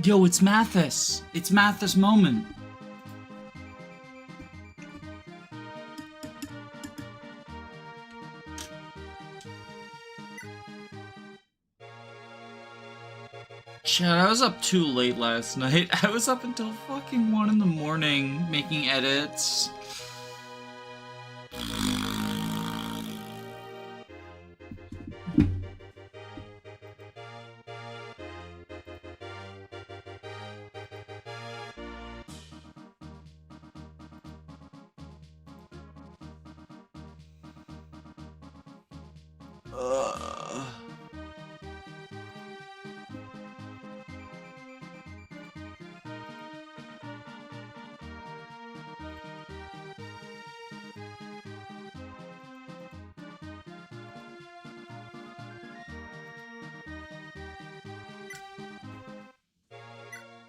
Yo, it's Mathis. It's Mathis' moment. Shit, I was up too late last night. I was up until fucking 1 in the morning making edits.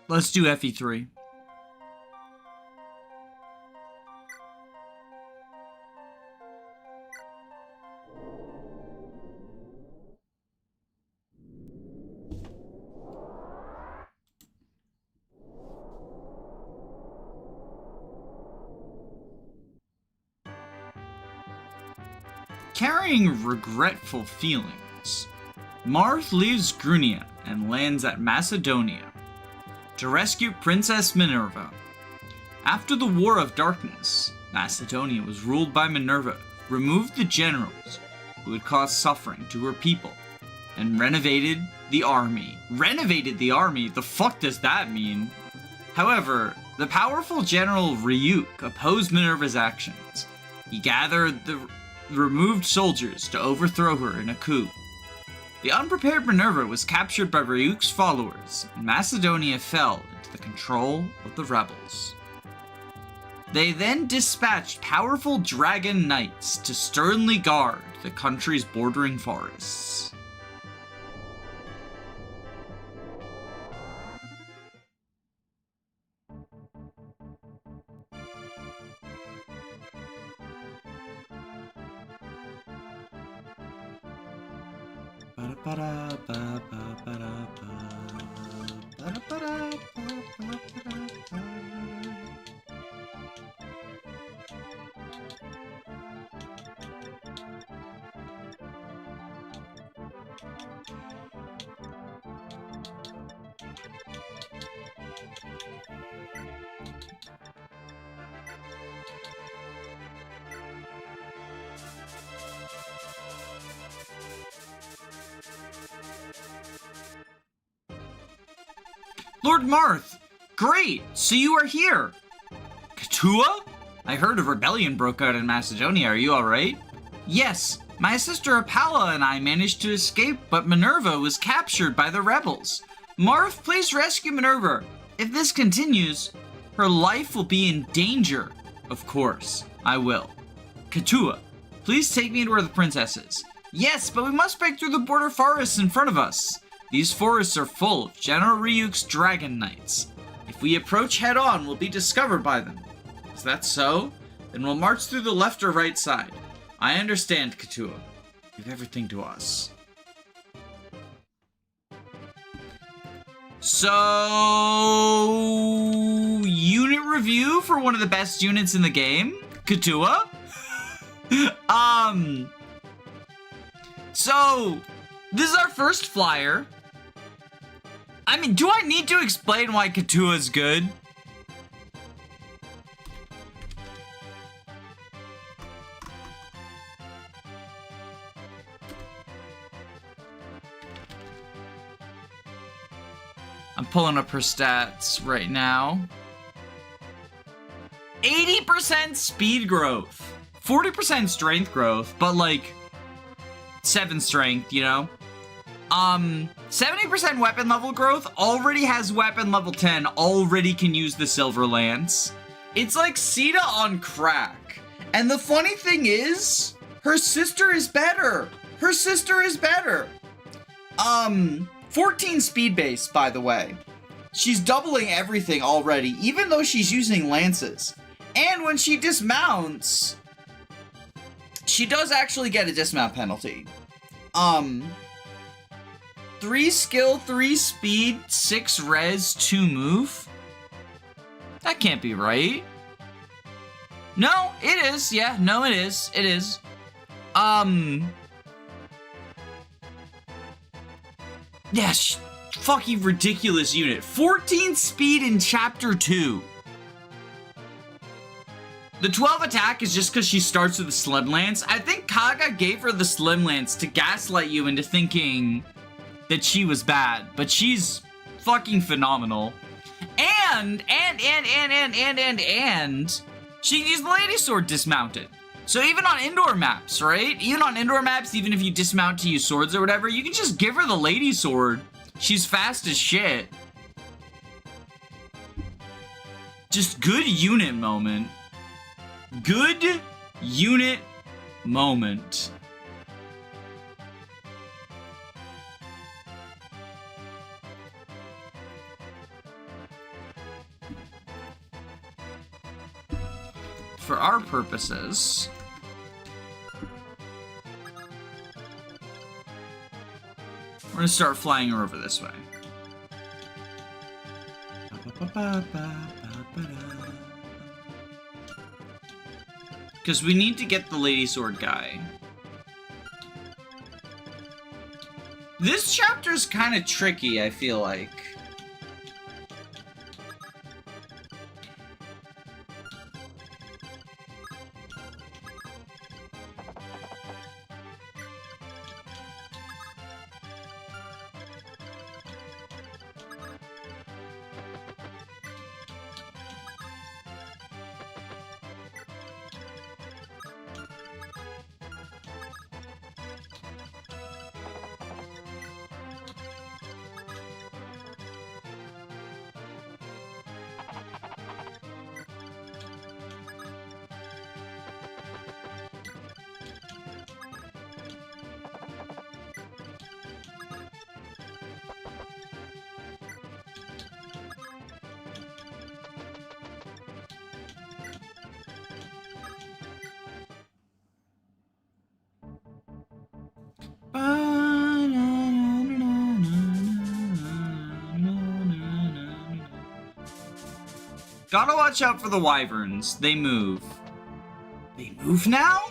Let's do FE3. Carrying regretful feelings, Marth leaves Grunia and lands at Macedonia to rescue Princess Minerva. After the War of Darkness, Macedonia was ruled by Minerva, removed the generals who had caused suffering to her people, and renovated the army. Renovated the army? The fuck does that mean? However, the powerful general Ryuk opposed Minerva's actions. He gathered the removed soldiers to overthrow her in a coup. The unprepared Minerva was captured by Ryuk's followers, and Macedonia fell into the control of the rebels. They then dispatched powerful dragon knights to sternly guard the country's bordering forests. Lord Marth! Great! So you are here! Katua? I heard a rebellion broke out in Macedonia. Are you alright? Yes, my sister Apala and I managed to escape, but Minerva was captured by the rebels. Marth, please rescue Minerva. If this continues, her life will be in danger. Of course, I will. Katua, please take me to where the princess is. Yes, but we must break through the border forests in front of us. These forests are full of General Ryuk's dragon knights. If we approach head-on, we'll be discovered by them. Is that so? Then we'll march through the left or right side. I understand, Katua. Leave everything to us. So... unit review for one of the best units in the game? Katua? So... this is our first flyer. I mean, do I need to explain why Katua's good? I'm pulling up her stats right now. 80% speed growth. 40% strength growth, but like 7 strength, you know? 70% weapon level growth, already has weapon level 10, already can use the Silver Lance. It's like Sita on crack. And the funny thing is, her sister is better. Her sister is better. 14 speed base, by the way. She's doubling everything already, even though she's using lances. And when she dismounts, she does actually get a dismount penalty. 3 skill, 3 speed, 6 res, 2 move? That can't be right. No, it is. Yeah, no, it is. It is. Yeah, fucking ridiculous unit. 14 speed in chapter 2. The 12 attack is just because she starts with the Slim Lance. I think Kaga gave her the Slim Lance to gaslight you into thinking that she was bad, but she's fucking phenomenal. And she can use the Lady Sword dismounted. So even on indoor maps, right? Even on indoor maps, even if you dismount to use swords or whatever, you can just give her the Lady Sword. She's fast as shit. Just good unit moment. Good unit moment. For our purposes, we're gonna start flying her over this way. Because we need to get the Lady Sword guy. This chapter's kind of tricky, I feel like. Gotta watch out for the wyverns. They move. They move now?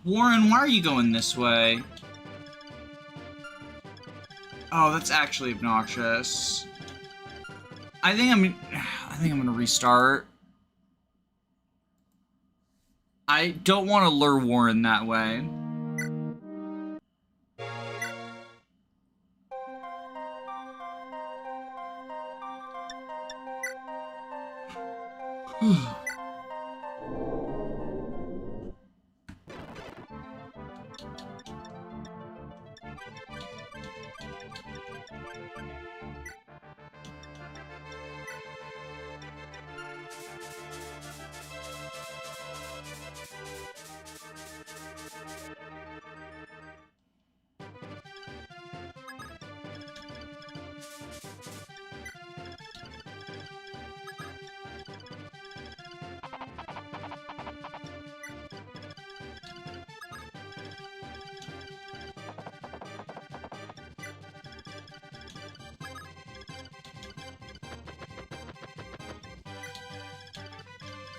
Warren, why are you going this way? Oh, that's actually obnoxious. I think I'm gonna restart. I don't want to lure Warren that way.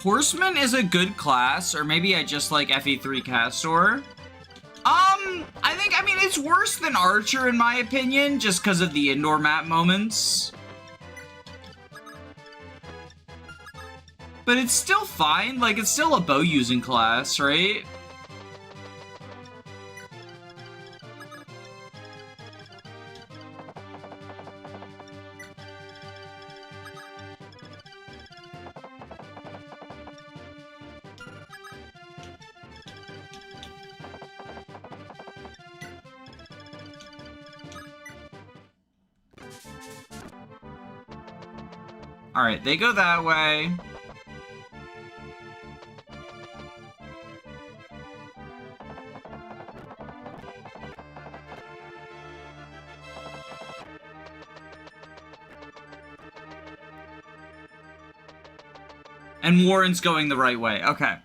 Horseman is a good class, or maybe I just like FE3 Castor. I mean, it's worse than Archer in my opinion, just because of the indoor map moments. But it's still fine, like, it's still a bow using class, right? Alright, they go that way. And Warren's going the right way. Okay.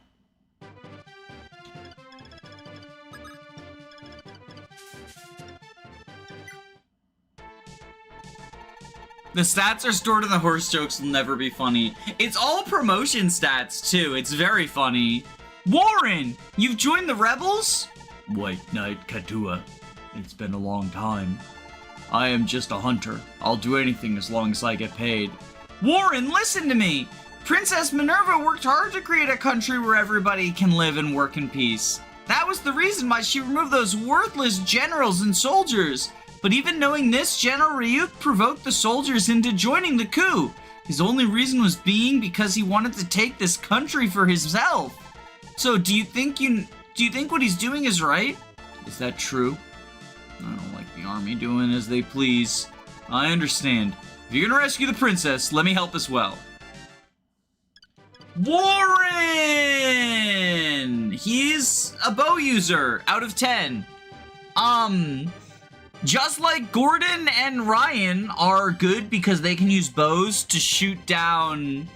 The stats are stored in the horse jokes will never be funny. It's all promotion stats, too. It's very funny. Warren! You've joined the rebels? White Knight Katua. It's been a long time. I am just a hunter. I'll do anything as long as I get paid. Warren, listen to me! Princess Minerva worked hard to create a country where everybody can live and work in peace. That was the reason why she removed those worthless generals and soldiers. But even knowing this, General Ryuk provoked the soldiers into joining the coup. His only reason was because he wanted to take this country for himself. So do you think what he's doing is right? Is that true? I don't like the army doing as they please. I understand. If you're gonna rescue the princess, let me help as well. Warren! He's a bow user out of 10. Just like Gordon and Ryan are good because they can use bows to shoot down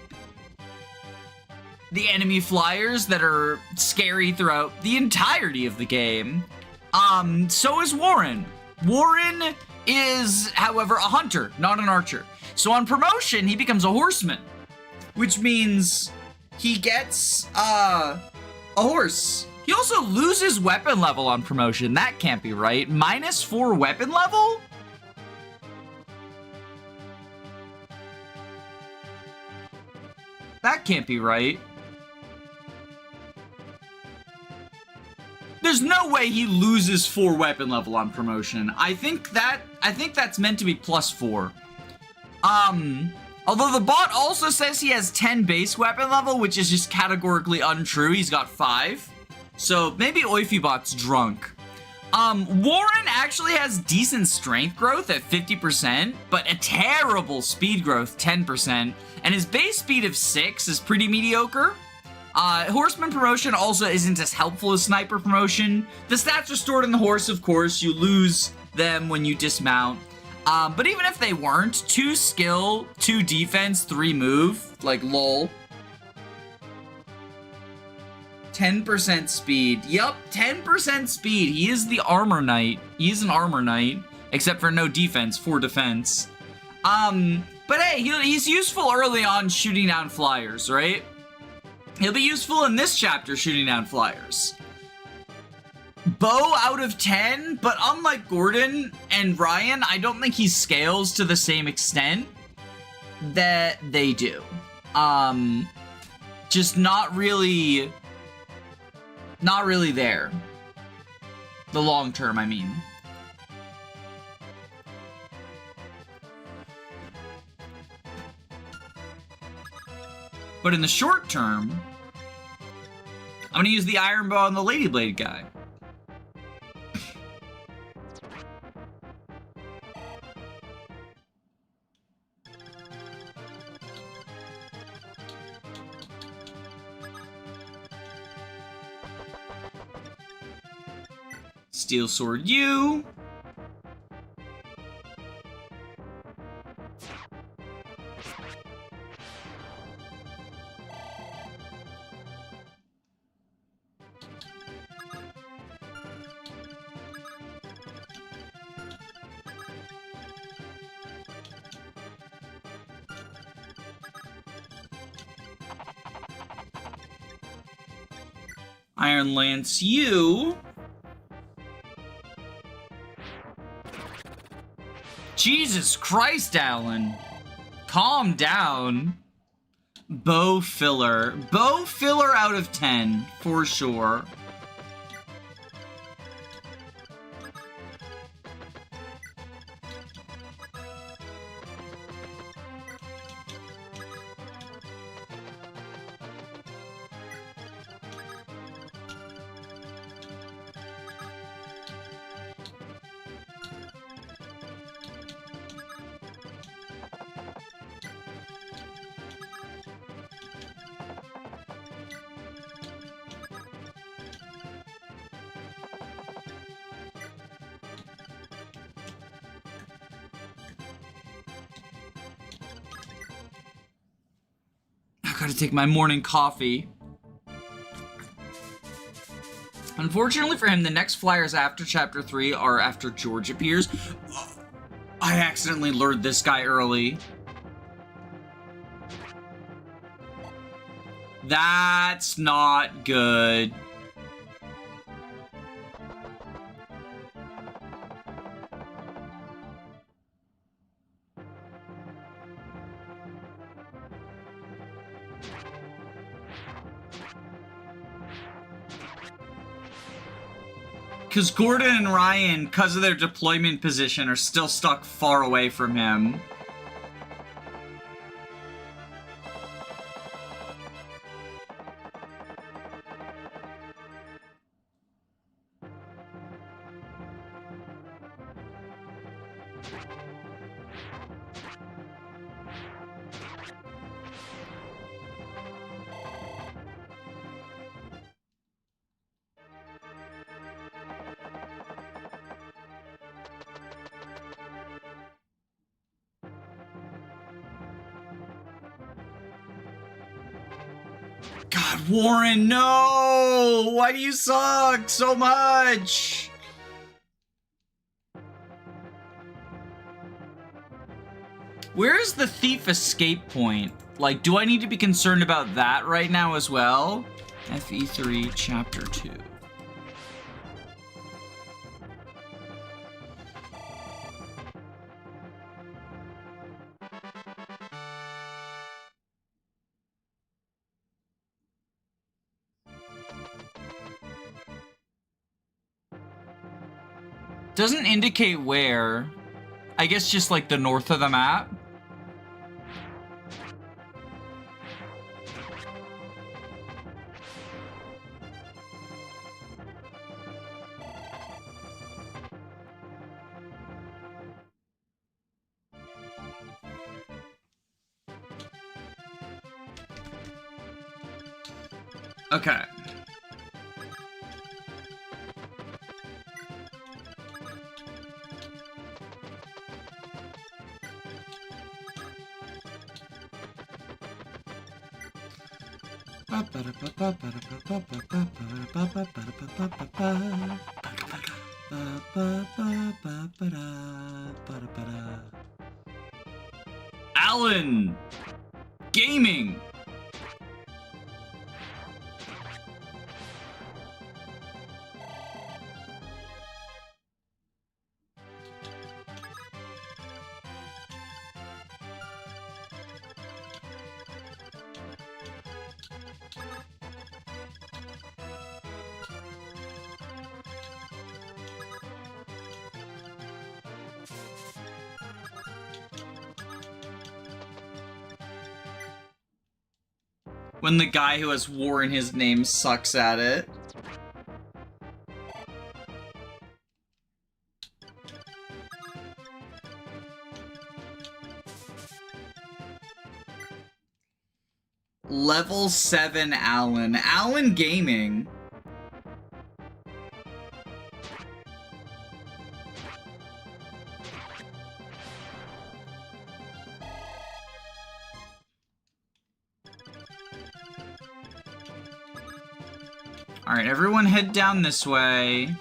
the enemy flyers that are scary throughout the entirety of the game. So is Warren. Warren is, however, a hunter, not an archer. So on promotion, he becomes a horseman, which means he gets a horse. He also loses weapon level on promotion. That can't be right. -4 weapon level? That can't be right. There's no way he loses 4 weapon level on promotion. I think that's meant to be +4. Although the bot also says he has 10 base weapon level, which is just categorically untrue. He's got 5. So maybe Oifibot's drunk. Warren actually has decent strength growth at 50%, but a terrible speed growth, 10%. And his base speed of 6 is pretty mediocre. Horseman promotion also isn't as helpful as sniper promotion. The stats are stored in the horse, of course. You lose them when you dismount. But even if they weren't, 2 skill, 2 defense, 3 move, like lol. 10% speed. Yup, 10% speed. He is the armor knight. He is an armor knight, except for no defense, 4 defense. But hey, he's useful early on shooting down flyers, right? He'll be useful in this chapter shooting down flyers. Bow out of 10, but unlike Gordon and Ryan, I don't think he scales to the same extent that they do. Just not really there. The long term, I mean. But in the short term, I'm gonna use the Iron Bow on the Lady Blade guy. Steel Sword you. Iron Lance you. Jesus Christ, Alan. Calm down. Bow filler. Bow filler out of 10, for sure. I gotta take my morning coffee. Unfortunately for him, the next flyers after Chapter 3 are after George appears. I accidentally lured this guy early. That's not good. Because Gordon and Ryan, because of their deployment position, are still stuck far away from him. God, Warren, no! Why do you suck so much? Where is the thief escape point? Like, do I need to be concerned about that right now as well? FE3 Chapter 2. Doesn't indicate where. I guess just like the north of the map. Okay. Alan Gaming. When the guy who has war in his name sucks at it. Level 7 Alan. Alan Gaming. Alright, everyone head down this way.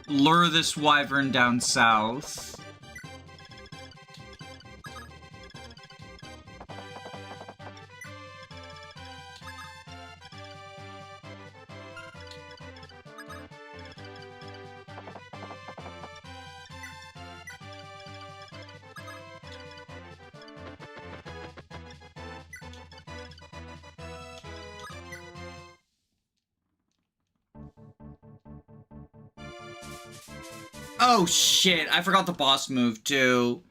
Lure this wyvern down south. Oh shit, I forgot the boss move too.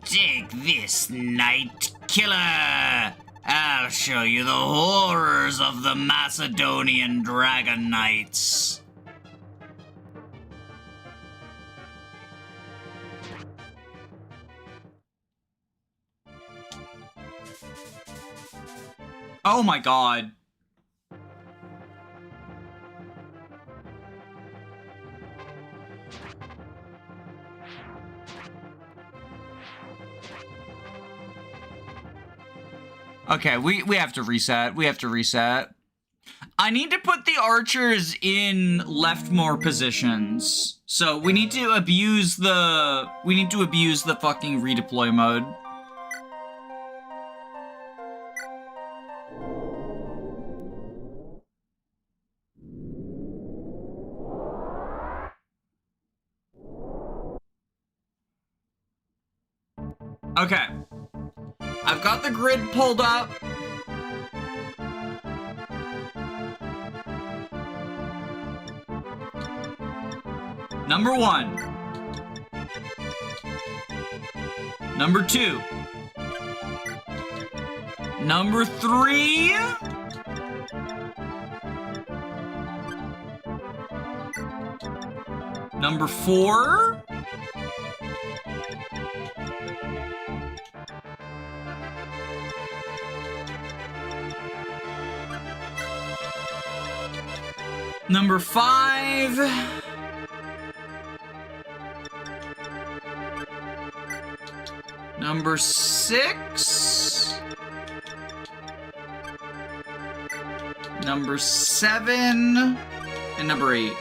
Take this, Night Killer! I'll show you the horrors of the Macedonian Dragon Knights. Oh my god. Okay, we have to reset. We have to reset. I need to put the archers in leftmore positions. So we need to abuse the fucking redeploy mode. Okay. I've got the grid pulled up. Number 1. Number 2. Number 3. Number 4. Number 5. Number 6. Number 7. And number 8.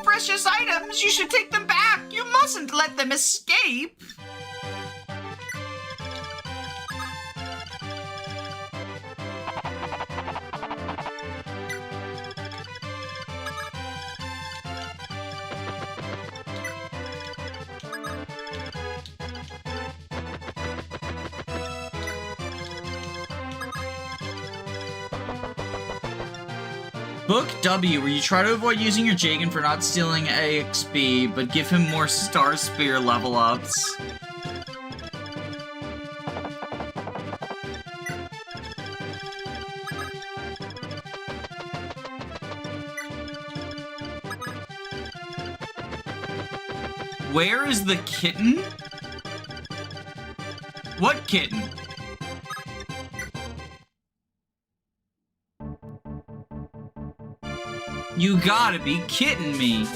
Precious items, you should take them back. You mustn't let them escape. Book W, where you try to avoid using your Jagan for not stealing AXP, but give him more Star Spear level ups. Where is the kitten? What kitten? You gotta be kidding me.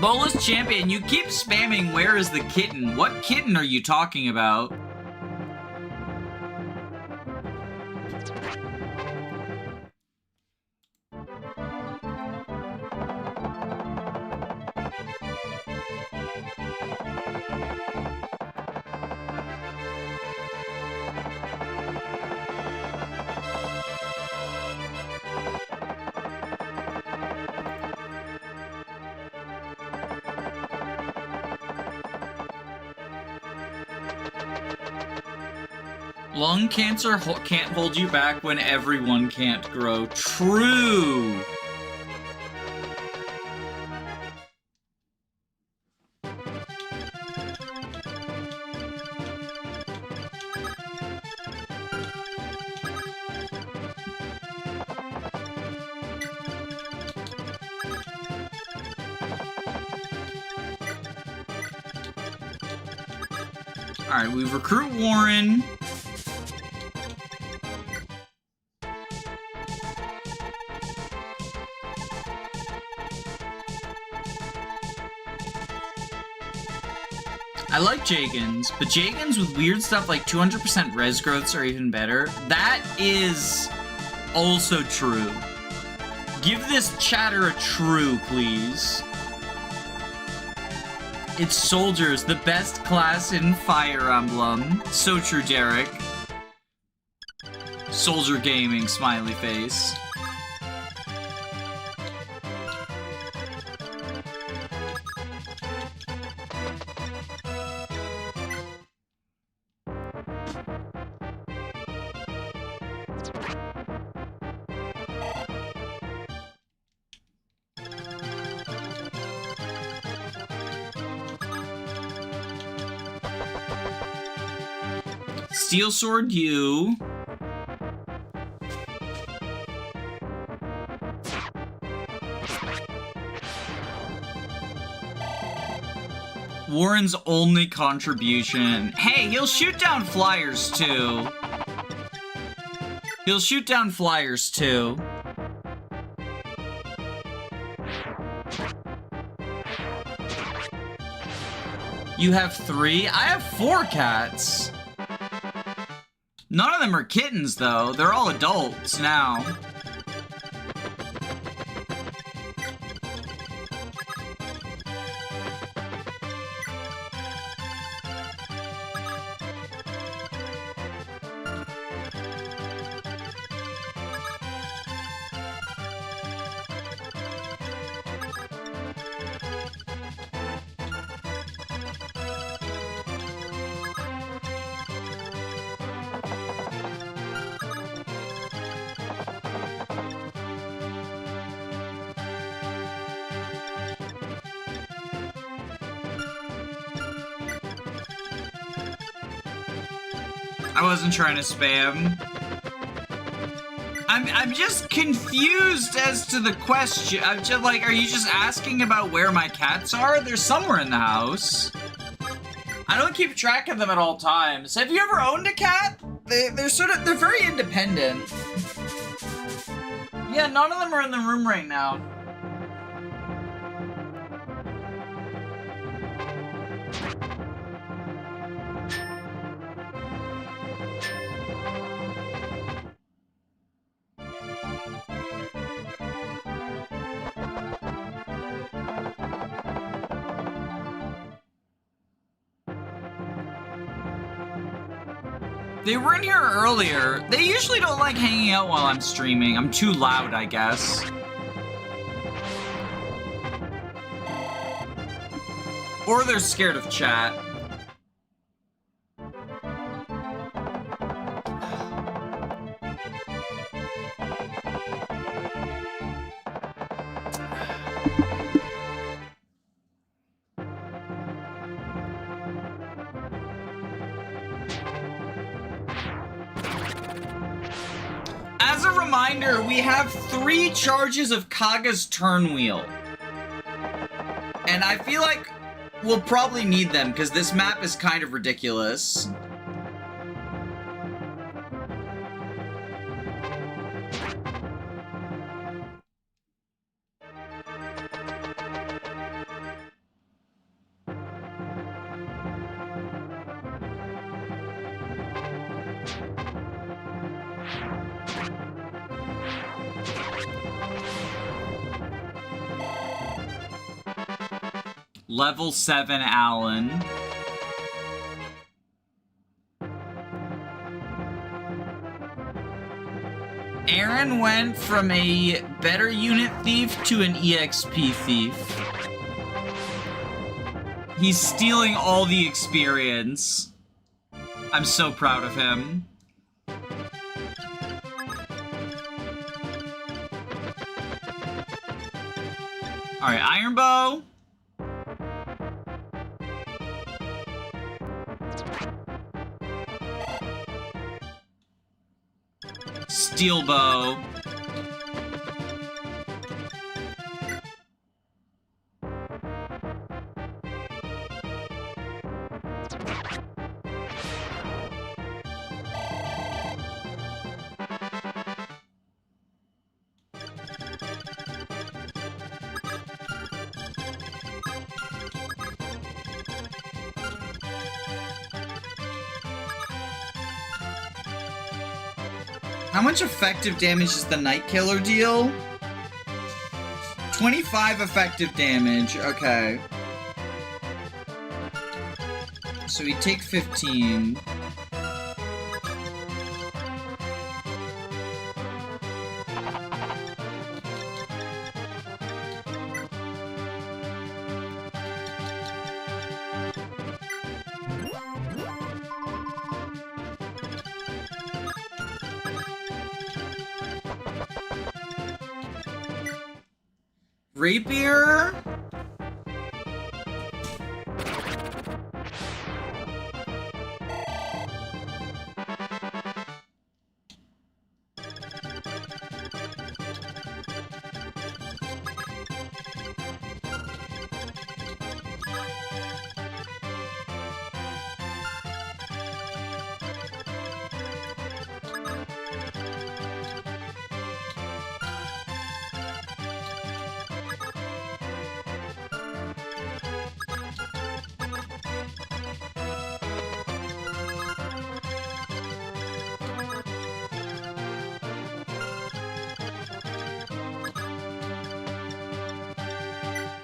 Bolus Champion, you keep spamming where is the kitten? What kitten are you talking about? Lung cancer can't hold you back when everyone can't grow. True! Alright, we recruit Warren. I like Jagans, but Jagans with weird stuff like 200% res growths are even better. That is also true. Give this chatter a true, please. It's soldiers, the best class in Fire Emblem. So true, Derek. Soldier gaming, smiley face. Steel Sword you. Warren's only contribution. Hey, he'll shoot down flyers too. He'll shoot down flyers too. You have 3? I have 4 cats. None of them are kittens though. They're all adults now. I wasn't trying to spam. I'm just confused as to the question. I'm just like, are you just asking about where my cats are? They're somewhere in the house. I don't keep track of them at all times. Have you ever owned a cat? They're very independent. Yeah, none of them are in the room right now. They were in here earlier. They usually don't like hanging out while I'm streaming. I'm too loud, I guess. Or they're scared of chat. As a reminder, we have 3 charges of Kaga's turn wheel. And I feel like we'll probably need them because this map is kind of ridiculous. Level 7 Alan. Aaron went from a better unit thief to an EXP thief. He's stealing all the experience. I'm so proud of him. Alright, Iron Bow. Steel Bow. How much effective damage does the Night Killer deal? 25 effective damage, okay. So we take 15. Rapier?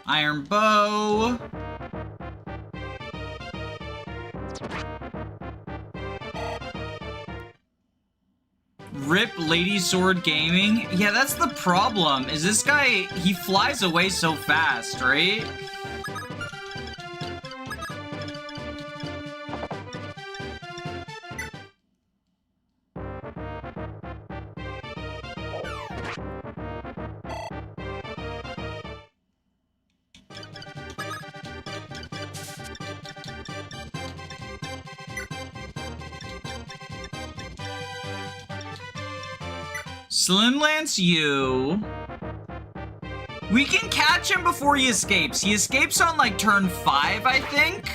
Iron bow. Rip Lady Sword Gaming. Yeah, that's the problem. Is this guy, he flies away so fast, right? Slim Lance U. We can catch him before he escapes. He escapes on like turn 5, I think.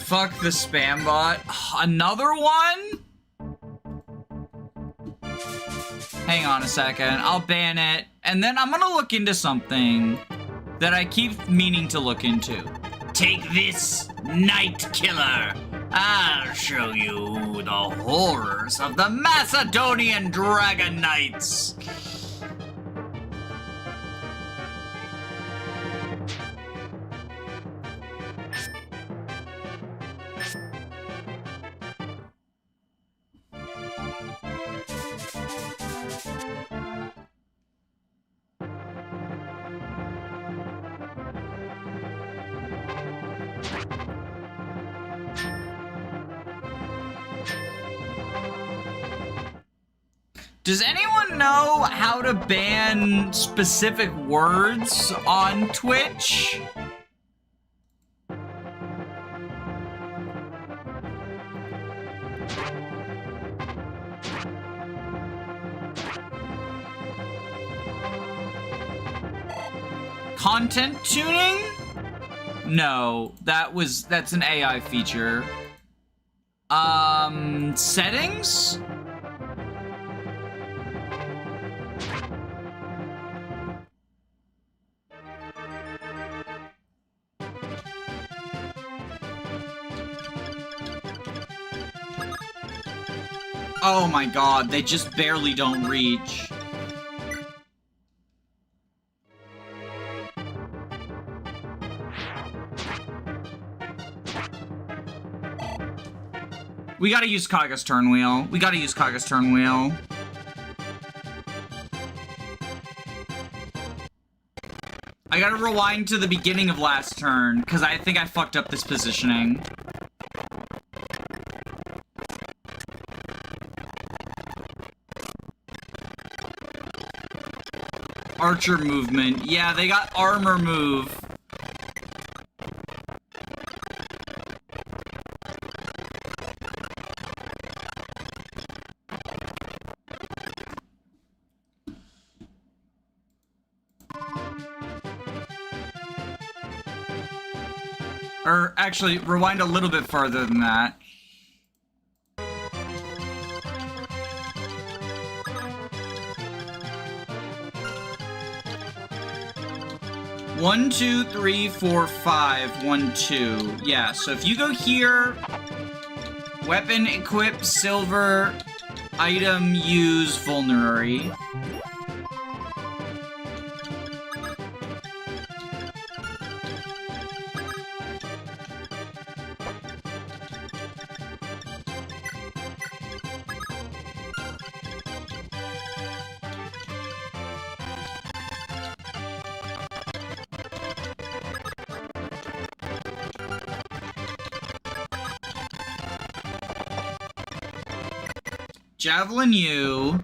Fuck the spam bot. Another one? Hang on a second. I'll ban it. And then I'm gonna look into something that I keep meaning to look into. Take this, Night Killer. I'll show you the horrors of the Macedonian Dragon Knights. Does anyone know how to ban specific words on Twitch? Content tuning? No, that's an AI feature. Settings? Oh my god, they just barely don't reach. We gotta use Kaga's turn wheel. We gotta use Kaga's turn wheel. I gotta rewind to the beginning of last turn, because I think I fucked up this positioning. Archer movement. Yeah, they got armor move. Or actually, rewind a little bit farther than that. One, two, three, four, five, 1, 2. Yeah, so if you go here, weapon, equip, silver, item, use, vulnerary. Javelin U.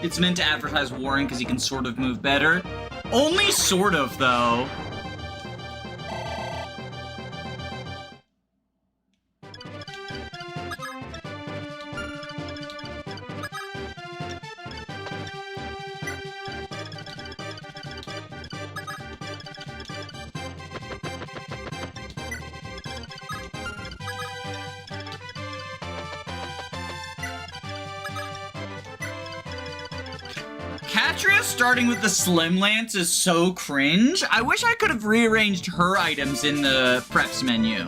It's meant to advertise Warren because he can sort of move better. Only sort of, though. Katria starting with the Slim Lance is so cringe. I wish I could have rearranged her items in the preps menu.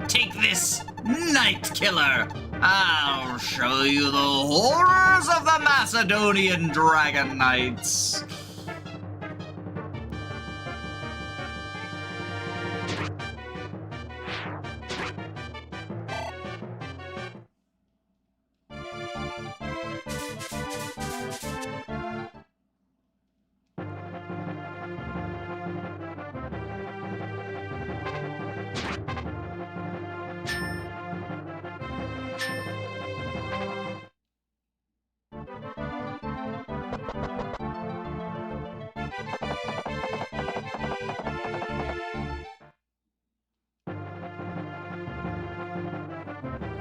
Take this, Night Killer! I'll show you the horrors of the Macedonian Dragon Knights.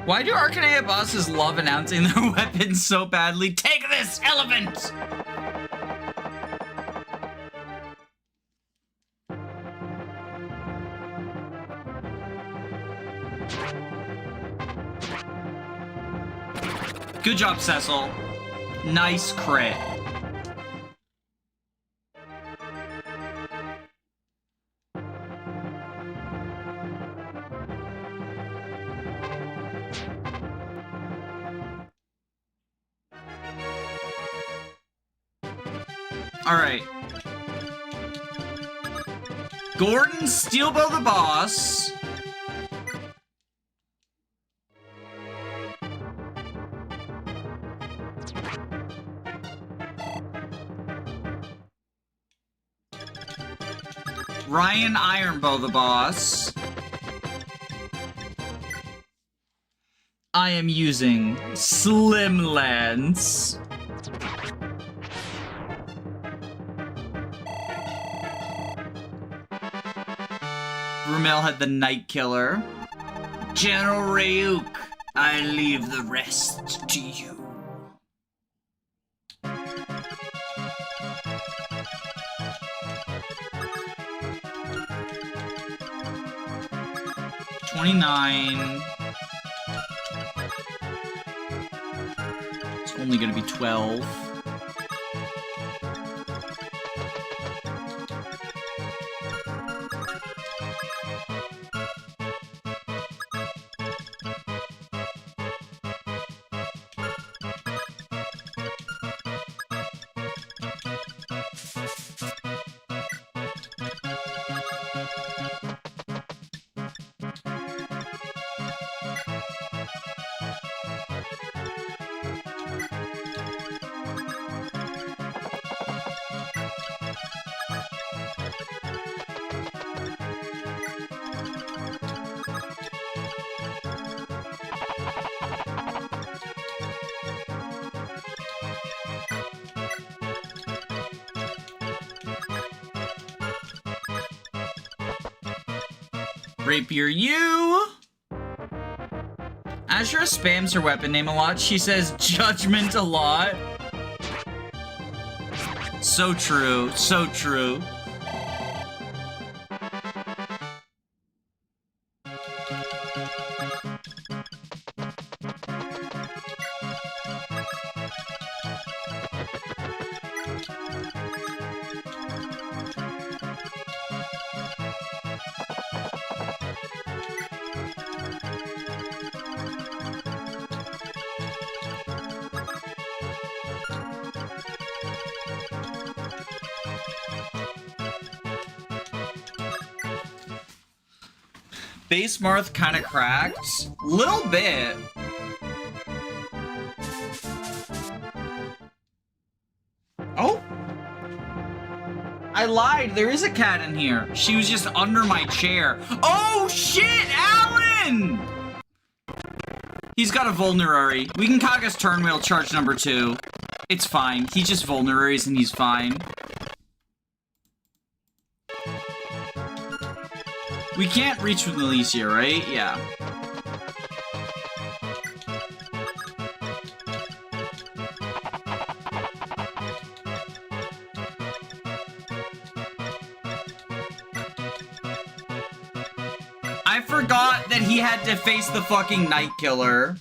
Why do Arcanea bosses love announcing their weapons so badly? Take this, Elephant! Good job, Cecil. Nice crit. Alright. Gordon Steelbow the boss. Ryan Ironbow the boss. I am using Slim Lance. Rumel had the Night Killer. General Ryuk, I leave the rest to you. $29. It's only gonna be 12. Rapier U. Azura spams her weapon name a lot. She says judgment a lot. So true. So true. Base Marth kind of cracked. Little bit. Oh. I lied. There is a cat in here. She was just under my chair. Oh, shit, Alan! He's got a vulnerary. We can Kaga's turn wheel charge number 2. It's fine. He just vulneraries and he's fine. We can't reach with Alicia, right? Yeah. I forgot that he had to face the fucking Night Killer.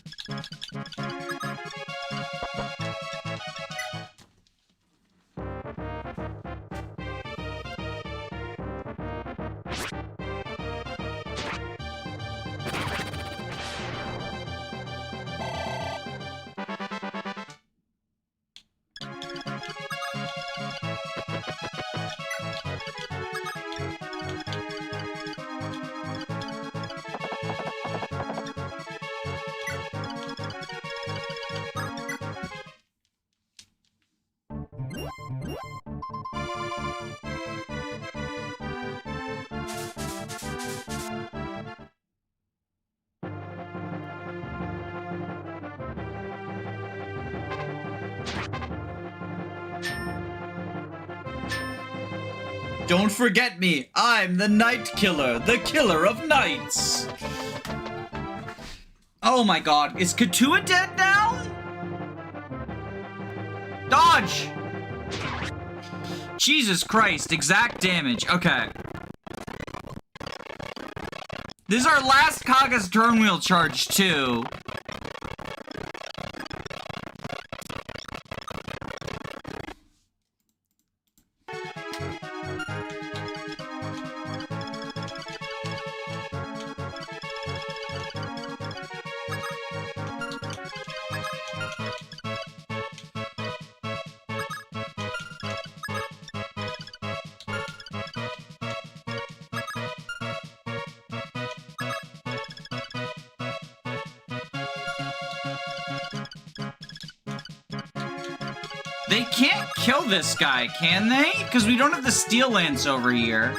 Don't forget me. I'm the Night Killer, the killer of nights. Oh my god, is Katua dead now? Dodge! Jesus Christ, exact damage. Okay. This is our last Kaga's turn wheel charge, too. They can't kill this guy, can they? Because we don't have the Steel Lance over here.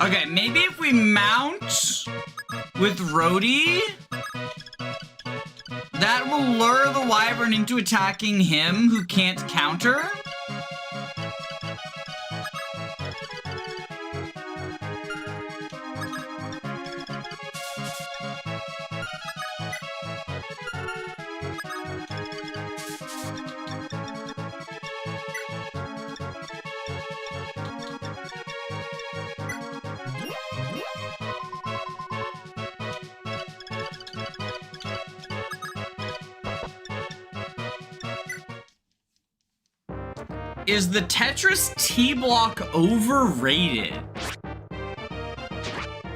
Okay, maybe if we mount with Rhodey, that will lure the Wyvern into attacking him who can't counter. Is the Tetris T-block overrated?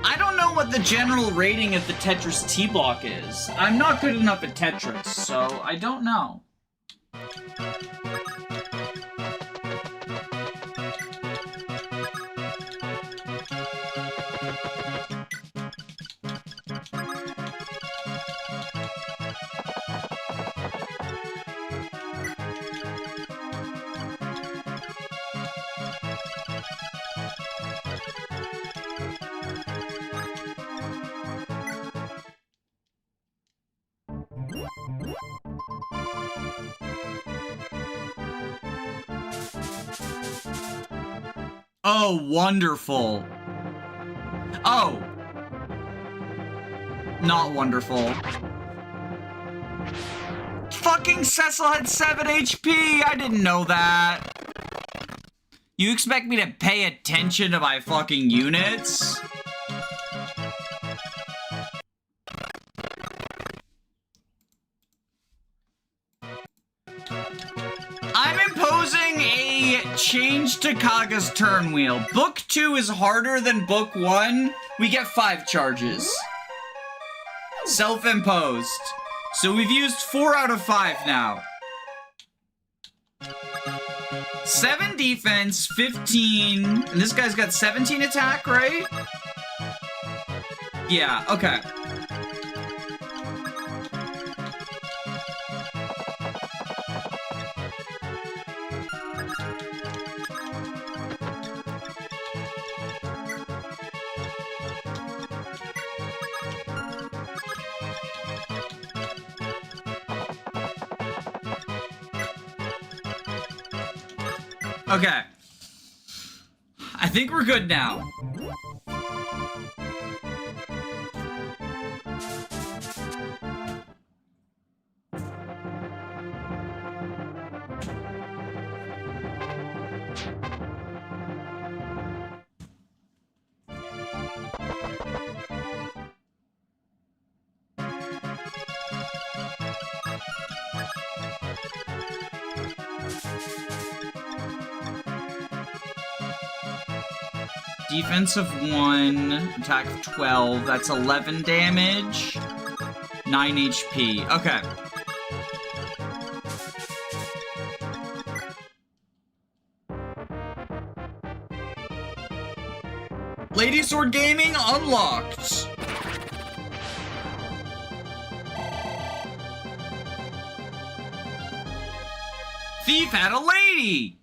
I don't know what the general rating of the Tetris T-block is. I'm not good enough at Tetris, so I don't know. Oh, wonderful. Oh. Not wonderful. Fucking Cecil had 7 HP! I didn't know that. You expect me to pay attention to my fucking units? I'm imposing a change to Kaga's turn wheel. Book 2 is harder than Book 1. We get 5 charges. Self-imposed. So we've used 4 out of 5 now. 7 defense, 15, and this guy's got 17 attack, right? Yeah, okay. Okay. I think we're good now. Defense of 1, attack of 12, that's 11 damage, 9 HP. Okay. Lady Sword Gaming unlocked. Thief had a lady.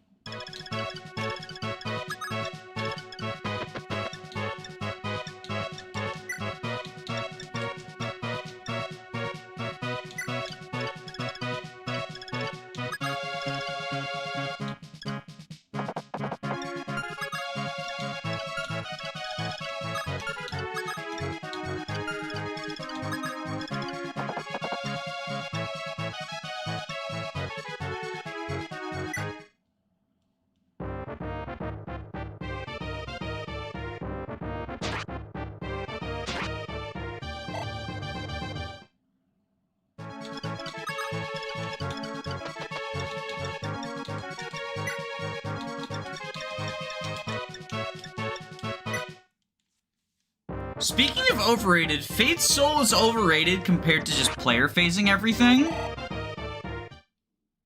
Speaking of overrated, Fate's Soul is overrated compared to just player phasing everything.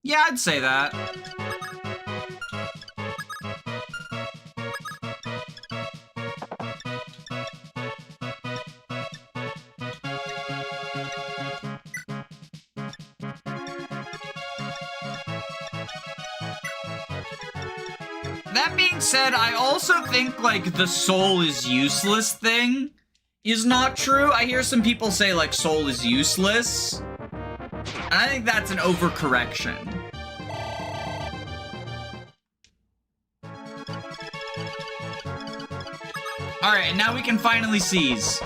Yeah, I'd say that. That being said, I also think, like, the soul is useless thing is not true. I hear some people say, like, soul is useless. And I think that's an overcorrection. Alright, and now we can finally seize.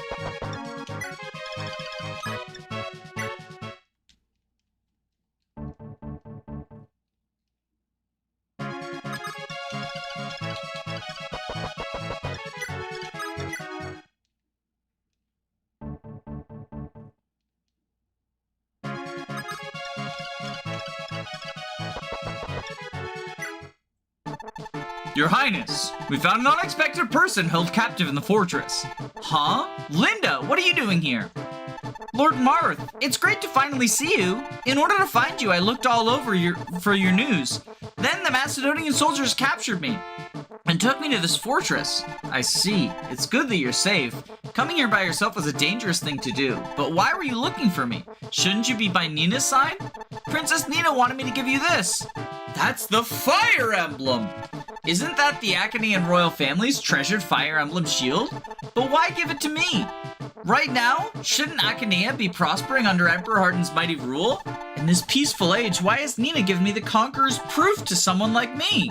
Your Highness, we found an unexpected person held captive in the fortress. Huh? Linda, what are you doing here? Lord Marth, it's great to finally see you. In order to find you, I looked all over for your news. Then the Macedonian soldiers captured me and took me to this fortress. I see. It's good that you're safe. Coming here by yourself was a dangerous thing to do. But why were you looking for me? Shouldn't you be by Nina's side? Princess Nina wanted me to give you this. That's the Fire Emblem! Isn't that the Achaean royal family's treasured Fire Emblem shield? But why give it to me? Right now, shouldn't Achaea be prospering under Emperor Hardin's mighty rule? In this peaceful age, why has Nina given me the Conqueror's proof to someone like me?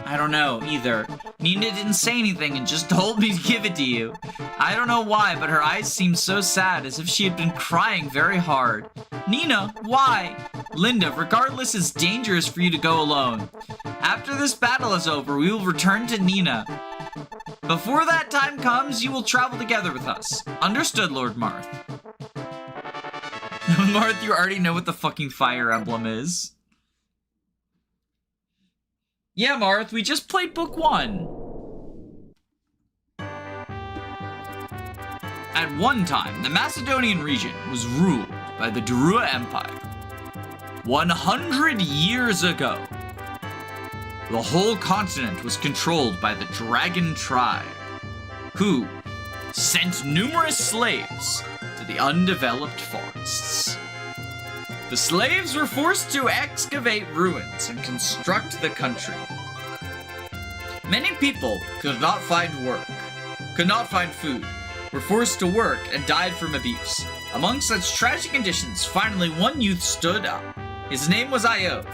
I don't know, either. Nina didn't say anything and just told me to give it to you. I don't know why, but her eyes seemed so sad, as if she had been crying very hard. Nina, why? Linda, regardless, it's dangerous for you to go alone. After this battle is over, we will return to Nina. Before that time comes, you will travel together with us. Understood, Lord Marth. Marth, you already know what the fucking fire emblem is. Yeah, Marth, we just played book 1. At one time, the Macedonian region was ruled by the Darua Empire. 100 years ago, the whole continent was controlled by the Dragon Tribe, who sent numerous slaves to the undeveloped forests. The slaves were forced to excavate ruins and construct the country. Many people could not find work, could not find food, were forced to work, and died from abuse. Among such tragic conditions, finally one youth stood up. His name was Io.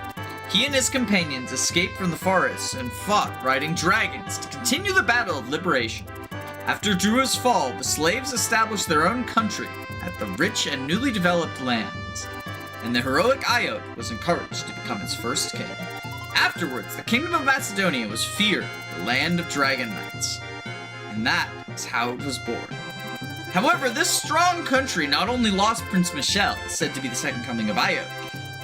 He and his companions escaped from the forests and fought riding dragons to continue the battle of liberation. After Drua's fall, the slaves established their own country at the rich and newly developed lands, and the heroic Iot was encouraged to become its first king. Afterwards, the Kingdom of Macedonia was feared the land of dragon knights, and that is how it was born. However, this strong country not only lost Prince Michel, said to be the second coming of Iot,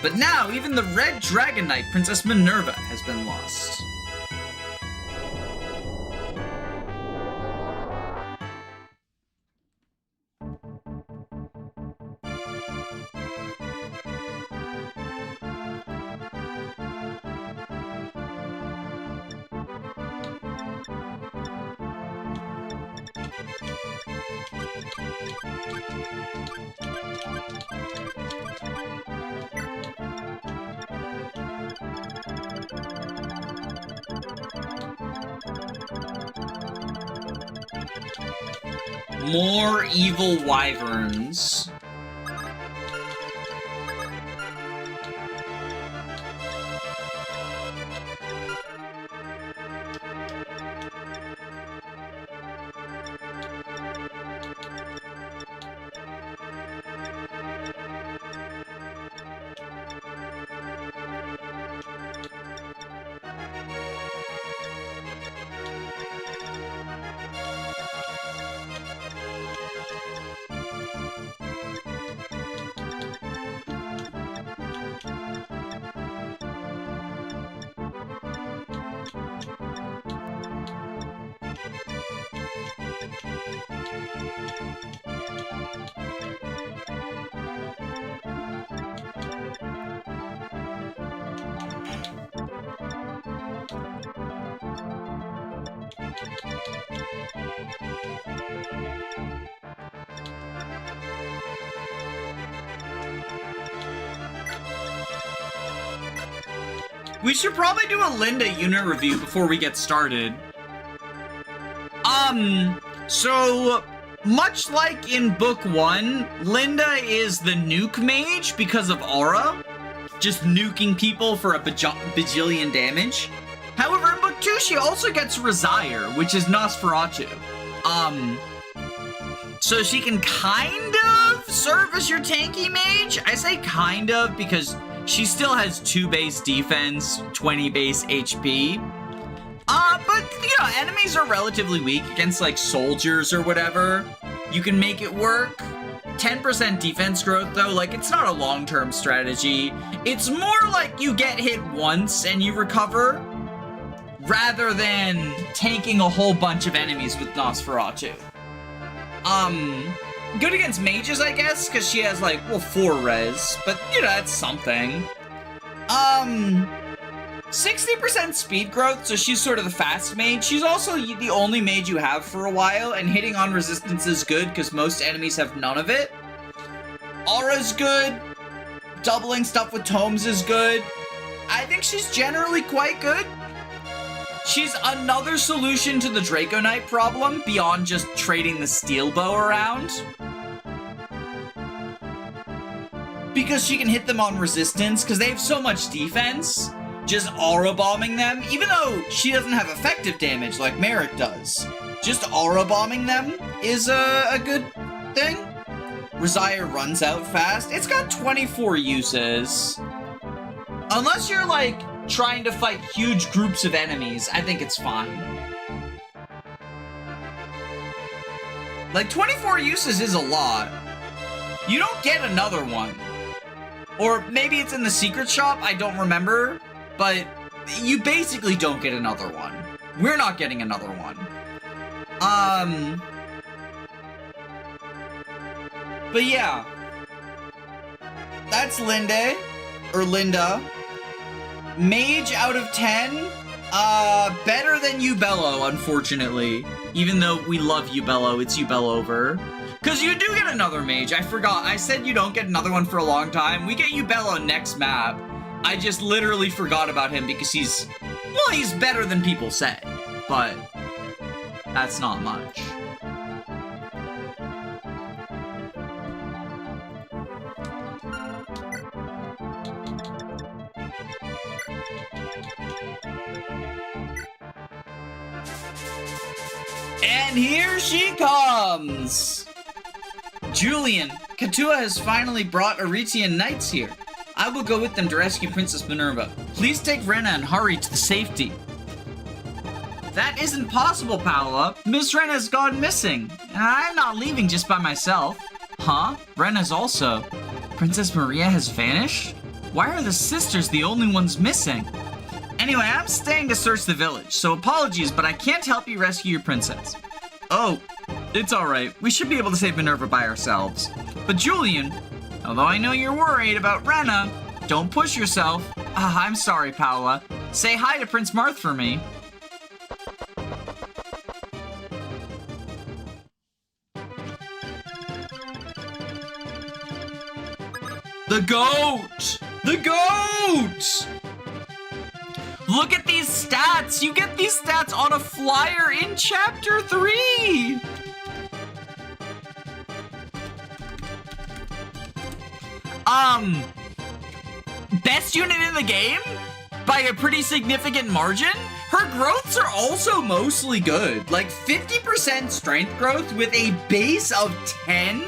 but now even the Red Dragon Knight, Princess Minerva, has been lost. More evil wyverns. We should probably do a Linda unit review before we get started. So much like in book 1, Linda is the nuke mage because of aura, just nuking people for a bajillion damage. However, in book 2, she also gets Resire, which is Nosferatu. So she can kind of serve as your tanky mage. I say kind of because she still has 2 base defense, 20 base HP. But, you know, enemies are relatively weak against, like, soldiers or whatever. You can make it work. 10% defense growth, though, like, it's not a long-term strategy. It's more like you get hit once and you recover, rather than tanking a whole bunch of enemies with Nosferatu. Good against mages, I guess, because she has, like, well, 4 res, but, you know, that's something. 60% speed growth, so she's sort of the fast mage. She's also the only mage you have for a while, and hitting on resistance is good, because most enemies have none of it. Aura's good. Doubling stuff with tomes is good. I think she's generally quite good. She's another solution to the Draco Knight problem, beyond just trading the steel bow around. Because she can hit them on resistance, because they have so much defense. just aura bombing them, even though she doesn't have effective damage like Merrick does. Just aura bombing them is a good thing. Resiah runs out fast. It's got 24 uses. Unless you're like trying to fight huge groups of enemies, I think it's fine. Like 24 uses is a lot. You don't get another one. Or maybe it's in the secret shop, I don't remember. But you basically don't get another one. We're not getting another one. But yeah. That's Linde. Or Linda. Mage out of 10. Better than Yubello, unfortunately. Even though we love Yubello, it's Yubellover. Because you do get another mage. I forgot. I said you don't get another one for a long time. We get Yubello next map. I just literally forgot about him because he's better than people say. But that's not much. And here she comes! Julian, Katua has finally brought Aretian knights here. I will go with them to rescue Princess Minerva. Please take Rena and hurry to the safety. That isn't possible, Paola. Miss Rena has gone missing. And I'm not leaving just by myself. Huh? Rena's also. Princess Maria has vanished? Why are the sisters the only ones missing? Anyway, I'm staying to search the village, so apologies, but I can't help you rescue your princess. Oh, it's alright. We should be able to save Minerva by ourselves. But Julian, although I know you're worried about Rena, don't push yourself. I'm sorry, Paola. Say hi to Prince Marth for me. The goat! The goat! Look at these stats! You get these stats on a flyer in Chapter 3! Best unit in the game? By a pretty significant margin? Her growths are also mostly good. Like 50% strength growth with a base of 10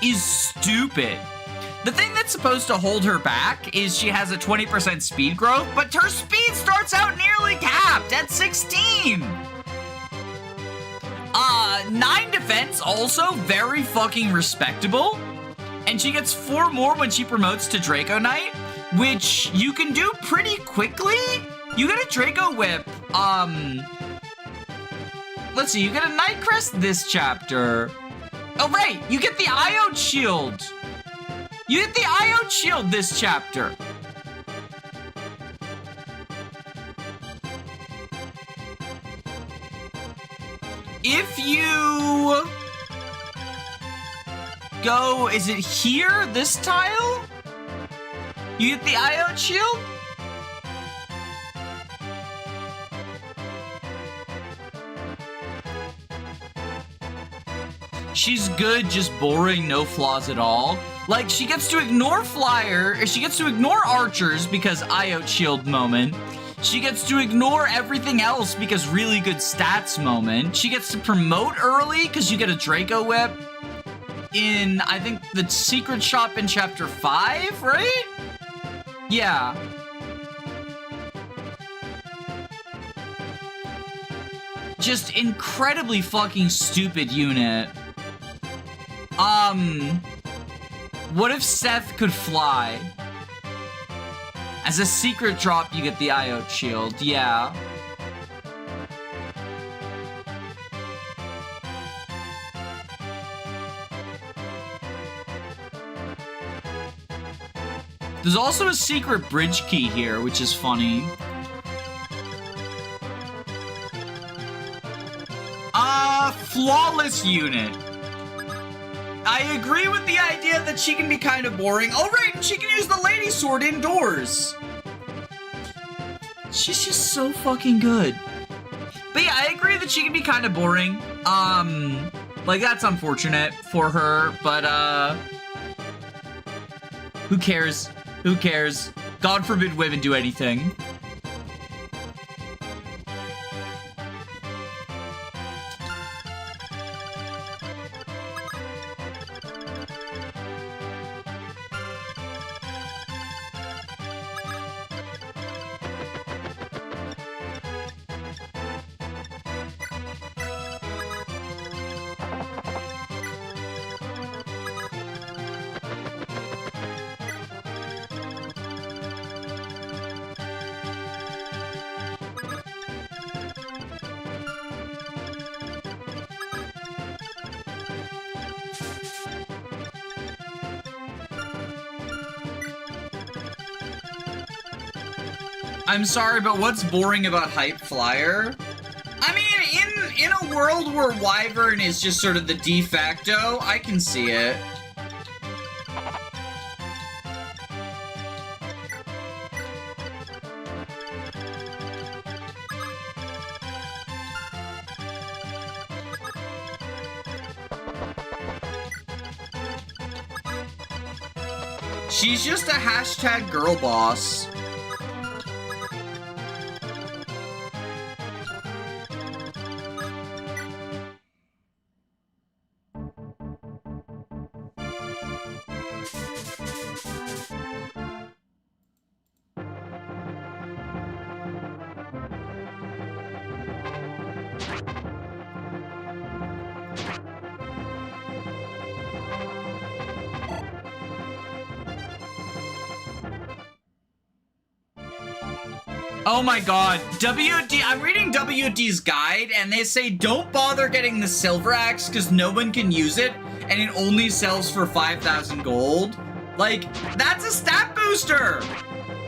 is stupid. The thing that's supposed to hold her back is she has a 20% speed growth, but her speed starts out nearly capped at 16. 9 defense, also very fucking respectable. And she gets 4 more when she promotes to Draco Knight, which you can do pretty quickly. You get a Draco Whip, let's see, you get a Night Crest this chapter. Oh, right, you get the Iode Shield. You get the Iode Shield this chapter. If you go, is it here, this tile? You get the Iode Shield? She's good, just boring, no flaws at all. Like, she gets to ignore Flyer, or she gets to ignore Archers because Iode Shield moment. She gets to ignore everything else because really good stats moment. She gets to promote early because you get a Draco Whip in, I think, the secret shop in Chapter 5, right? Yeah. Just incredibly fucking stupid unit. What if Seth could fly? As a secret drop, you get the Iode Shield, yeah. There's also a secret bridge key here, which is funny. Flawless unit. I agree with the idea that she can be kind of boring. Oh, right, she can use the Lady Sword indoors. She's just so fucking good. But yeah, I agree that she can be kind of boring. Like, that's unfortunate for her, but, who cares? Who cares? God forbid women do anything. I'm sorry, but what's boring about Hype Flyer? I mean, in a world where Wyvern is just sort of the de facto, I can see it. She's just a hashtag girl boss. Oh my god, WD, I'm reading WD's guide and they say don't bother getting the silver axe because no one can use it and it only sells for 5,000 gold. Like, that's a stat booster!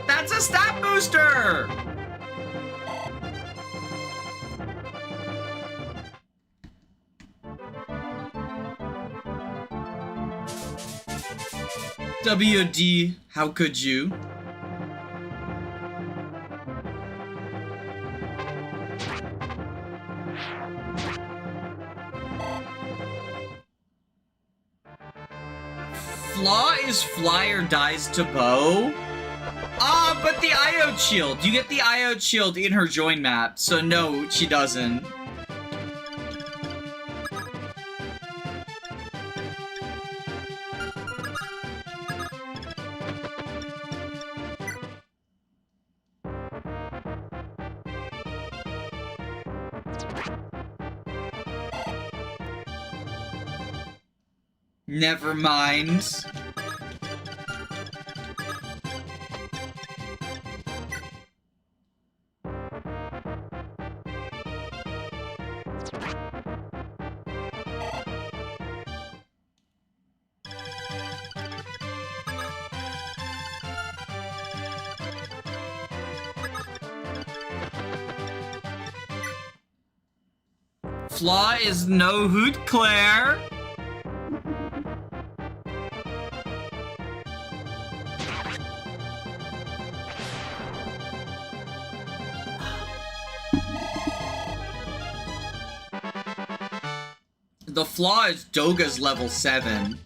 That's a stat booster! WD, how could you? Flaw is Flyer dies to bow. Ah, but the Iode shield. You get the Iode shield in her join map, so no, she doesn't. Never mind. Flaw is no hoot Claire. The flaw is Doga's level 7.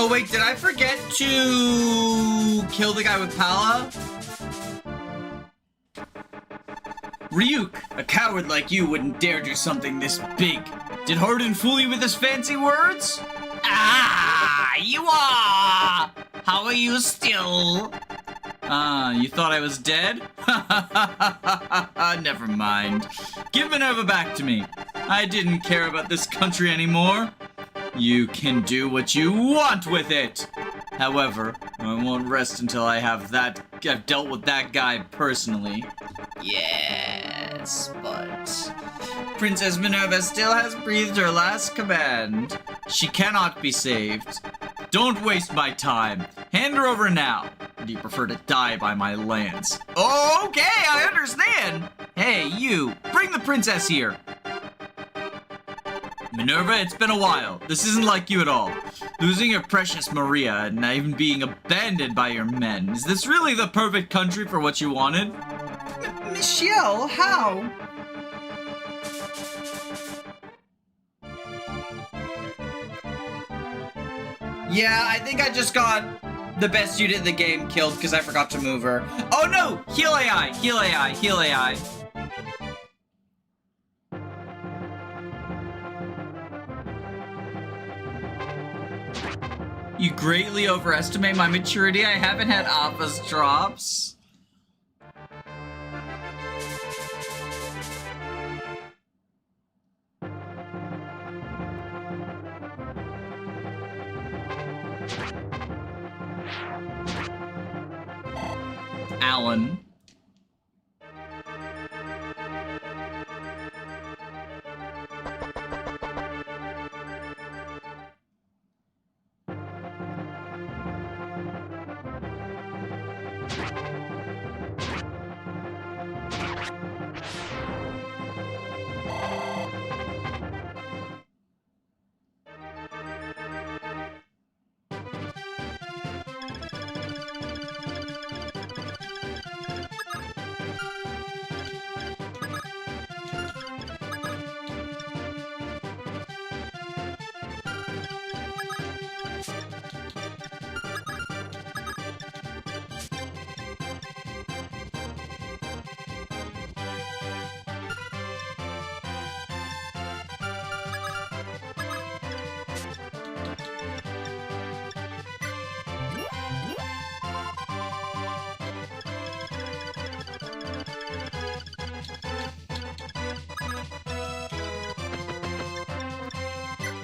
Oh wait, did I forget to kill the guy with Pala? Ryuk, a coward like you wouldn't dare do something this big. Did Hardin fool you with his fancy words? Ah, you are! How are you still? Ah, you thought I was dead? Never mind. Give Minerva back to me. I didn't care about this country anymore. You can do what you want with it. However, I won't rest until I've dealt with that guy personally. Yes, but... Princess Minerva still has breathed her last command. She cannot be saved. Don't waste my time. Hand her over now. Or do you prefer to die by my lance? Okay, I understand. Hey, you, bring the princess here. Minerva, it's been a while. This isn't like you at all. Losing your precious Maria and even being abandoned by your men. Is this really the perfect country for what you wanted? Michelle, how? Yeah, I think I just got the best unit in the game killed because I forgot to move her. Oh no! Heal AI! Heal AI! Heal AI! You greatly overestimate my maturity. I haven't had Appa's drops. Alan.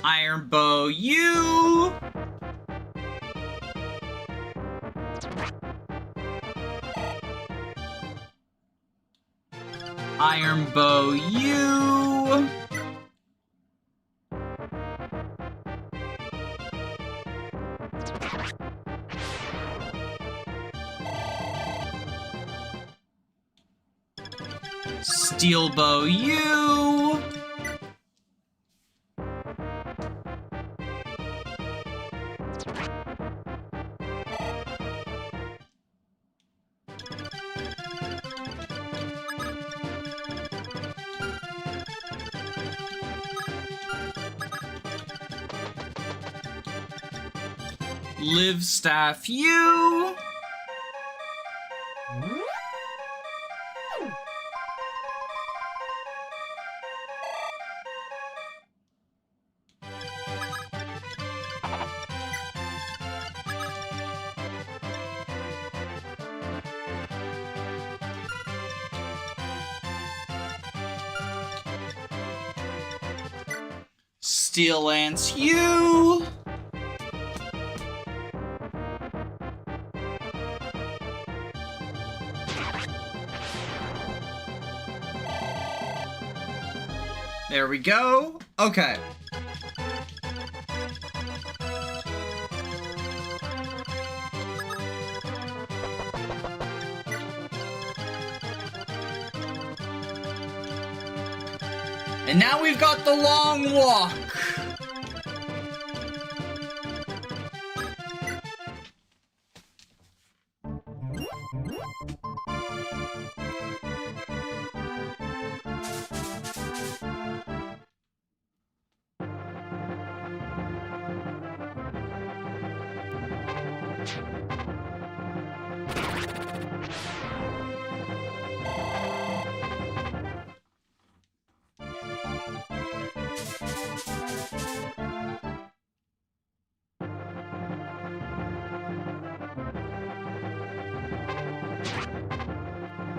Iron Bow, you! Iron Bow, you! Steel Bow, you! Live Staff, you! Steel Lance, you! There we go. Okay. And now we've got the long walk.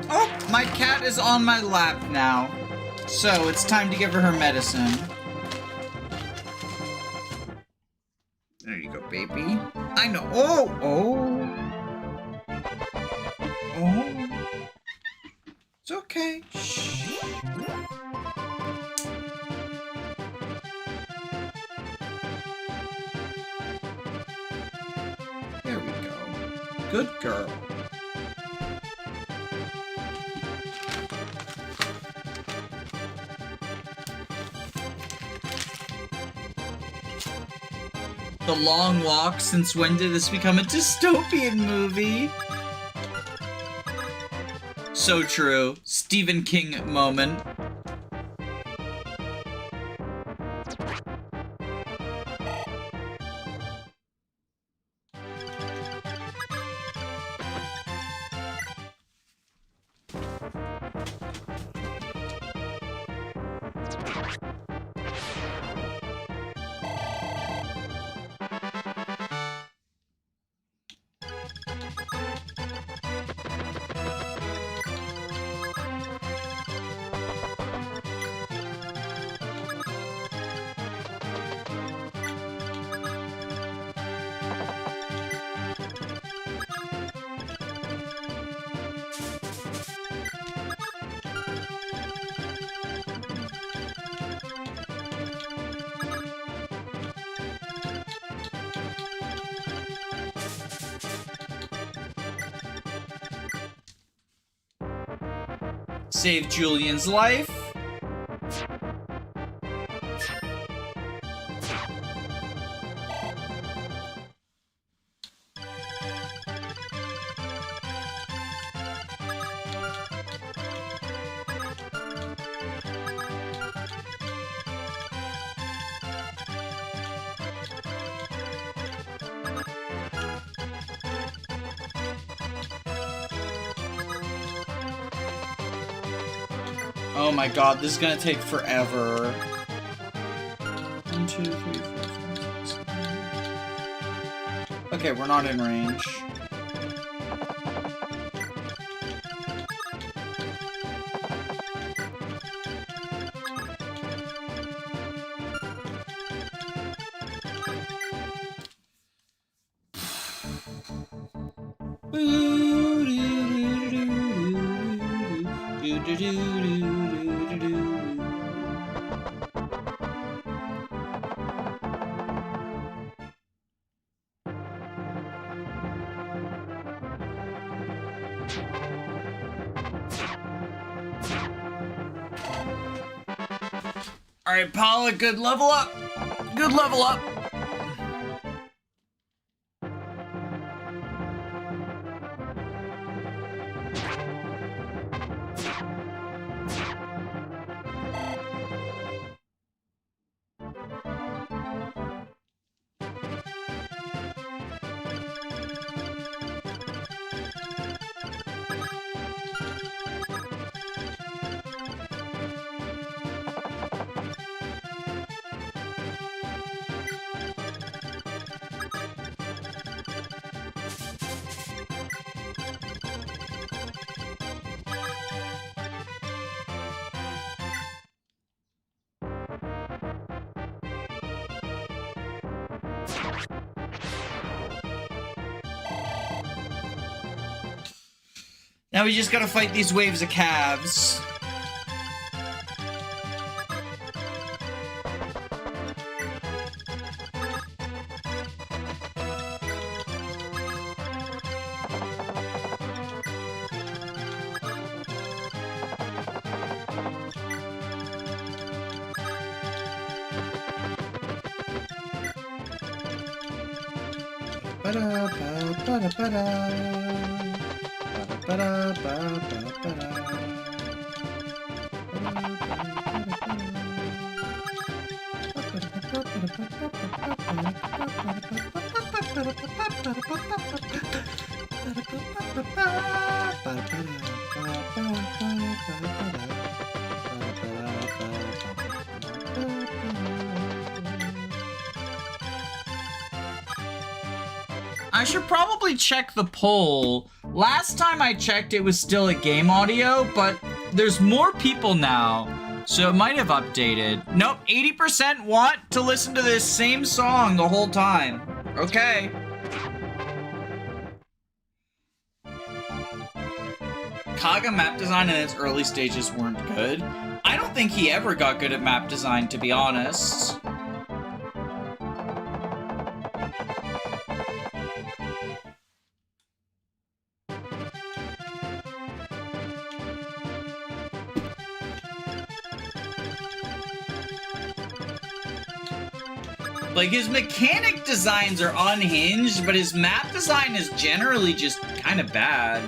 Oh, my cat is on my lap now. So it's time to give her medicine. There you go, baby. I know. Oh, oh. Oh. It's okay. Shh. There we go. Good girl. The Long Walk, since when did this become a dystopian movie? So true. Stephen King moment. Save Julian's life. Oh my god, this is gonna take forever. 1, 2, 3, 4, 5, 6, 7. Okay, we're not in range. Alright, Paula, good level up. Good level up. Now we just gotta fight these waves of calves. I should probably check the poll. Last time I checked, it was still a game audio, but there's more people now, so it might have updated. Nope, 80% want to listen to this same song the whole time. Okay. Kaga map design in its early stages weren't good. I don't think he ever got good at map design, to be honest. Like, his mechanic designs are unhinged, but his map design is generally just kind of bad.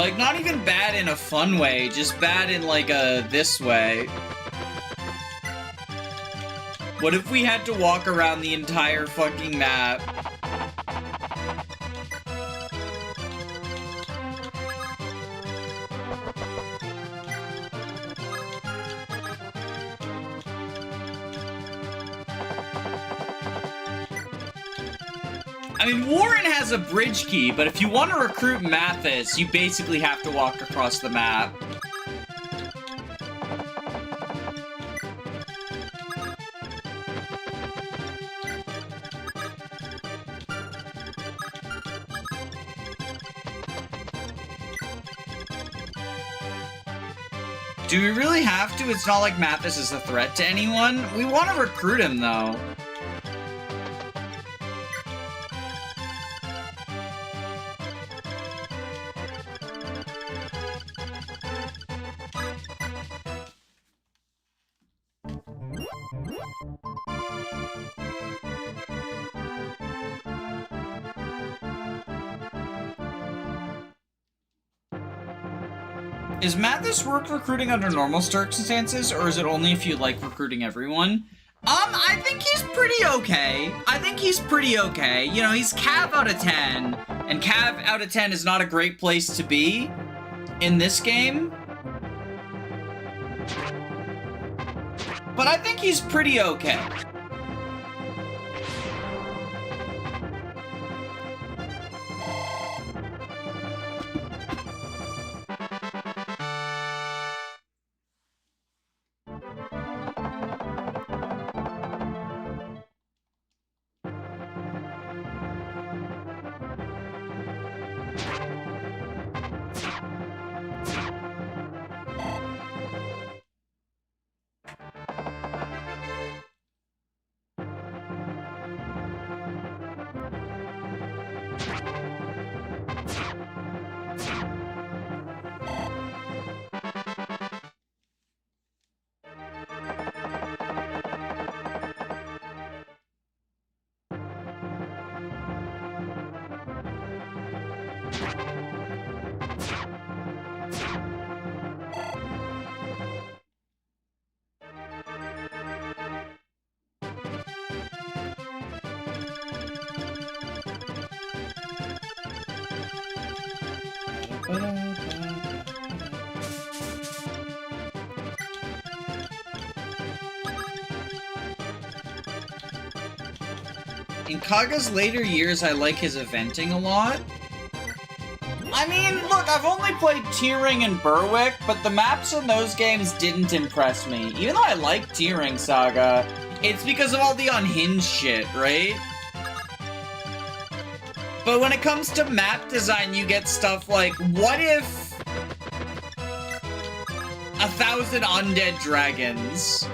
Like, not even bad in a fun way, just bad in, like, a this way. What if we had to walk around the entire fucking map? I mean, Warren has a bridge key, but if you want to recruit Mathis, you basically have to walk across the map. Do we really have to? It's not like Mathis is a threat to anyone. We want to recruit him, though. Is Mathis worth recruiting under normal circumstances, or is it only if you like recruiting everyone? I think he's pretty okay. I think he's pretty okay. You know, he's Cav out of 10, and Cav out of 10 is not a great place to be in this game. But I think he's pretty okay. In Kaga's later years, I like his eventing a lot. I mean, look, I've only played T-Ring and Berwick, but the maps in those games didn't impress me. Even though I like T-Ring Saga, it's because of all the unhinged shit, right? But when it comes to map design, you get stuff like, what if 1,000 undead dragons,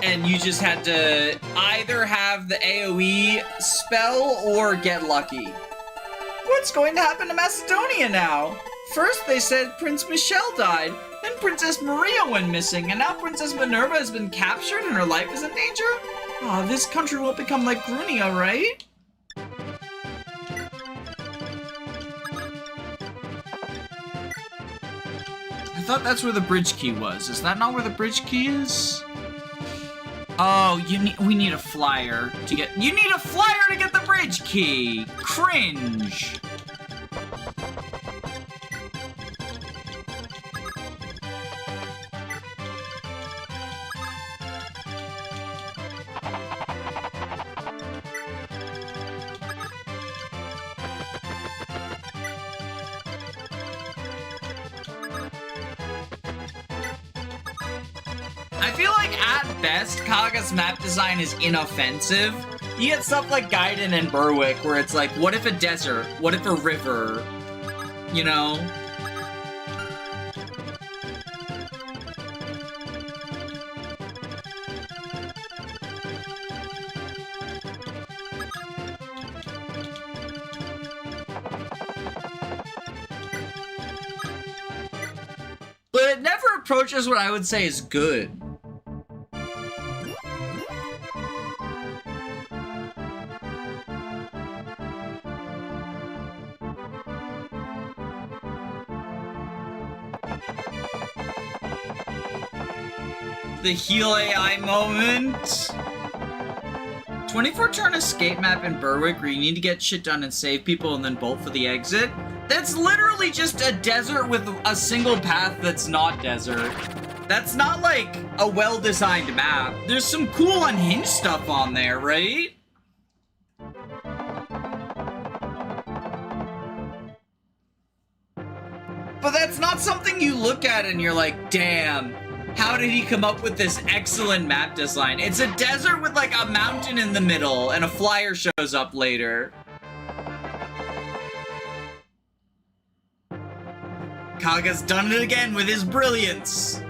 and you just had to either have the AoE spell or get lucky? What's going to happen to Macedonia now? First they said Prince Michel died, then Princess Maria went missing, and now Princess Minerva has been captured and her life is in danger? Aw, this country won't become like Grunia, right? I thought that's where the bridge key was. Is that not where the bridge key is? Oh, we need a flyer to get- You need a flyer to get the bridge key! Cringe! I feel like at best, Kaga's map design is inoffensive. You get stuff like Gaiden and Berwick where it's like, what if a desert? What if a river? You know? But it never approaches what I would say is good. The heal AI moment. 24-turn escape map in Berwick where you need to get shit done and save people and then bolt for the exit. That's literally just a desert with a single path that's not desert. That's not like a well-designed map. There's some cool unhinged stuff on there, right? But that's not something you look at and you're like, damn, how did he come up with this excellent map design? It's a desert with like a mountain in the middle and a flyer shows up later. Kaga's done it again with his brilliance.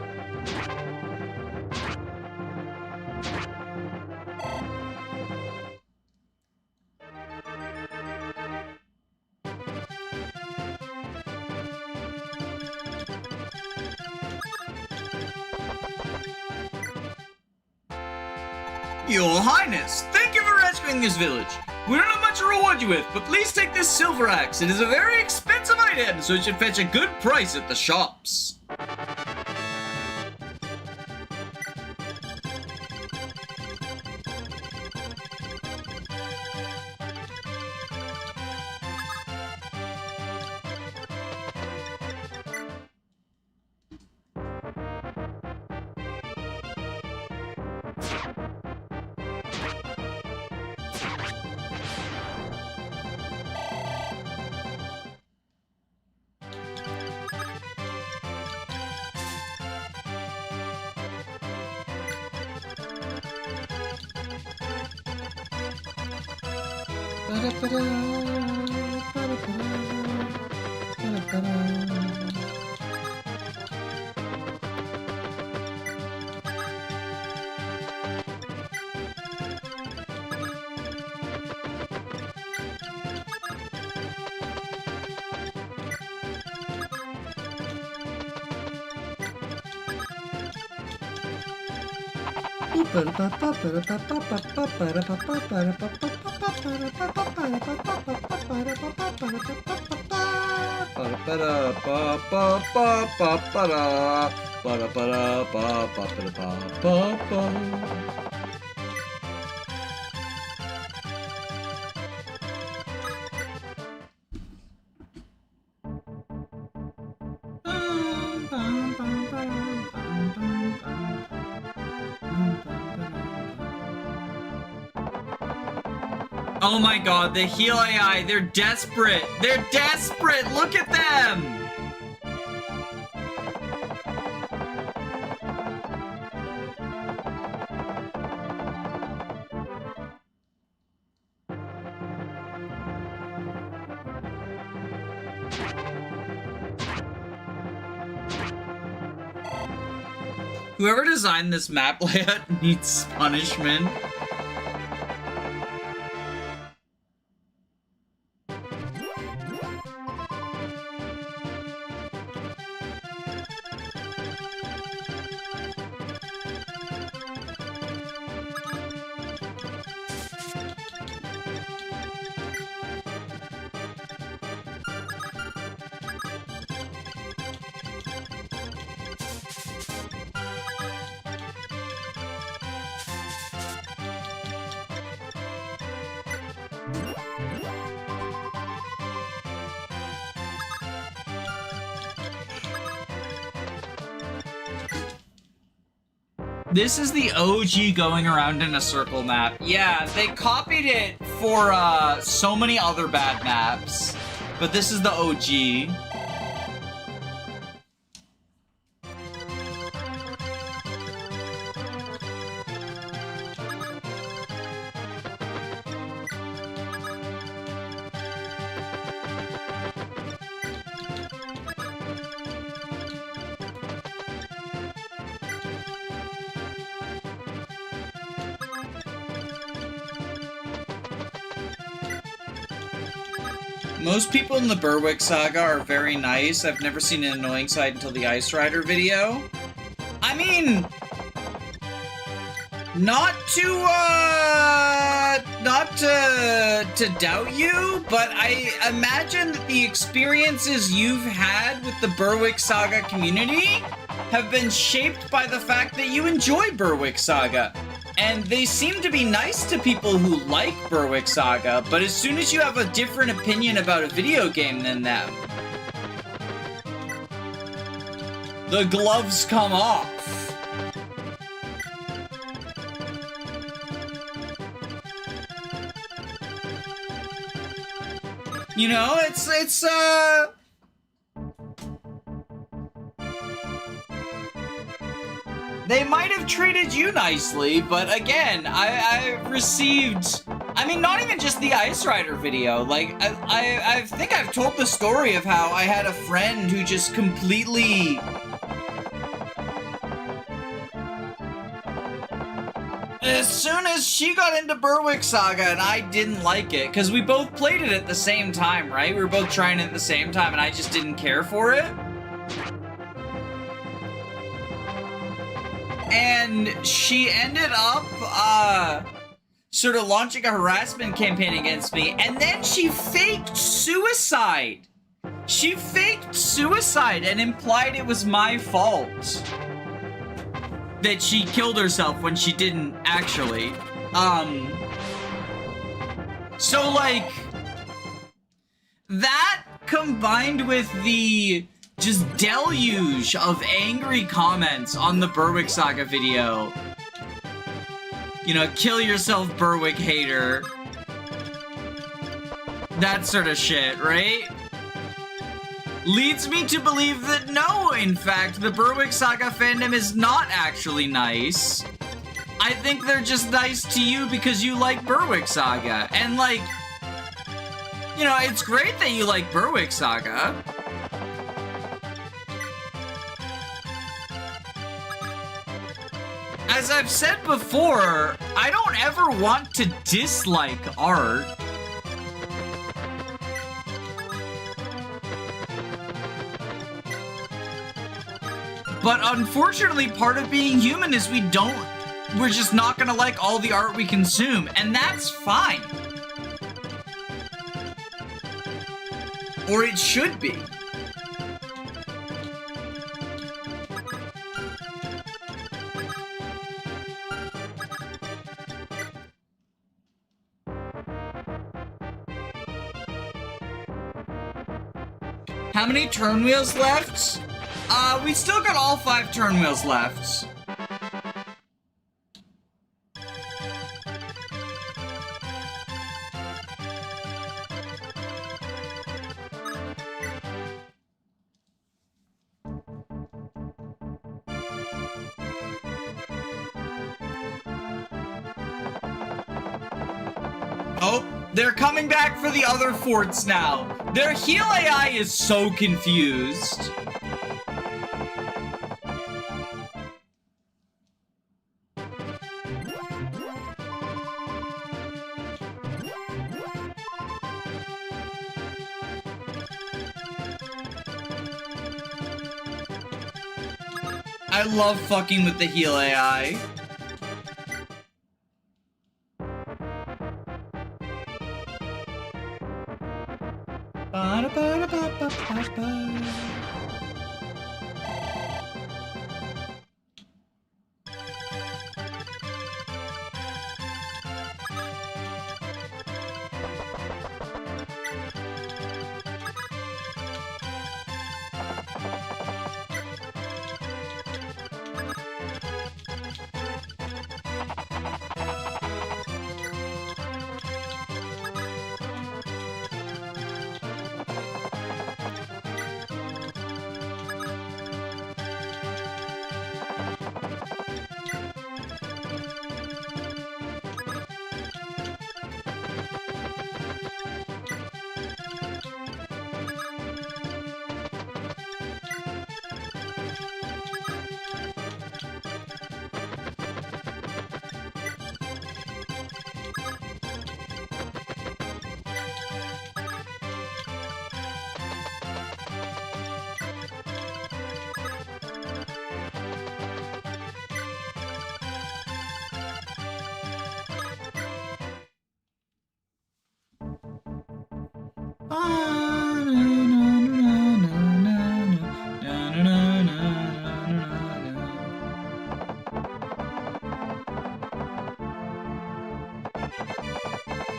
Your Highness, thank you for rescuing this village. We don't have much to reward you with, but please take this silver axe. It is a very expensive item, so it should fetch a good price at the shops. Oh my god, the heal AI, they're desperate. They're desperate, look at them! Whoever designed this map layout needs punishment. This is the OG going around in a circle map. Yeah, they copied it for so many other bad maps, but this is the OG. Most people in the Berwick saga are very nice. I've never seen an annoying side until the Ice Rider video. I mean, not not to doubt you, but I imagine that the experiences you've had with the Berwick Saga community have been shaped by the fact that you enjoy Berwick Saga. And they seem to be nice to people who like Berwick Saga, but as soon as you have a different opinion about a video game than them, the gloves come off. You know, it's they might have treated you nicely, but again, I received, I mean, not even just the Ice Rider video, like, I think I've told the story of how I had a friend who just completely, as soon as she got into Berwick Saga and I didn't like it, because we both played it at the same time, right? We were both trying it at the same time and I just didn't care for it. And she ended up, sort of launching a harassment campaign against me, and then she faked suicide. She faked suicide and implied it was my fault that she killed herself when she didn't actually. So like, that combined with the just deluge of angry comments on the Berwick Saga video. You know, kill yourself, Berwick hater. That sort of shit, right? Leads me to believe that no, in fact, the Berwick Saga fandom is not actually nice. I think they're just nice to you because you like Berwick Saga. And like, you know, it's great that you like Berwick Saga. As I've said before, I don't ever want to dislike art. But unfortunately, part of being human is we're just not gonna like all the art we consume, and that's fine. Or it should be. How many turn wheels left? We still got all 5 turn wheels left. Oh, they're coming back for the other forts now. Their heal AI is so confused. I love fucking with the heal AI.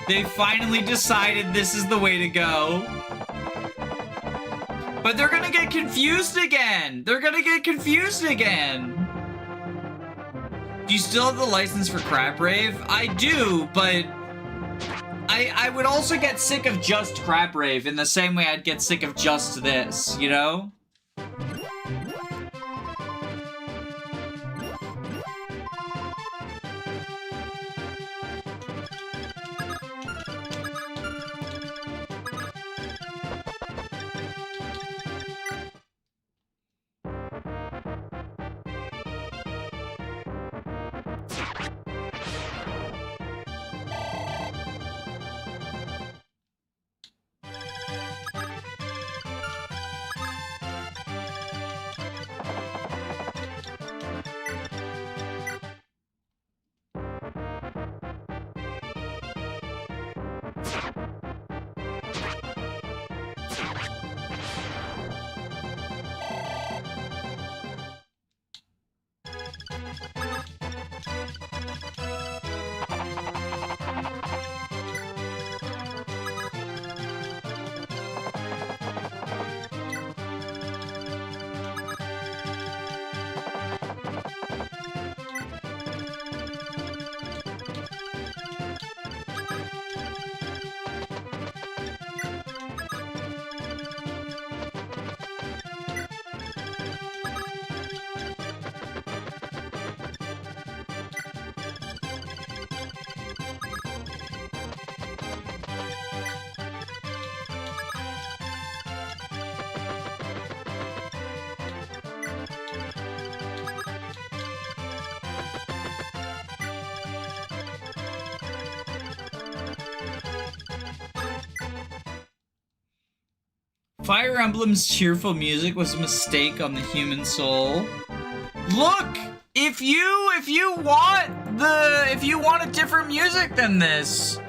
They finally decided this is the way to go. But they're gonna get confused again. They're gonna get confused again. Do you still have the license for Crab Rave? I do, but I would also get sick of just Crab Rave in the same way I'd get sick of just this, you know? Fire Emblem's cheerful music was a mistake on the human soul. Look, if you want a different music than this,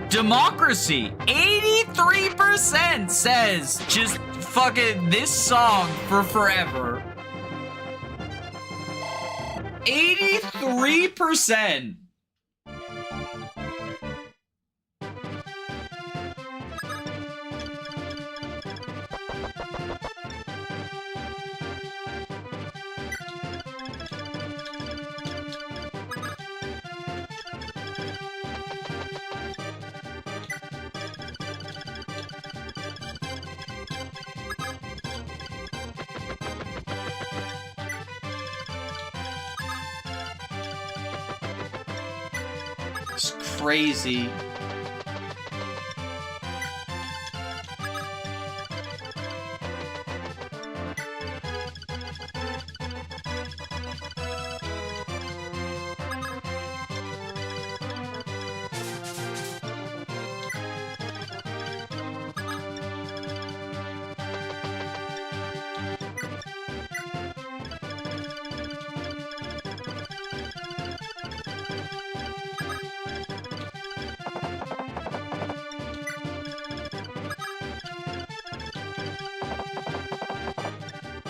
Democracy, 83% says just fucking this song for forever. 83%. It's crazy.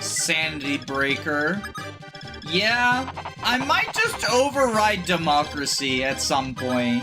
Sanity breaker. Yeah, I might just override Democracy at some point.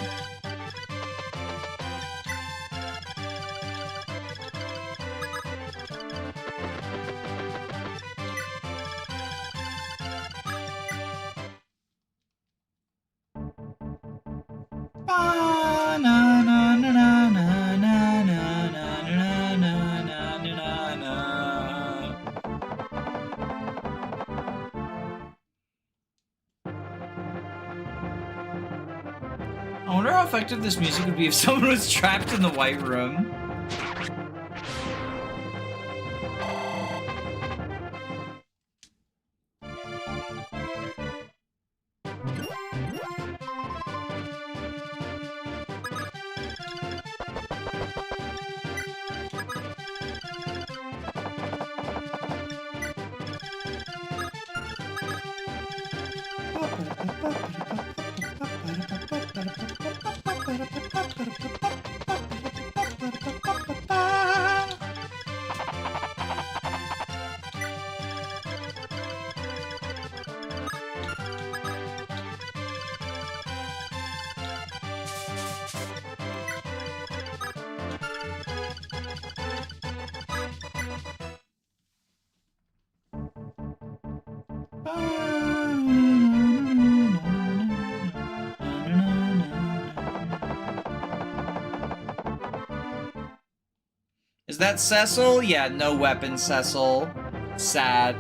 I wonder how effective this music would be if someone was trapped in the White Room. Is that Cecil? Yeah, no weapon, Cecil. Sad.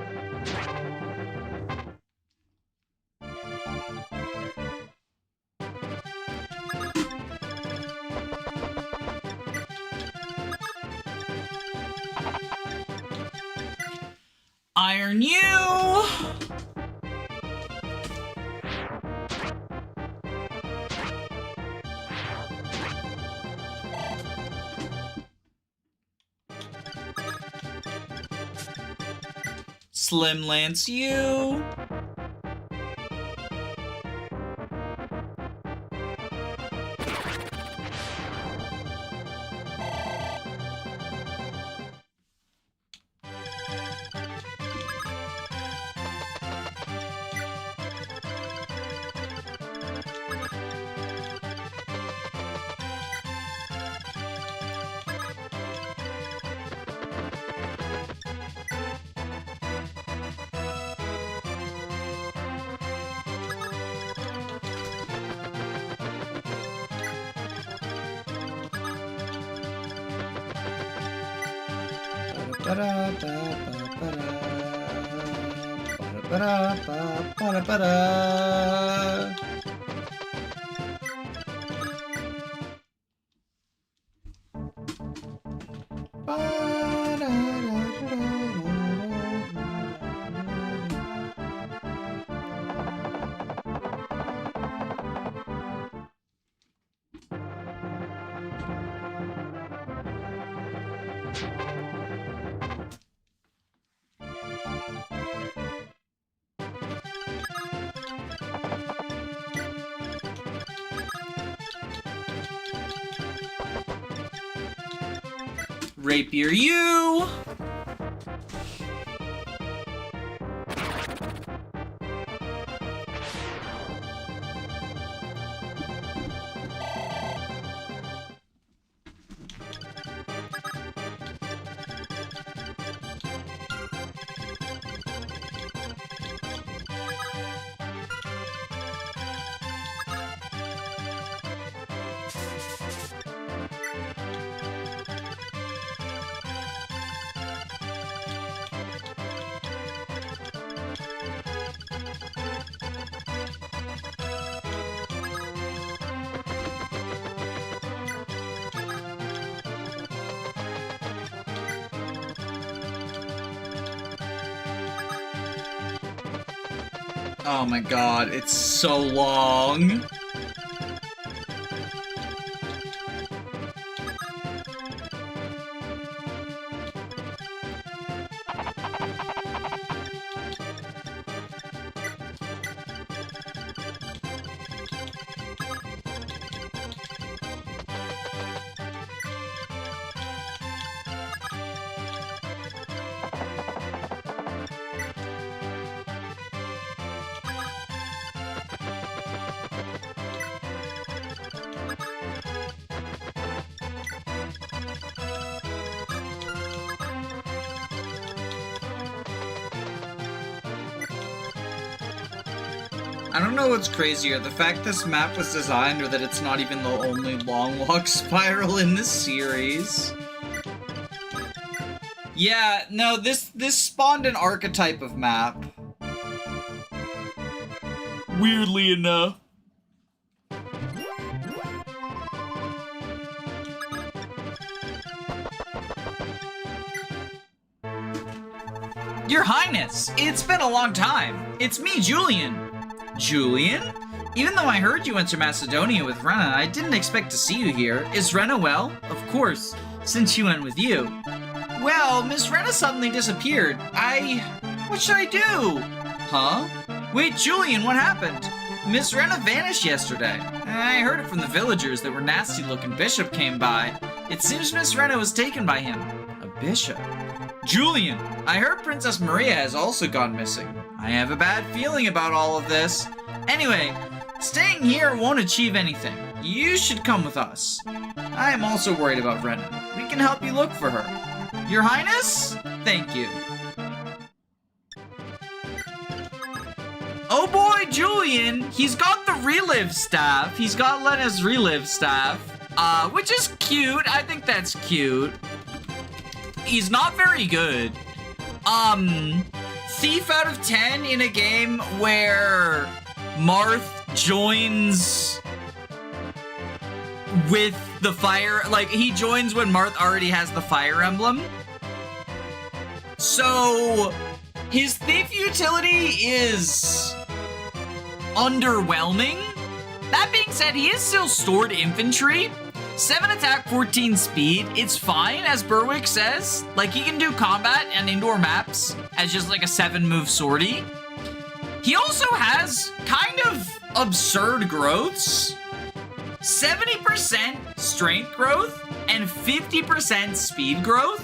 Iron you! Slim Lance you! Rapier you! Oh my god, it's so long. I don't know what's crazier, the fact this map was designed or that it's not even the only long walk spiral in this series. Yeah, no, this spawned an archetype of map. Weirdly enough. Your Highness, it's been a long time. It's me, Julian. Julian? Even though I heard you went to Macedonia with Rena, I didn't expect to see you here. Is Rena well? Of course, since she went with you. Well, Miss Rena suddenly disappeared. What should I do? Huh? Wait, Julian, what happened? Miss Rena vanished yesterday. I heard it from the villagers that were nasty-looking bishop came by. It seems Miss Rena was taken by him. A bishop? Julian, I heard Princess Maria has also gone missing. I have a bad feeling about all of this. Anyway, staying here won't achieve anything. You should come with us. I am also worried about Rena. We can help you look for her. Your Highness? Thank you. boy Julian, he's got the relive staff. He's got Lena's relive staff, which is cute. I think that's cute. He's not very good. Thief out of 10 in a game where Marth joins with the fire, like he joins when Marth already has the fire emblem. So his thief utility is underwhelming. That being said, he is still stored infantry. 7 attack, 14 speed. It's fine, as Berwick says. Like, he can do combat and indoor maps as just like a 7-move sortie. He also has kind of absurd growths. 70% strength growth and 50% speed growth.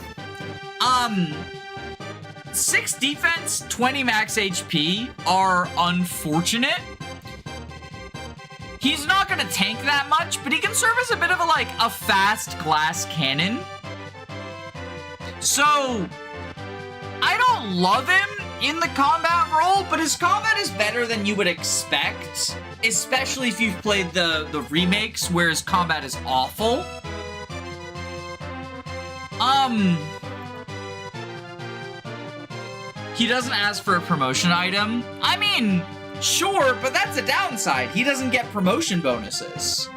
6 defense, 20 max HP are unfortunate. He's not gonna tank that much, but he can serve as a bit of a fast glass cannon. So, I don't love him in the combat role, but his combat is better than you would expect, especially if you've played the remakes where his combat is awful. He doesn't ask for a promotion item. I mean, sure, but that's a downside. He doesn't get promotion bonuses.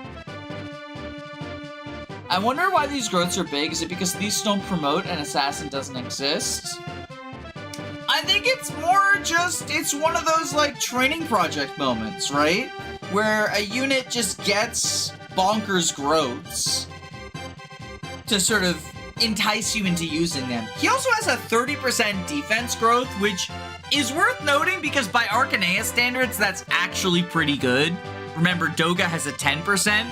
I wonder why these growths are big. Is it because these don't promote and Assassin doesn't exist? I think it's more just, it's one of those training project moments, right? Where a unit just gets bonkers growths to sort of entice you into using them. He also has a 30% defense growth, which is worth noting because by Arcanea standards, that's actually pretty good. Remember, Doga has a 10%.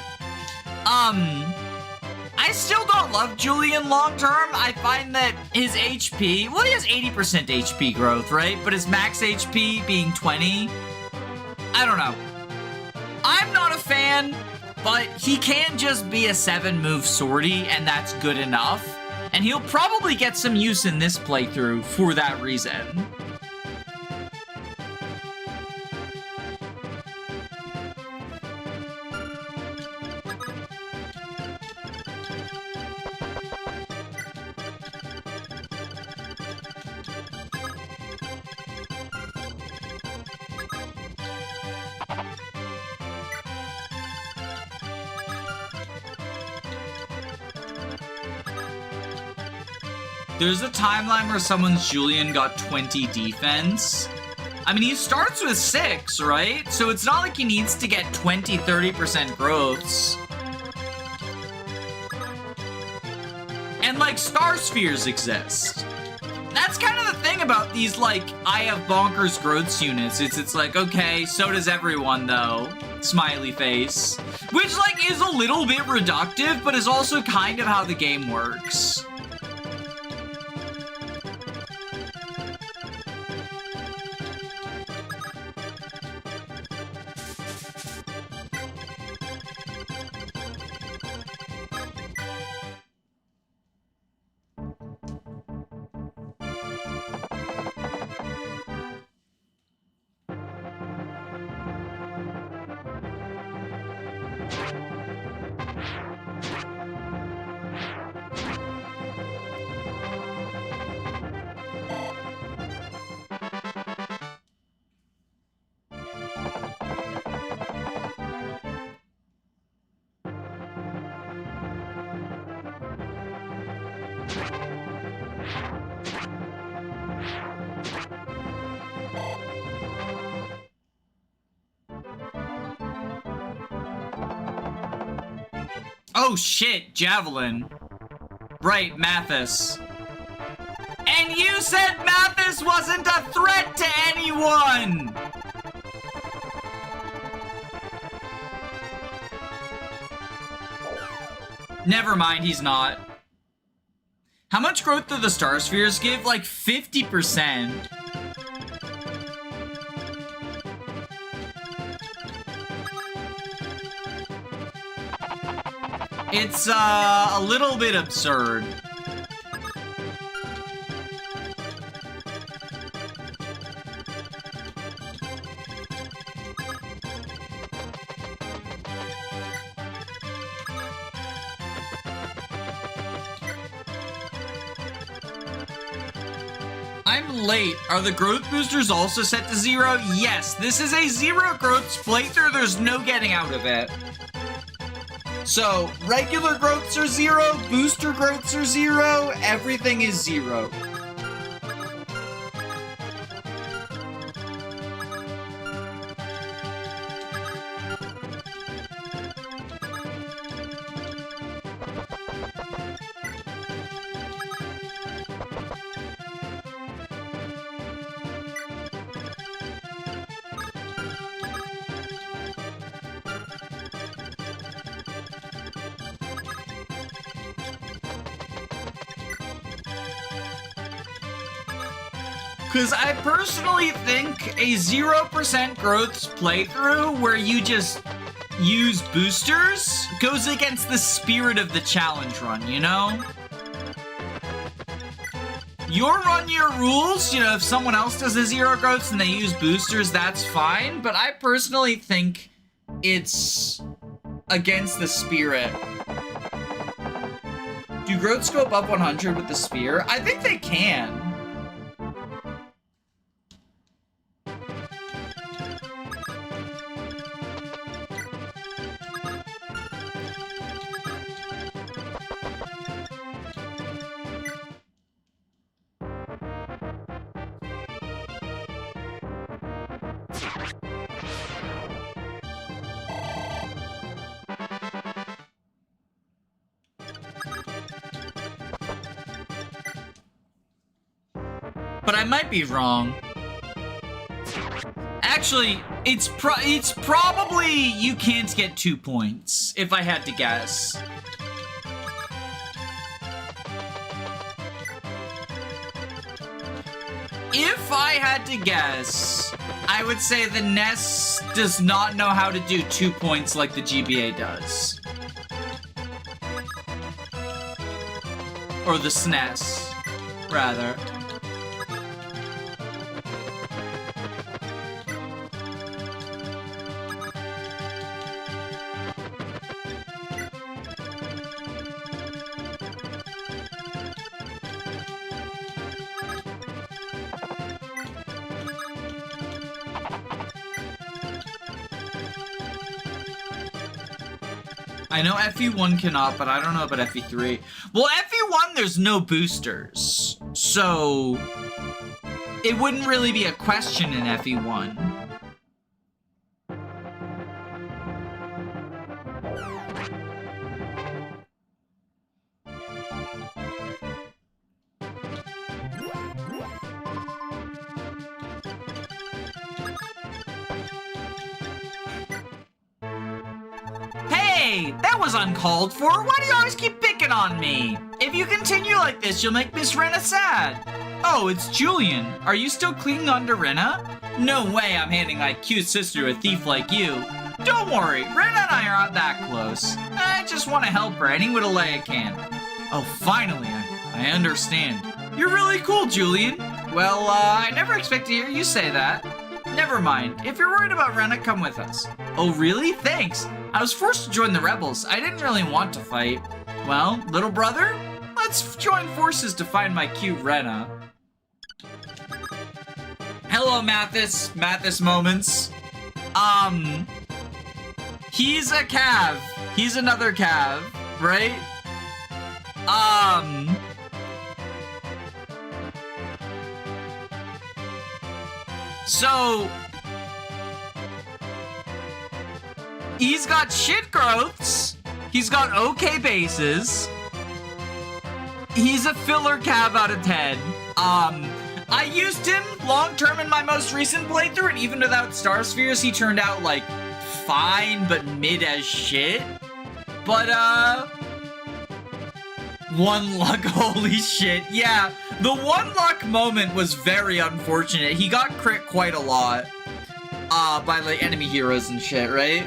I still don't love Julian long term. I find that his HP, well, he has 80% HP growth, right? But his max HP being 20, I don't know. I'm not a fan, but he can just be a 7-move sortie, and that's good enough. And he'll probably get some use in this playthrough for that reason. There's a timeline where someone's Julian got 20 defense. I mean, he starts with 6, right? So it's not like he needs to get 20, 30% growths. And, Star Spheres exist. That's kind of the thing about these, I have bonkers growths units. It's like, okay, so does everyone, though. Smiley face. Which, is a little bit reductive, but is also kind of how the game works. Oh shit, Javelin. Right, Mathis. And you said Mathis wasn't a threat to anyone! Never mind, he's not. How much growth do the Star Spheres give? 50%. It's, a little bit absurd. I'm late. Are the growth boosters also set to 0? Yes, this is a 0 growths playthrough. There's no getting out of it. So, regular growths are 0, booster growths are 0, everything is 0. Because I personally think a 0% growths playthrough where you just use boosters goes against the spirit of the challenge run, you know? Your run, your rules, you know, if someone else does a 0 growths and they use boosters, that's fine. But I personally think it's against the spirit. Do growths go above 100 with the sphere? I think they can. But I might be wrong. Actually, it's probably you can't get 2 points, if I had to guess. If I had to guess, I would say the NES does not know how to do 2 points like the GBA does. Or the SNES, rather. I know FE1 cannot, but I don't know about FE3. Well, FE1, there's no boosters. So, it wouldn't really be a question in FE1. Hey, that was uncalled for. Why do you always keep picking on me? If you continue like this, you'll make Miss Rena sad. Oh, it's Julian. Are you still clinging on to Rena? No way I'm handing my cute sister to a thief like you. Don't worry, Rena and I are not that close. I just want to help her any whittle way I can. Oh, finally, I understand. You're really cool, Julian. Well, I never expect to hear you say that. Never mind. If you're worried about Rena, come with us. Oh, really? Thanks. I was forced to join the rebels. I didn't really want to fight. Well, little brother, let's join forces to find my cute Rena. Hello, Mathis. Mathis moments. He's a Cav. He's another Cav, right? So, he's got shit growths. He's got okay bases. He's a filler Cav out of 10. I used him long-term in my most recent playthrough, and even without Star Spheres, he turned out, like, fine, but mid as shit. But, one luck, holy shit. Yeah, the one luck moment was very unfortunate. He got crit quite a lot, by, like, enemy heroes and shit, right?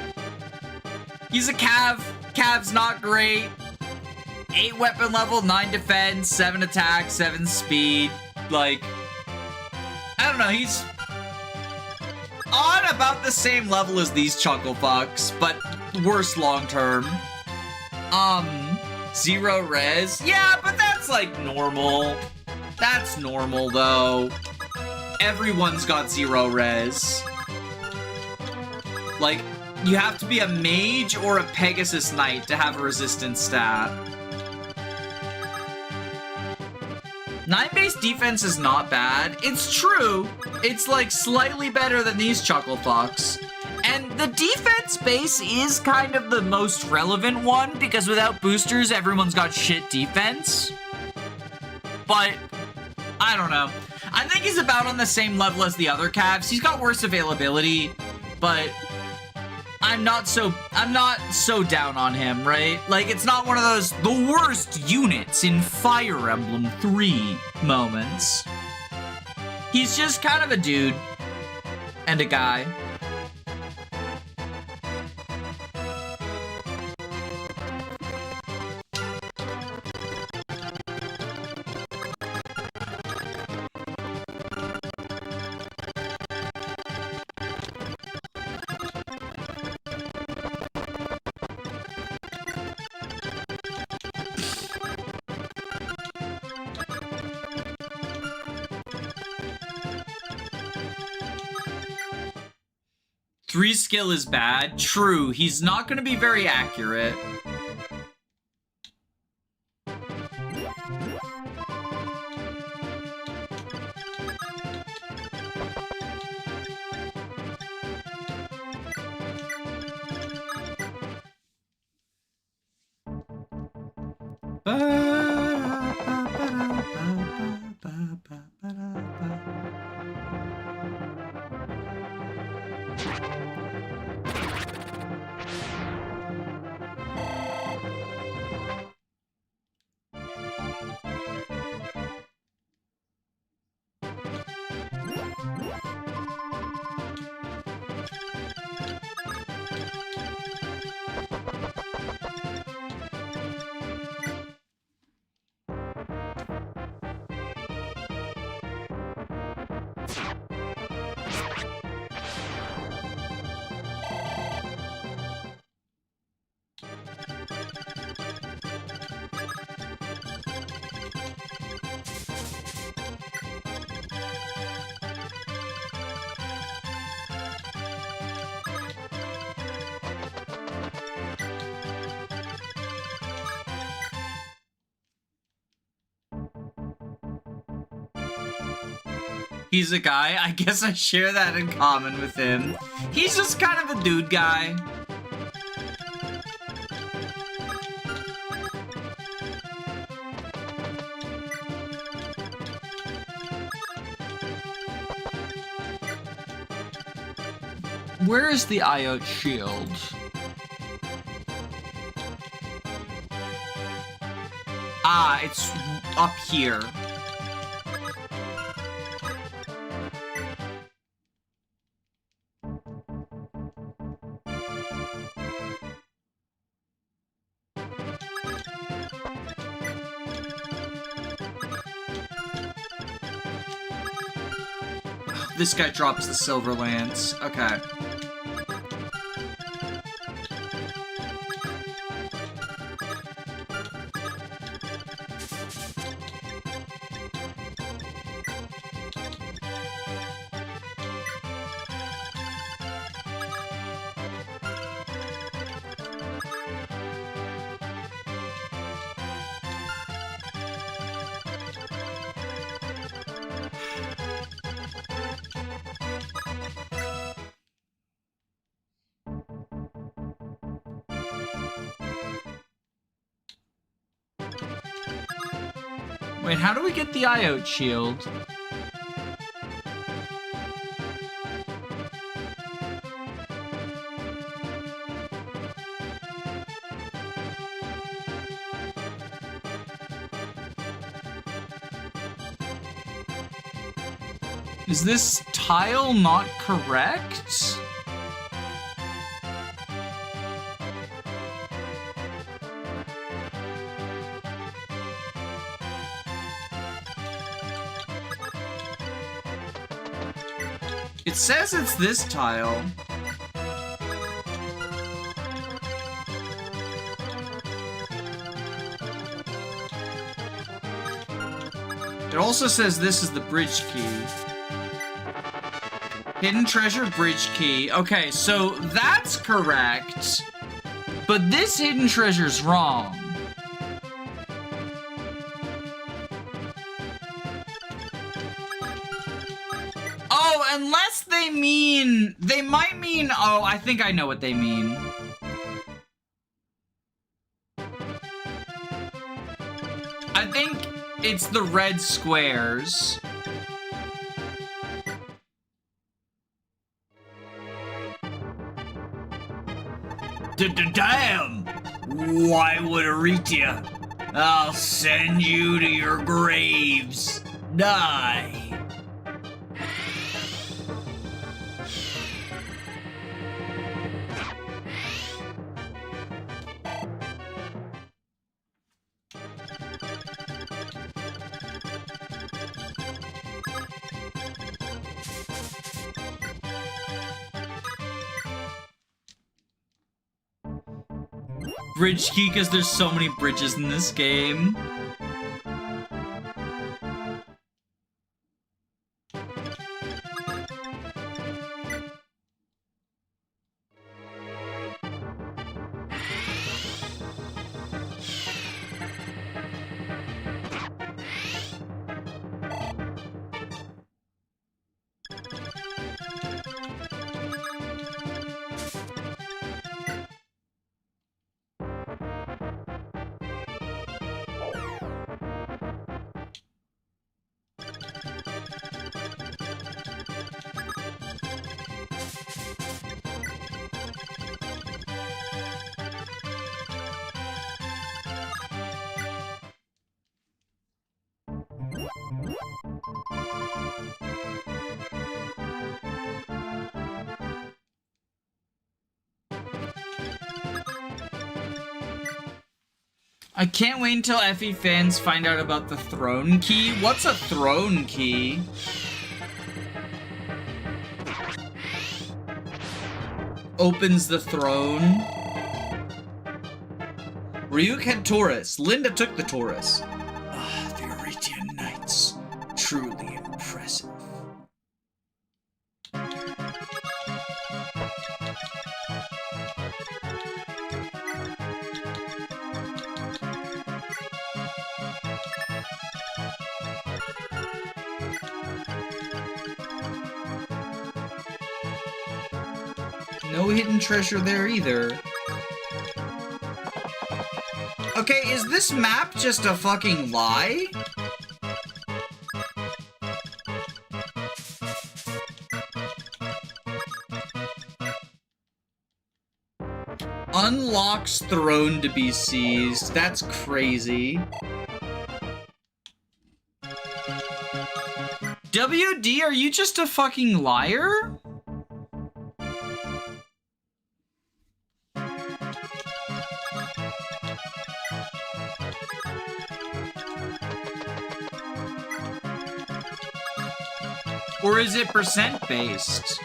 He's a Cav. Cav's not great. 8 weapon level, 9 defense, 7 attack, 7 speed. Like, I don't know, he's on about the same level as these Chuckle Fucks, but worse long term. 0 res. Yeah, but that's like normal. That's normal, though. Everyone's got 0 res. Like, you have to be a mage or a Pegasus Knight to have a resistance stat. 9 base defense is not bad. It's true. It's like slightly better than these Chuckle Fucks. And the defense base is kind of the most relevant one because without boosters, everyone's got shit defense. But I don't know. I think he's about on the same level as the other Cavs. He's got worse availability, but I'm not so down on him, right? Like, it's not one of those the worst units in Fire Emblem 3 moments. He's just kind of a dude and a guy. Three skill is bad. True, he's not going to be very accurate. He's a guy. I guess I share that in common with him. He's just kind of a dude guy. Where is the IOT shield? Ah, it's up here. This guy drops the silver lance. Okay. Wait, how do we get the IOT shield? Is this tile not correct? It says it's this tile. It also says this is the bridge key. Hidden treasure bridge key. Okay, so that's correct. But this hidden treasure's wrong. Oh, unless they might mean, oh, I think I know what they mean. I think it's the red squares. Damn! Why would Aritia? I'll send you to your graves. Die. Bridge key, because there's so many bridges in this game. I can't wait until FE fans find out about the throne key. What's a throne key? Opens the throne. Ryuk had Taurus. Linda took the Taurus. Ah, the Aritian Knights. Truly impressive. No hidden treasure there either. Okay, is this map just a fucking lie? Unlocks throne to be seized. That's crazy. WD, are you just a fucking liar? Or is it percent based?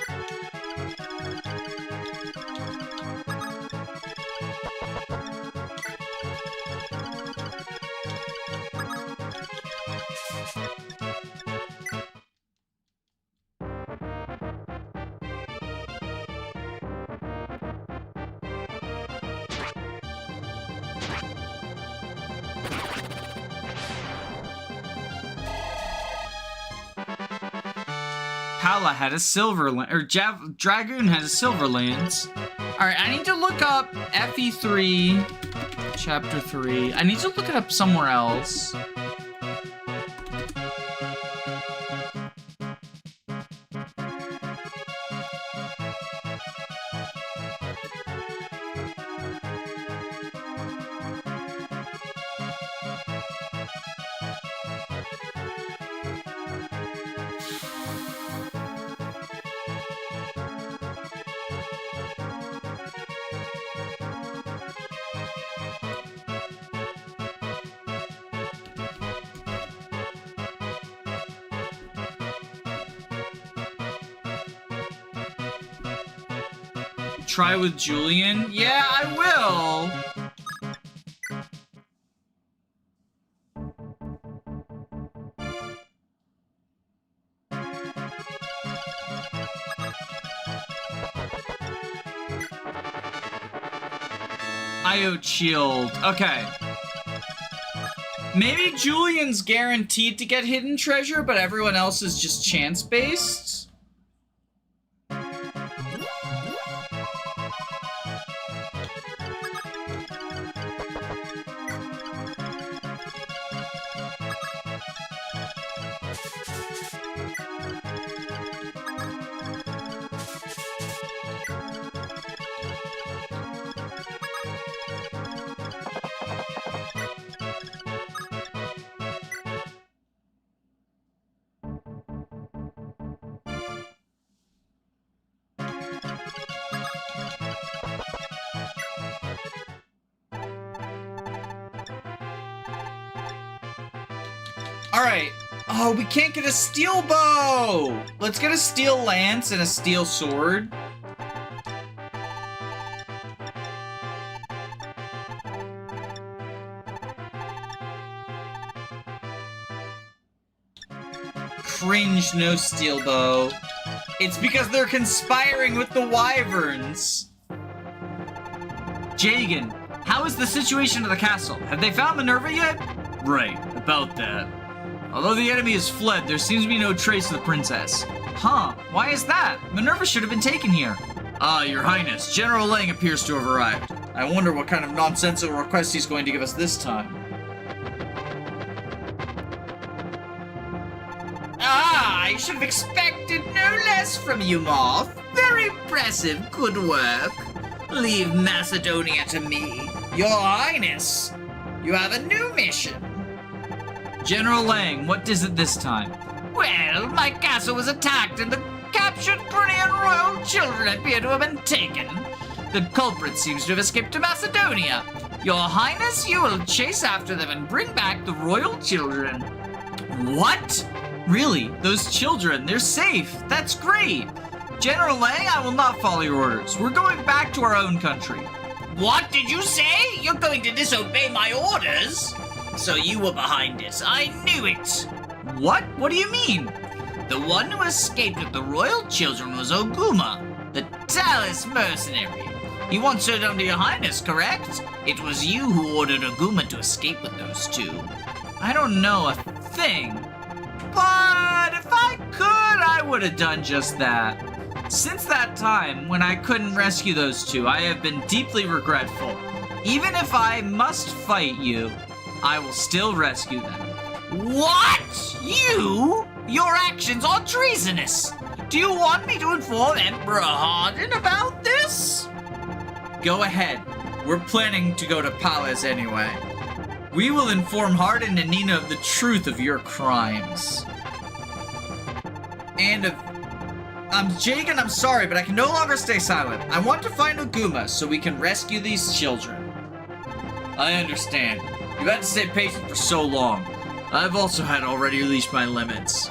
Pala had a silver or Dragoon had a silver lance. Alright, I need to look up FE3, Chapter 3. I need to look it up somewhere else. Try with Julian? Yeah, I will! Iote Shield. Okay. Maybe Julian's guaranteed to get hidden treasure, but everyone else is just chance-based? Alright. Oh, we can't get a steel bow! Let's get a steel lance and a steel sword. Cringe, no steel bow. It's because they're conspiring with the wyverns. Jagan, how is the situation of the castle? Have they found Minerva yet? Right, about that. Although the enemy has fled, there seems to be no trace of the princess. Huh, why is that? Minerva should have been taken here. Ah, your highness, General Lang appears to have arrived. I wonder what kind of nonsensical request he's going to give us this time. Ah, I should have expected no less from you, Moth. Very impressive, good work. Leave Macedonia to me. Your Highness, you have a new mission. General Lang, what is it this time? Well, my castle was attacked and the captured Brunnian royal children appear to have been taken. The culprit seems to have escaped to Macedonia. Your Highness, you will chase after them and bring back the royal children. What? Really? Those children, they're safe. That's great. General Lang, I will not follow your orders. We're going back to our own country. What did you say? You're going to disobey my orders? So you were behind it. I knew it. What? What do you mean? The one who escaped with the royal children was Oguma, the Talus mercenary. He once served under your highness, correct? It was you who ordered Oguma to escape with those two. I don't know a thing. But if I could, I would have done just that. Since that time, when I couldn't rescue those two, I have been deeply regretful. Even if I must fight you, I will still rescue them. What? You? Your actions are treasonous. Do you want me to inform Emperor Hardin about this? Go ahead. We're planning to go to Palace anyway. We will inform Hardin and Nina of the truth of your crimes. And of... Jagan, I'm sorry, but I can no longer stay silent. I want to find Oguma so we can rescue these children. I understand. You've had to stay patient for so long. I've also had already reached my limits.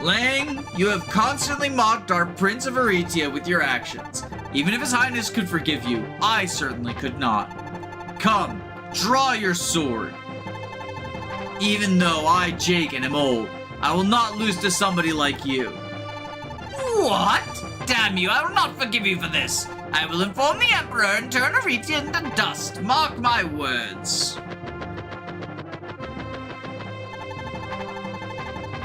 Lang, you have constantly mocked our Prince of Aritia with your actions. Even if His Highness could forgive you, I certainly could not. Come, draw your sword. Even though I, Jagan, am old, I will not lose to somebody like you. What? Damn you, I will not forgive you for this. I will inform the Emperor and turn Aritia into dust. Mark my words.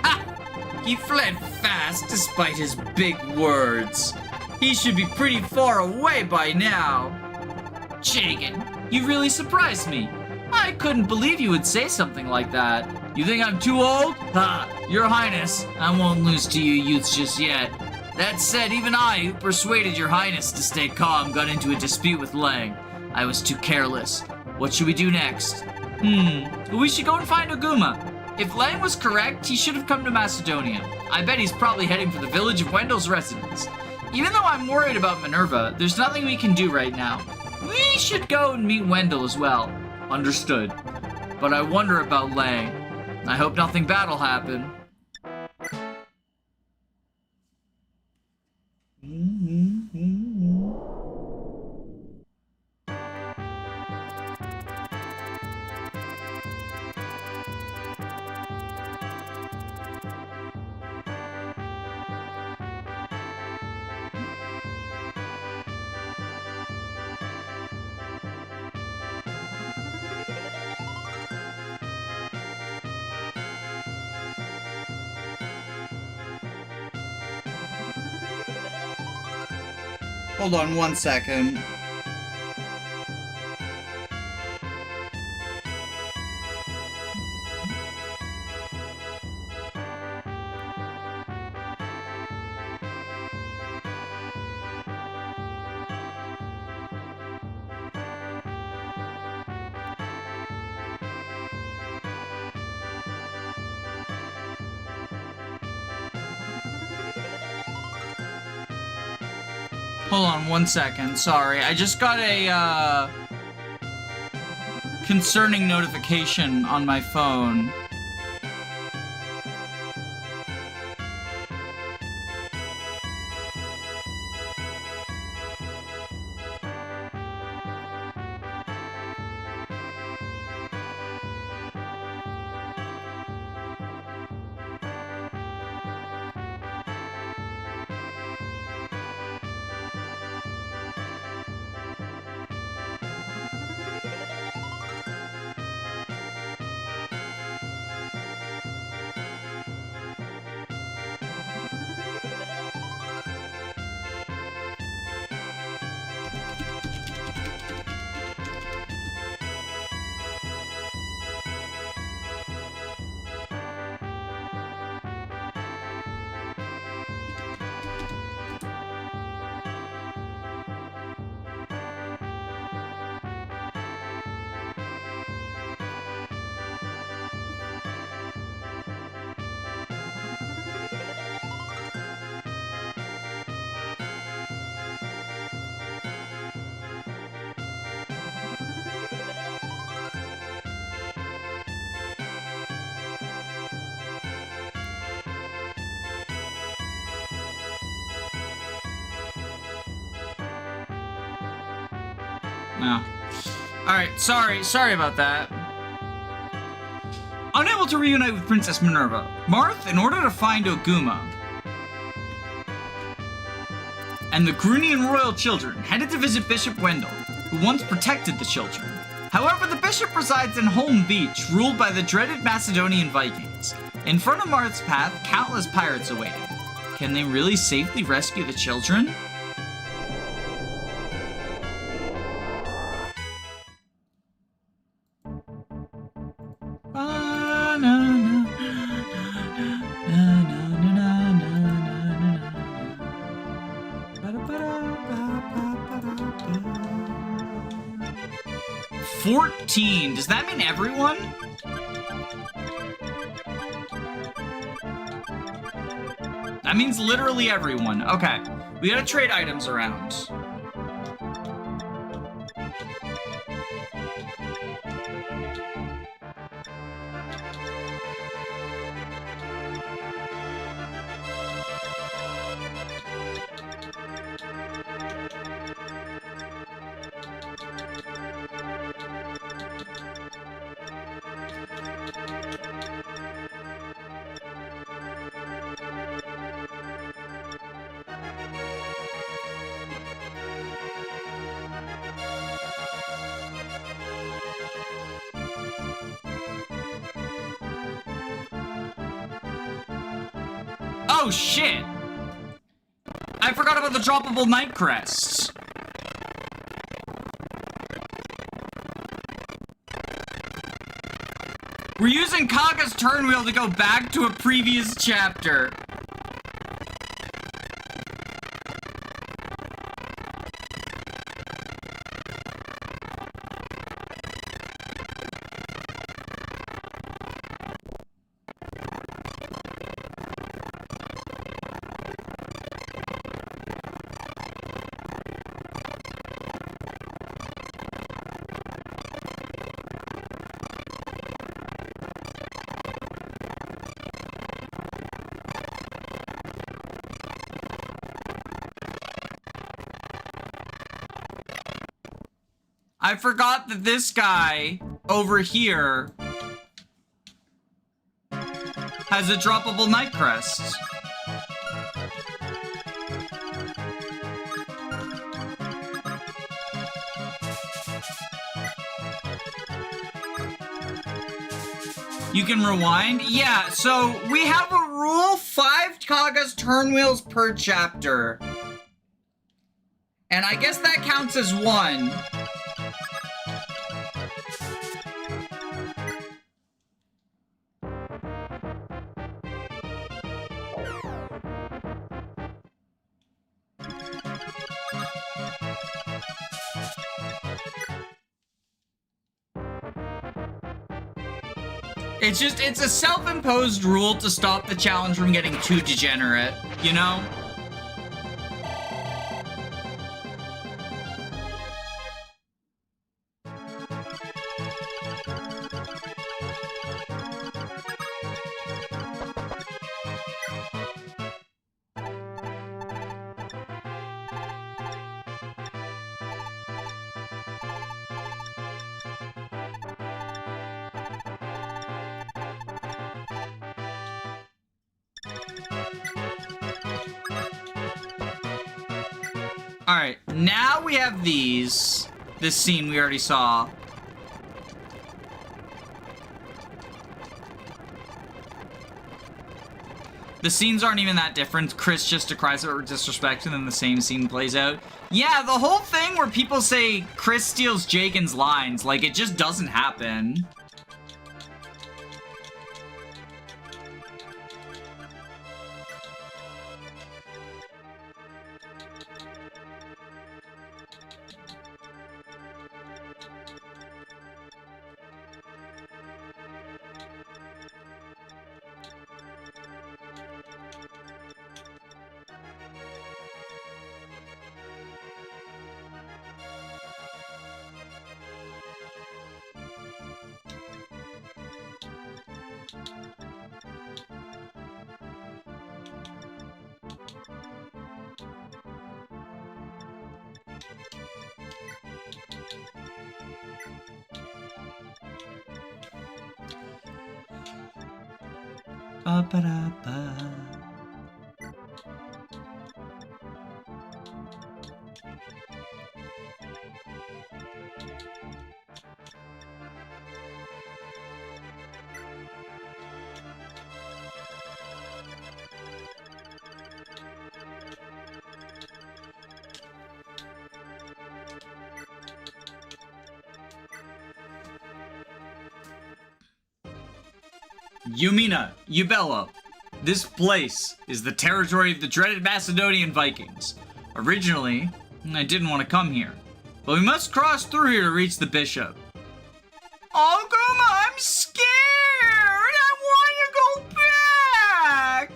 Ha! He fled fast despite his big words. He should be pretty far away by now. Jagan, you really surprised me. I couldn't believe you would say something like that. You think I'm too old? Ha! Your Highness, I won't lose to you youths just yet. That said, even I, who persuaded your Highness to stay calm, got into a dispute with Lang. I was too careless. What should we do next? We should go and find Oguma. If Lang was correct, he should have come to Macedonia. I bet he's probably heading for the village of Wendell's residence. Even though I'm worried about Minerva, there's nothing we can do right now. We should go and meet Wendell as well. Understood. But I wonder about Lang. I hope nothing bad will happen. Hold on 1 second. Hold on 1 second, sorry. I just got a, concerning notification on my phone. No. Alright, sorry about that. Unable to reunite with Princess Minerva, Marth, in order to find Oguma and the Grunion royal children, headed to visit Bishop Wendell, who once protected the children. However, the bishop resides in Holm Beach, ruled by the dreaded Macedonian Vikings. In front of Marth's path, countless pirates awaited. Can they really safely rescue the children? Does that mean everyone? That means literally everyone. Okay. We gotta trade items around. Oh shit! I forgot about the droppable night crests. We're using Kaga's turn wheel to go back to a previous chapter. I forgot that this guy over here has a droppable night crest. You can rewind? Yeah, so we have a rule, 5 Kaga's turn wheels per chapter. And I guess that counts as 1. It's a self-imposed rule to stop the challenge from getting too degenerate, you know? Alright, now we have these. This scene we already saw. The scenes aren't even that different. Chris just decries it disrespect, and then the same scene plays out. Yeah, the whole thing where people say Chris steals Jagen's lines, like, it just doesn't happen. Ba-ba-da-ba. Yumina, Yubella, this place is the territory of the dreaded Macedonian Vikings. Originally, I didn't want to come here, but we must cross through here to reach the bishop. Oguma, I'm scared! I want to go back!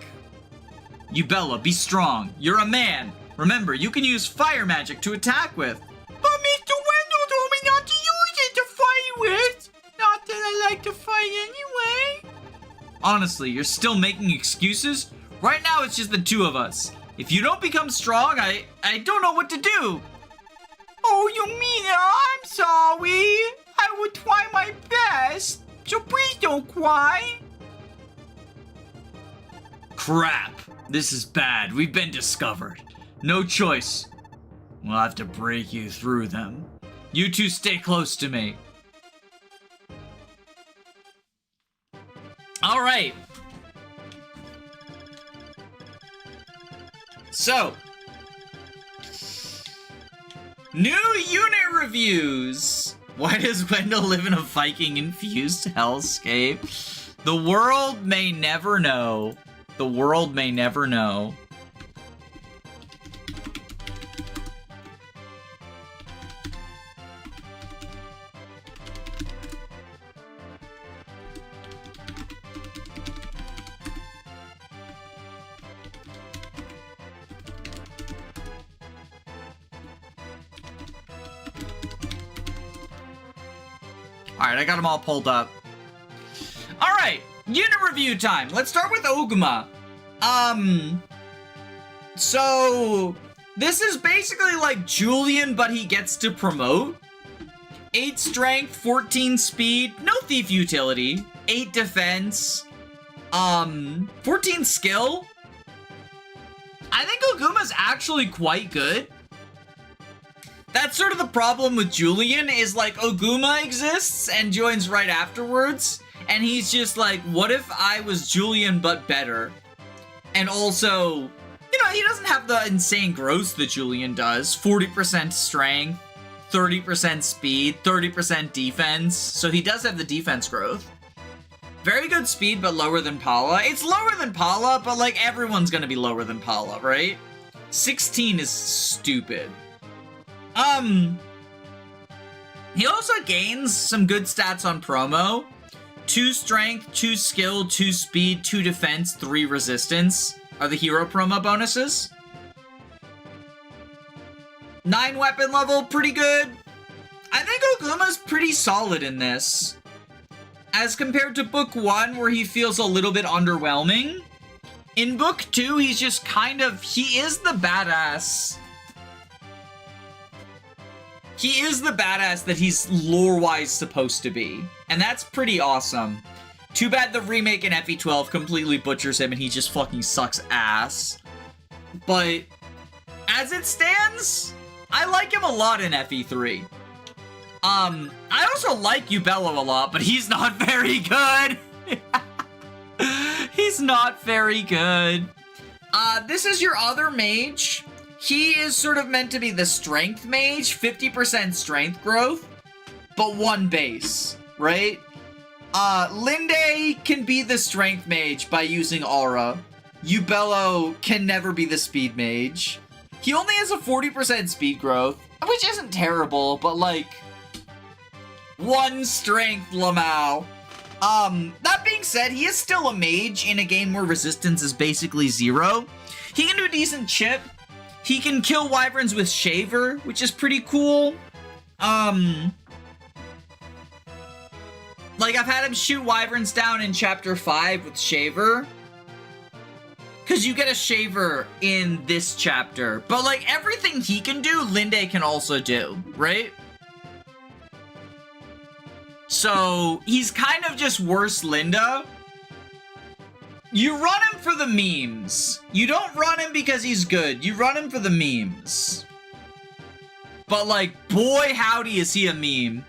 Yubella, be strong. You're a man. Remember, you can use fire magic to attack with. But Mr. Wendell told me not to use it to fight with. Not that I like to fight anyway. Honestly, you're still making excuses? Right now, it's just the two of us. If you don't become strong, I don't know what to do. Oh, you mean it? I'm sorry. I will try my best. So please don't cry. Crap. This is bad. We've been discovered. No choice. We'll have to break you through them. You two stay close to me. All right. So, new unit reviews. Why does Wendell live in a Viking-infused hellscape? The world may never know. The world may never know. Alright, I got them all pulled up. Alright, unit review time. Let's start with Oguma. So, this is basically like Julian, but he gets to promote. 8 strength, 14 speed, no thief utility, 8 defense, 14 skill. I think Oguma's actually quite good. That's sort of the problem with Julian, is like Oguma exists and joins right afterwards, and he's just like, what if I was Julian but better? And also, You know, he doesn't have the insane growth that Julian does. 40% strength, 30% speed, 30% defense. So he does have the defense growth. Very good speed, but lower than Paula. It's lower than Paula, but like everyone's gonna be lower than Paula, right? 16 is stupid. He also gains some good stats on promo. 2 strength, 2 skill, 2 speed, 2 defense, 3 resistance are the hero promo bonuses. 9 weapon level, pretty good. I think Oguma's pretty solid in this. As compared to book 1, where he feels a little bit underwhelming. In book 2, he's just kind of, he is the badass. He is the badass that he's lore-wise supposed to be. And that's pretty awesome. Too bad the remake in FE12 completely butchers him and he just fucking sucks ass. But as it stands, I like him a lot in FE3. I also like Ubello a lot, but he's not very good. He's not very good. This is your other mage. He is sort of meant to be the strength mage, 50% strength growth, but 1 base, right? Linde can be the strength mage by using aura. Ubello can never be the speed mage. He only has a 40% speed growth, which isn't terrible, but like 1 strength, Lamau. That being said, he is still a mage in a game where resistance is basically 0. He can do a decent chip. He can kill wyverns with Shaver, which is pretty cool. Like, I've had him shoot wyverns down in chapter 5 with Shaver. Because you get a Shaver in this chapter. But, like, everything he can do, Linde can also do, right? So, he's kind of just worse Linda. You run him for the memes. You don't run him because he's good. You run him for the memes. But, like, boy, howdy is he a meme.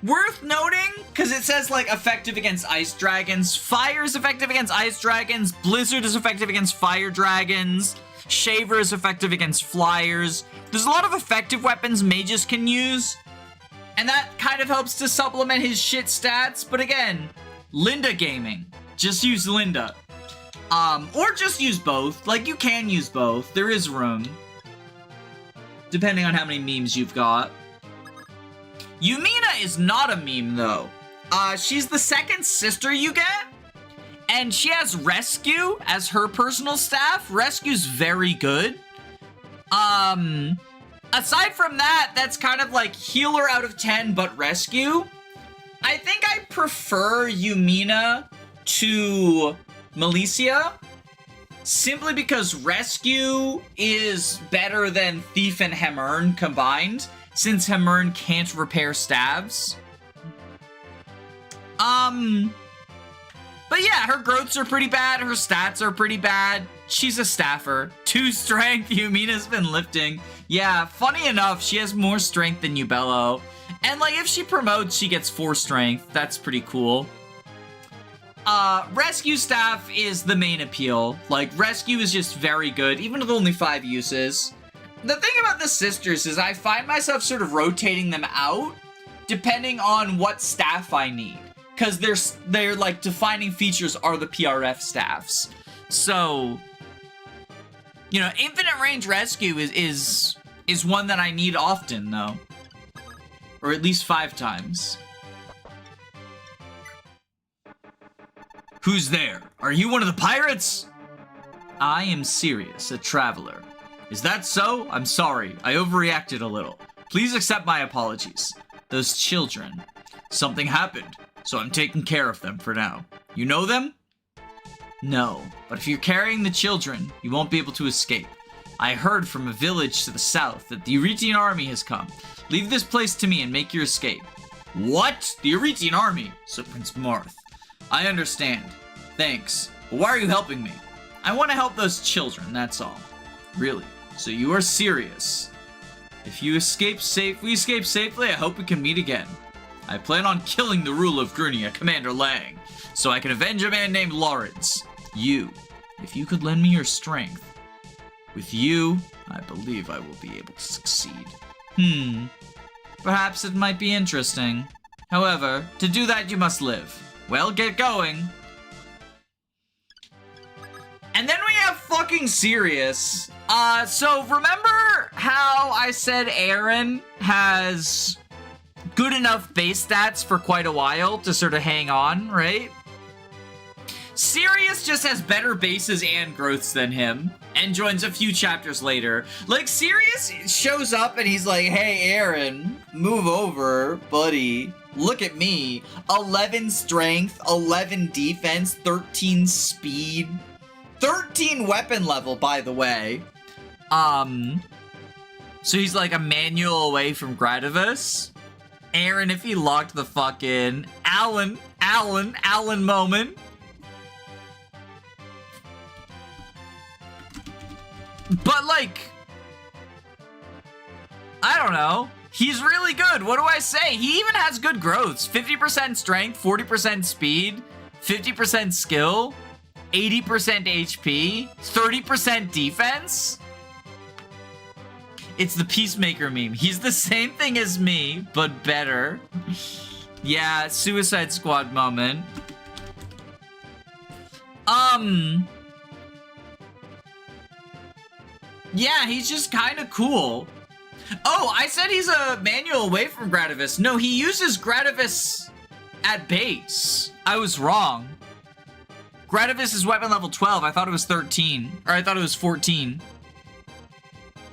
Worth noting, because it says, like, effective against ice dragons. Fire is effective against ice dragons. Blizzard is effective against fire dragons. Shaver is effective against flyers. There's a lot of effective weapons mages can use. And that kind of helps to supplement his shit stats. But again, Linda gaming. Just use Linda. Or just use both. Like, you can use both. There is room. Depending on how many memes you've got. Yumina is not a meme, though. She's the second sister you get. And she has Rescue as her personal staff. Rescue's very good. Aside from that, that's kind of like healer out of 10, but Rescue. I think I prefer Yumina to Malicia, simply because Rescue is better than Thief and Hemern combined, since Hemern can't repair stabs. But yeah, her growths are pretty bad, her stats are pretty bad. She's a staffer. 2 strength, Yumina's been lifting. Yeah, funny enough, she has more strength than Ubello. And like, if she promotes, she gets 4 strength. That's pretty cool. Rescue staff is the main appeal. Like, Rescue is just very good, even with only 5 uses. The thing about the sisters is I find myself sort of rotating them out, depending on what staff I need. Because they're like, defining features are the PRF staffs. So, you know, Infinite Range Rescue is one that I need often, though. Or at least 5 times. Who's there? Are you one of the pirates? I am Sirius, a traveler. Is that so? I'm sorry. I overreacted a little. Please accept my apologies. Those children. Something happened, so I'm taking care of them for now. You know them? No, but if you're carrying the children, you won't be able to escape. I heard from a village to the south that the Euretian army has come. Leave this place to me and make your escape. What? The Euretian army? said Prince Marth. I understand. Thanks. But why are you helping me? I want to help those children, that's all. Really? So you are serious? If you escape safely, I hope we can meet again. I plan on killing the ruler of Grunia, Commander Lang, so I can avenge a man named Lawrence. You if you could lend me your strength. With you, I believe I will be able to succeed. Perhaps it might be interesting. However, to do that you must live. Well, get going. And then we have fucking Sirius. So remember how I said Aaron has good enough base stats for quite a while to sort of hang on, right? Sirius just has better bases and growths than him, and joins a few chapters later. Like, Sirius shows up and he's like, hey, Aaron, move over, buddy. Look at me. 11 strength, 11 defense, 13 speed, 13 weapon level, by the way. So he's like a manual away from Gradius. Aaron, if he locked the fuck in. Alan moment. But, like, I don't know. He's really good. What do I say? He even has good growths. 50% strength, 40% speed, 50% skill, 80% HP, 30% defense. It's the Peacemaker meme. He's the same thing as me, but better. Yeah, Suicide Squad moment. Yeah, he's just kind of cool. Oh, I said he's a manual away from Gradius. No, he uses Gradius at base. I was wrong. Gradius is weapon level 12. I thought it was 13. Or I thought it was 14.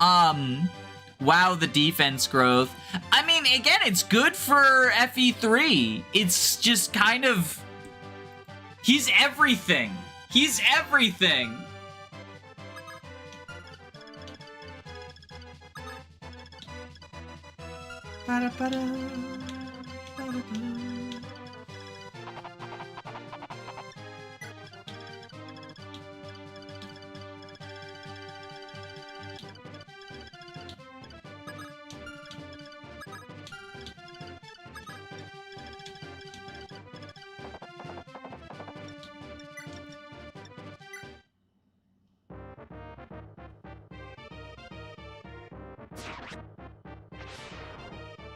Wow, the defense growth. I mean, again, it's good for FE3. It's just kind of... He's everything. He's everything.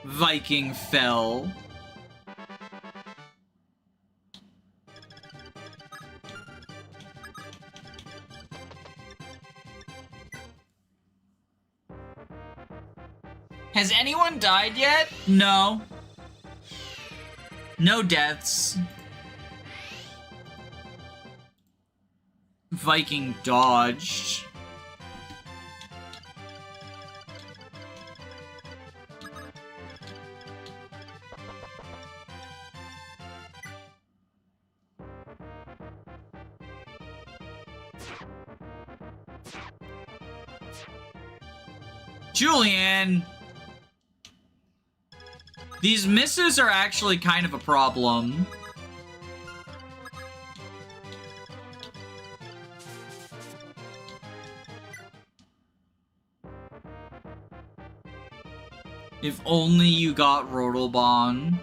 Viking fell. Has anyone died yet? No. No deaths. Viking dodged. Julian! These misses are actually kind of a problem. If only you got Rodelbahn.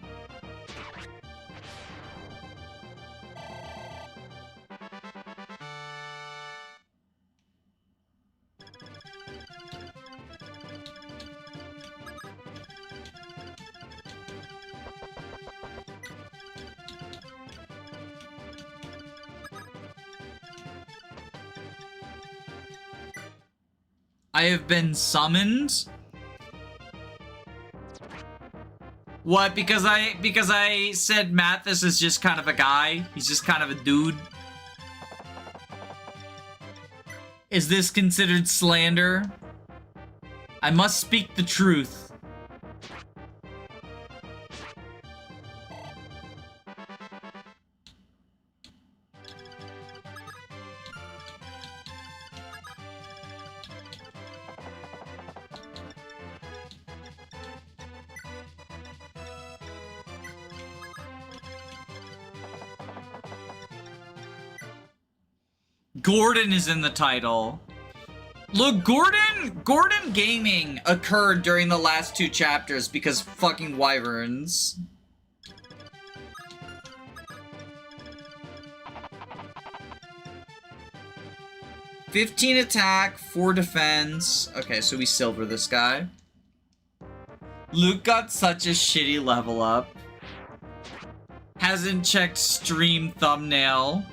I have been summoned? What, because I said Mathis is just kind of a guy? He's just kind of a dude? Is this considered slander? I must speak the truth. Gordon is in the title. Look, Gordon Gaming occurred during the last two chapters because fucking wyverns. 15 attack, 4 defense. Okay, so we silver this guy. Luke got such a shitty level up. Hasn't checked stream thumbnail.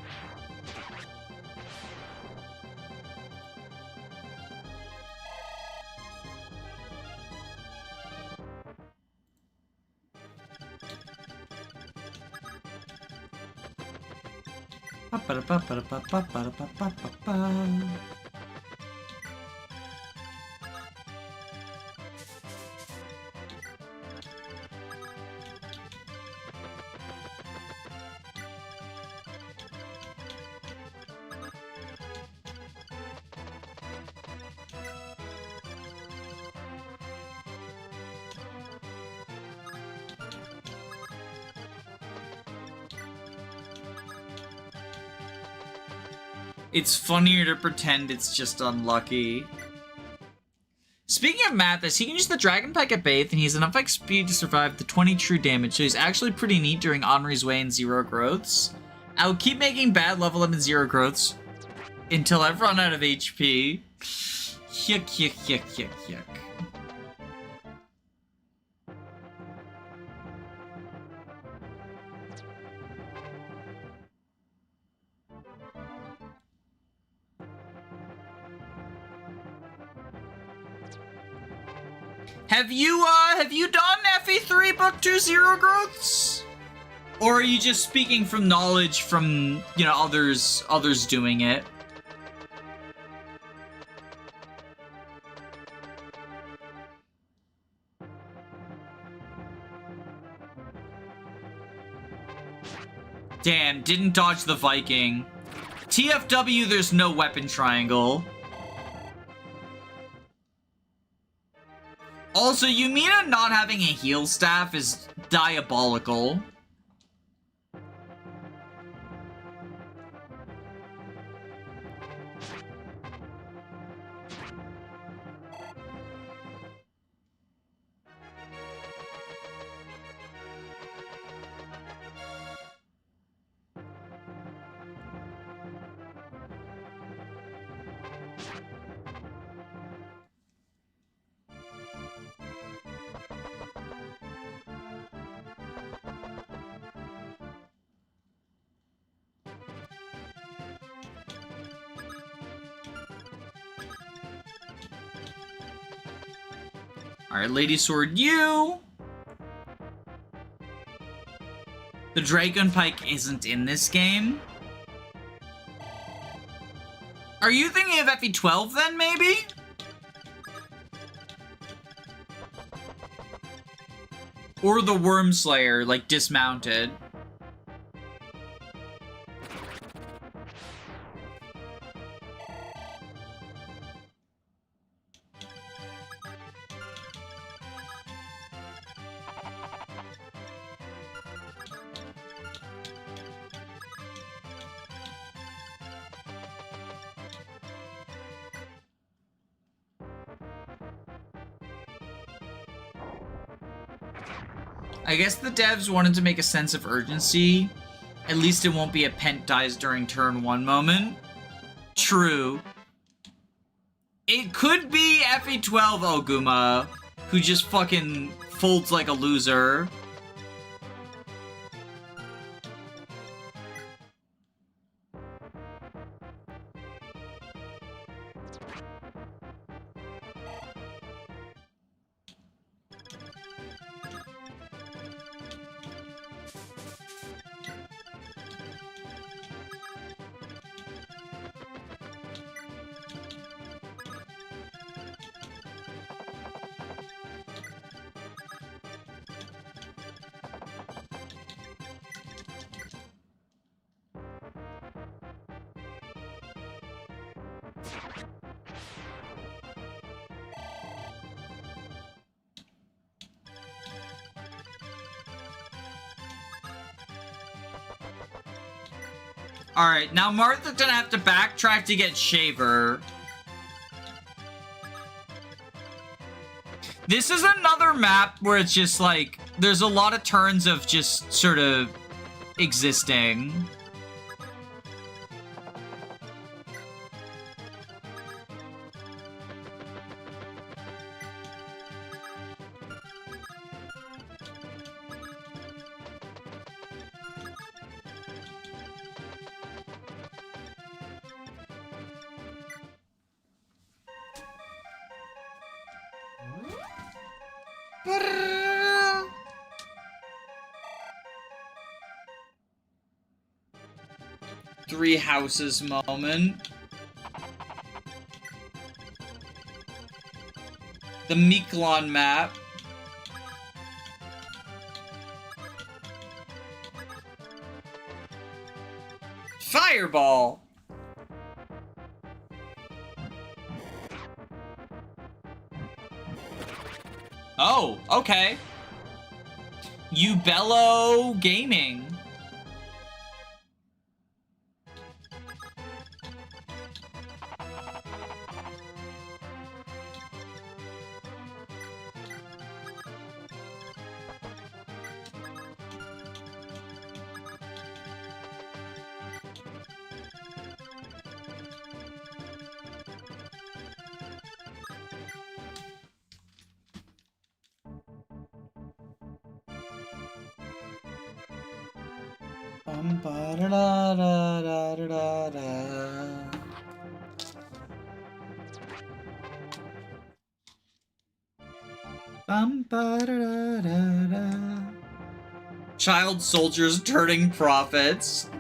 It's funnier to pretend it's just unlucky. Speaking of Mathis, he can use the Dragon Pike at Bath, and he has enough XP to survive the 20 true damage, so he's actually pretty neat during Henri's Way and Zero Growths. I'll keep making bad level up and Zero Growths until I've run out of HP. Yuck, yuck, yuck, yuck, yuck. Have you done FE3 Book 2 Zero Growths? Or are you just speaking from knowledge from, you know, others doing it? Damn, didn't dodge the Viking. TFW, there's no weapon triangle. Also, Yumina not having a heal staff is diabolical. Alright, Lady Sword, you! The Dragon Pike isn't in this game. Are you thinking of FE12 then, maybe? Or the Wormslayer, like, dismounted. I guess the devs wanted to make a sense of urgency. At least it won't be a Pent dies during turn 1 moment. True. It could be FE12 Oguma, who just fucking folds like a loser. Alright, now Martha's gonna have to backtrack to get Shaver. This is another map where it's just like, there's a lot of turns of just sort of existing. Three houses moment. The Miquelon map. Fireball. Oh, okay. Ubello Gaming. Child soldiers turning prophets.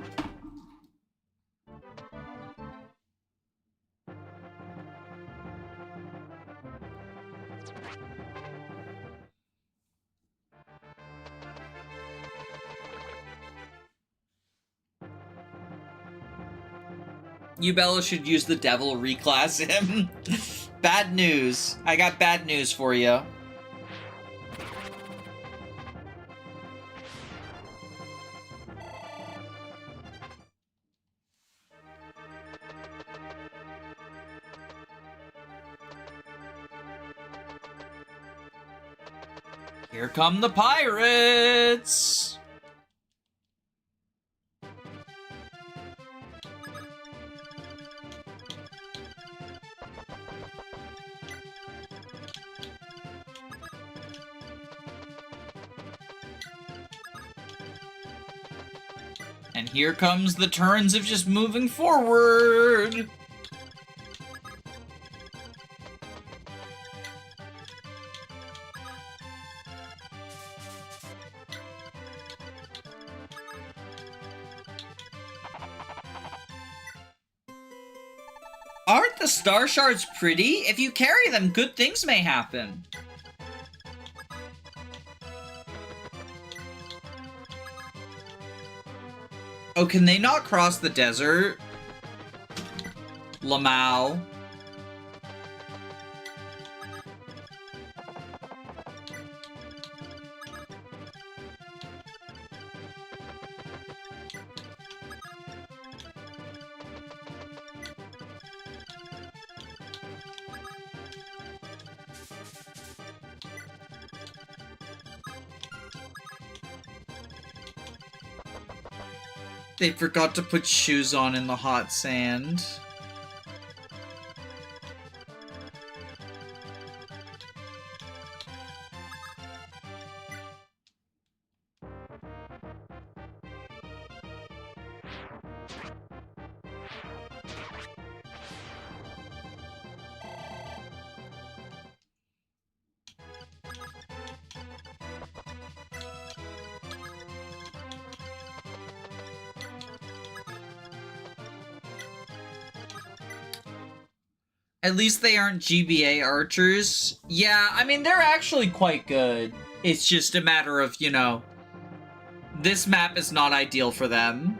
Ubello should use the devil, reclass him. Bad news. I got bad news for you. Here come the pirates! And here comes the turns of just moving forward! Aren't the star shards pretty? If you carry them, good things may happen. Oh, can they not cross the desert? Lamau. They forgot to put shoes on in the hot sand. At least they aren't GBA archers. Yeah, I mean, they're actually quite good. It's just a matter of, you know, this map is not ideal for them.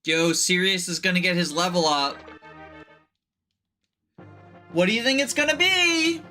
Yo, Sirius is gonna get his level up. What do you think it's gonna be?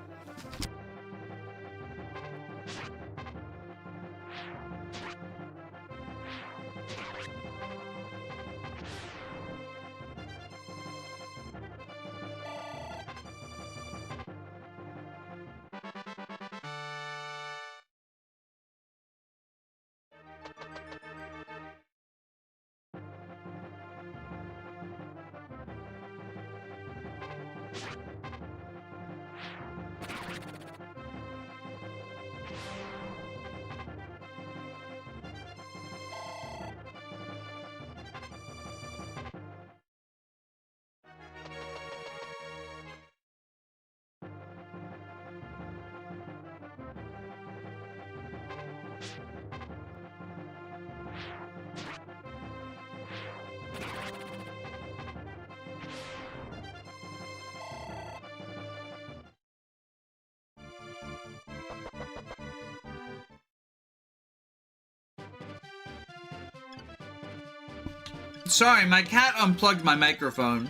Sorry, my cat unplugged my microphone.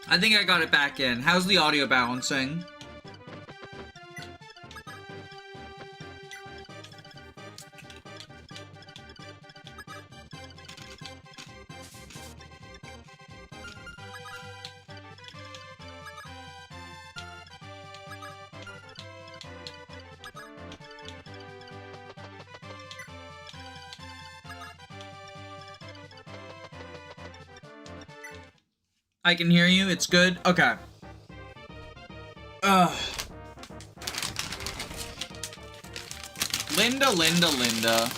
I think I got it back in. How's the audio balancing? I can hear you. It's good. Okay. Ugh. Linda.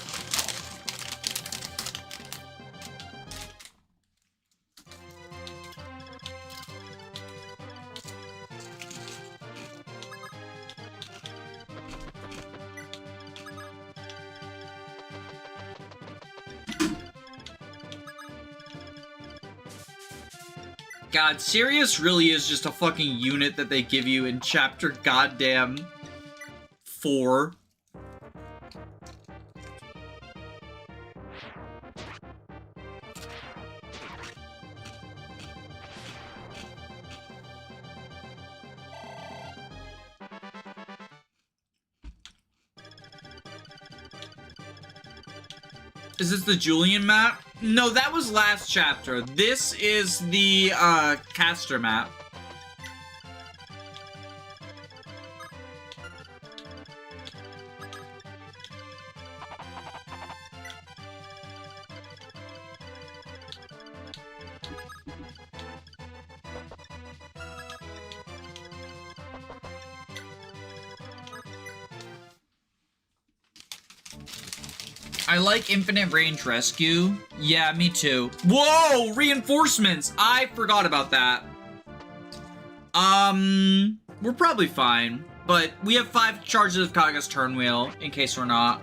God, Sirius really is just a fucking unit that they give you in chapter goddamn 4. Is this the Julian map? No, that was last chapter. This is the, Castor map. I like infinite range rescue. Yeah, me too. Whoa, reinforcements. I forgot about that. We're probably fine, but we have 5 charges of Kaga's turn wheel in case we're not.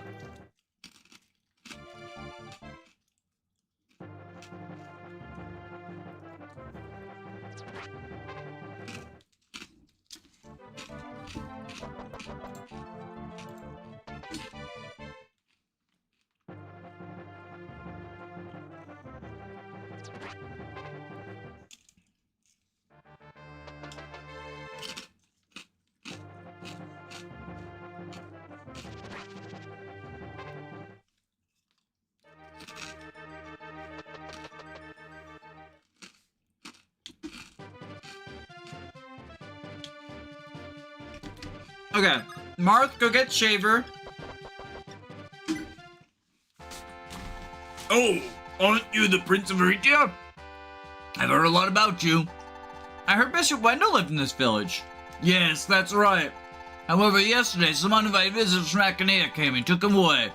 Okay, Marth, go get Shaver. Oh, aren't you the Prince of Aritia? I've heard a lot about you. I heard Bishop Wendell lived in this village. Yes, that's right. However, yesterday, some uninvited visitors from Akanea came and took him away.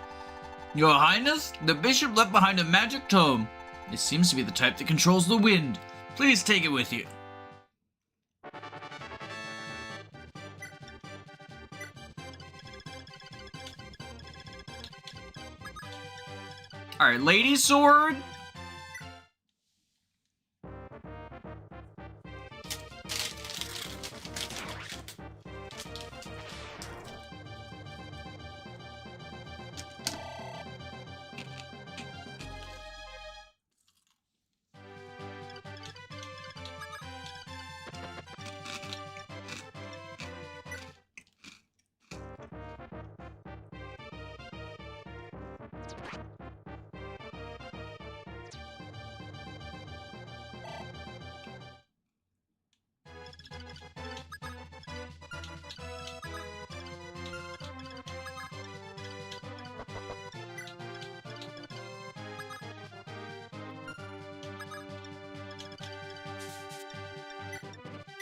Your Highness, the bishop left behind a magic tome. It seems to be the type that controls the wind. Please take it with you. Alright, Lady Sword.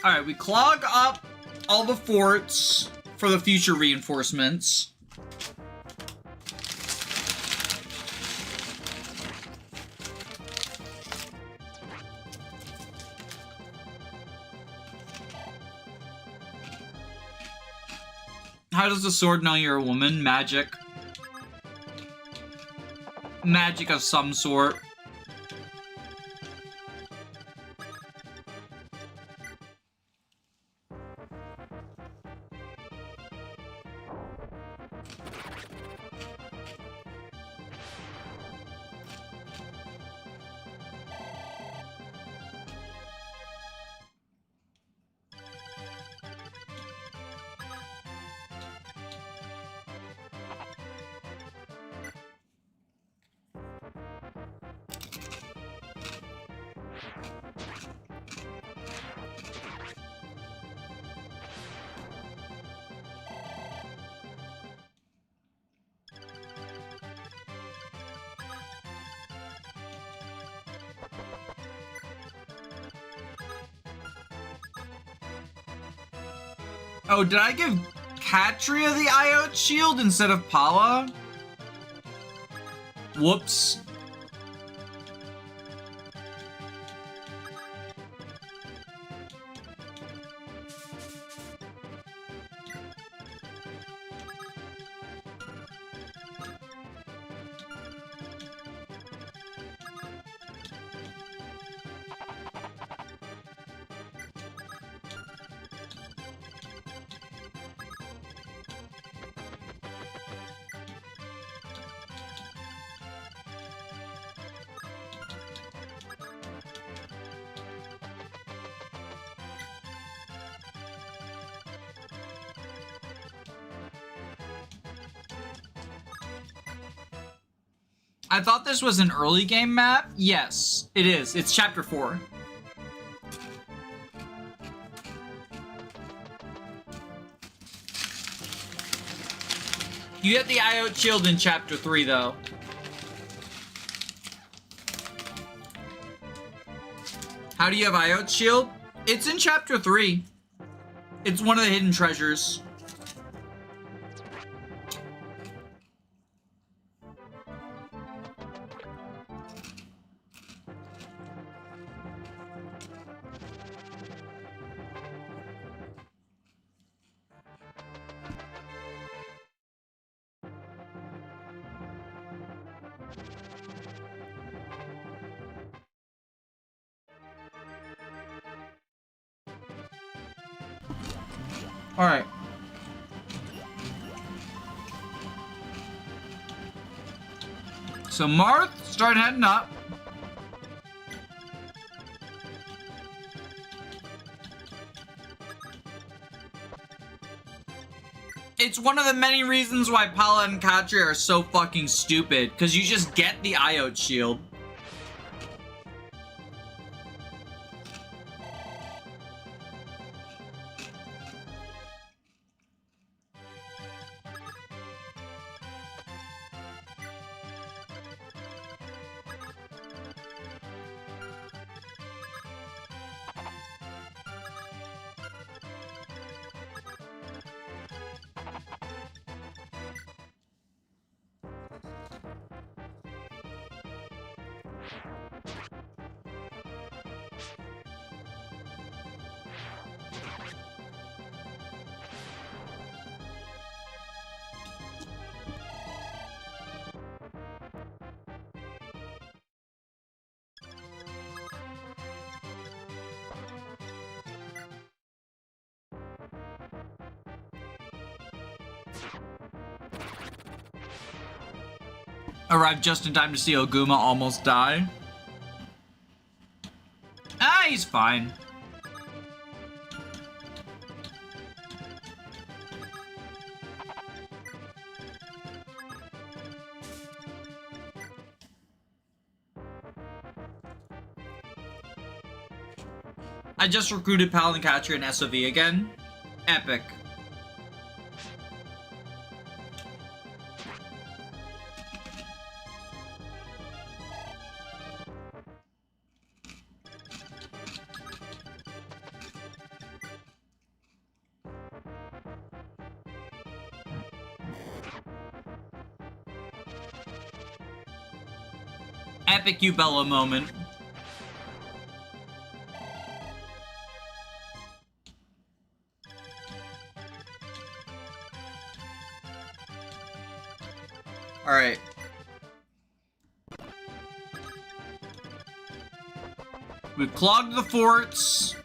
Alright, we clog up all the forts for the future reinforcements. How does the sword know you're a woman? Magic. Magic of some sort. Oh, did I give Katria the IO shield instead of Pala? Whoops. I thought this was an early game map. Yes, it is. It's chapter 4. You get the IO shield in chapter 3 though. How do you have IO shield? It's in chapter 3. It's one of the hidden treasures. All right. So Marth, start heading up. It's one of the many reasons why Pala and Katria are so fucking stupid, because you just get the IO shield. Arrived just in time to see Oguma almost die. Ah, he's fine. I just recruited Pal and Katria and SOV again. Epic. Epic Ubella moment. Alright. We've clogged the forts.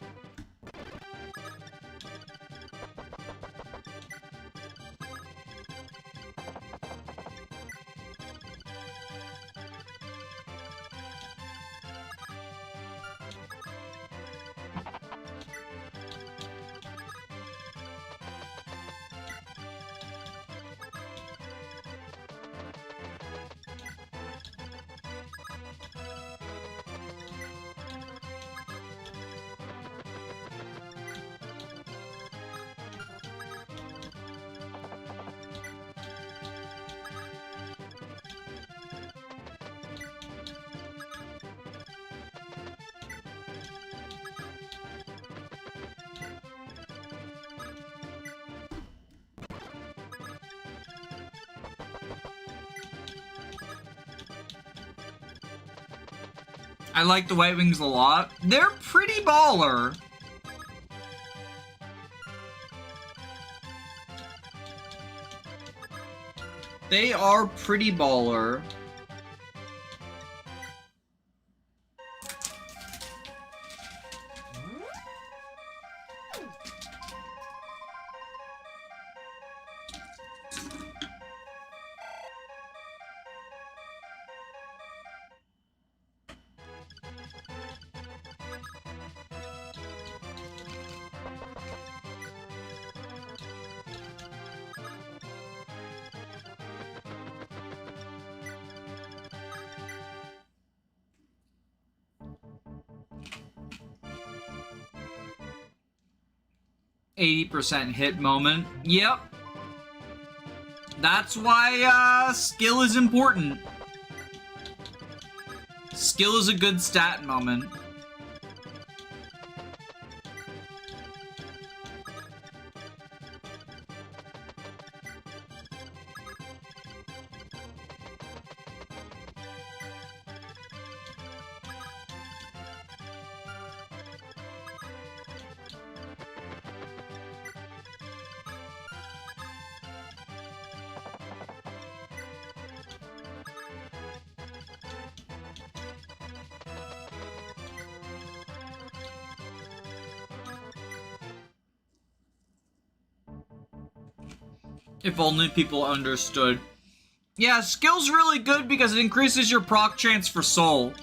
I like the White Wings a lot. They're pretty baller. They are pretty baller. %80 hit moment. Yep. That's why skill is important. Skill is a good stat moment. If only people understood. Yeah, skill's really good because it increases your proc chance for soul.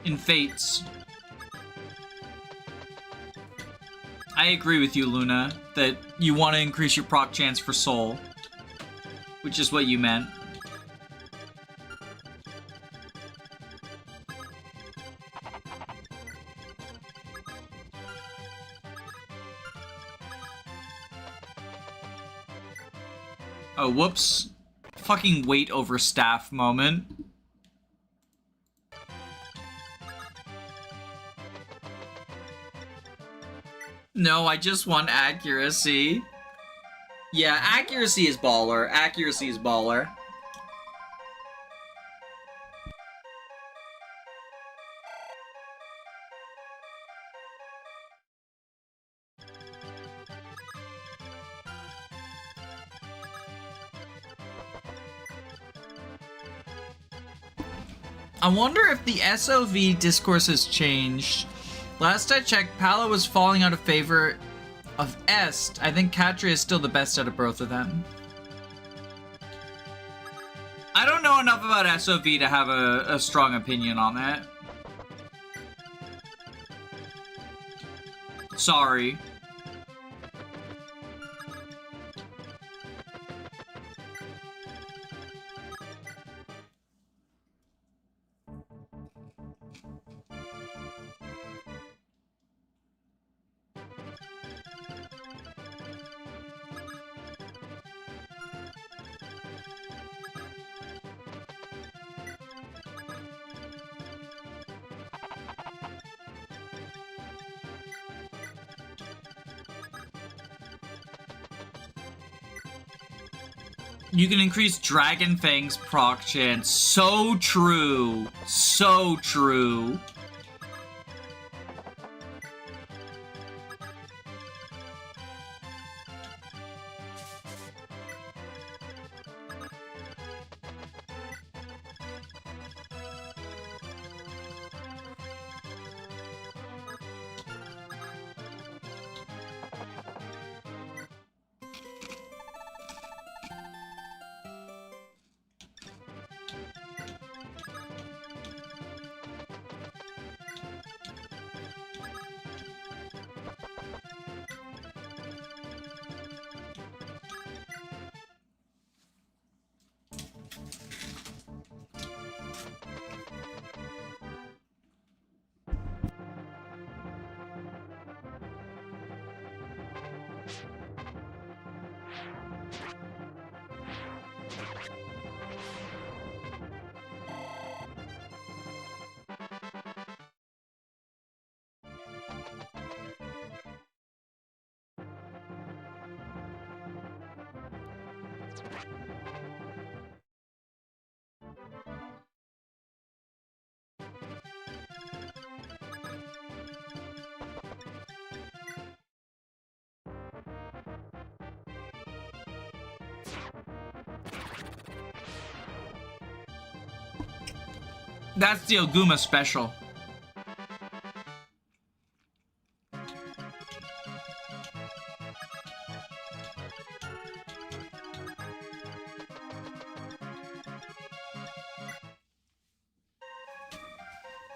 In Fates. I agree with you, Luna, that you want to increase your proc chance for soul. Which is what you meant. Oh, whoops. Fucking weight over staff moment. No, I just want accuracy. Yeah, accuracy is baller. Accuracy is baller. I wonder if the SOV discourse has changed. Last I checked, Pala was falling out of favor of Est. I think Katria is still the best out of both of them. I don't know enough about SOV to have a strong opinion on that. Sorry. You can increase Dragon Fang's proc chance. So true. So true. That's the Oguma special.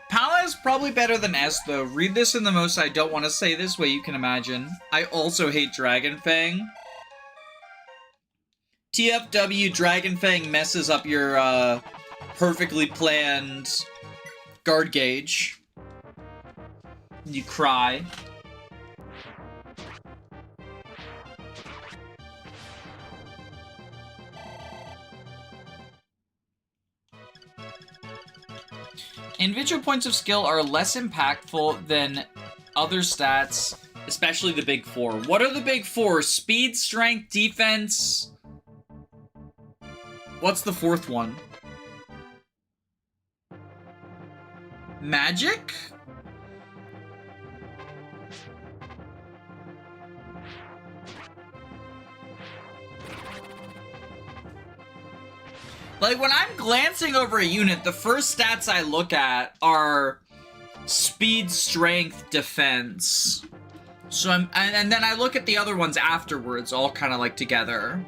Pala is probably better than S, though. Read this in the most I don't want to say this way you can imagine. I also hate Dragon Fang. TFW Dragon Fang messes up your, perfectly planned guard gauge. You cry. Individual points of skill are less impactful than other stats, especially the big four. What are the big four? Speed, strength, defense. What's the fourth one? Magic? Like, when I'm glancing over a unit, the first stats I look at are speed, strength, defense. So and then I look at the other ones afterwards, all kind of like together.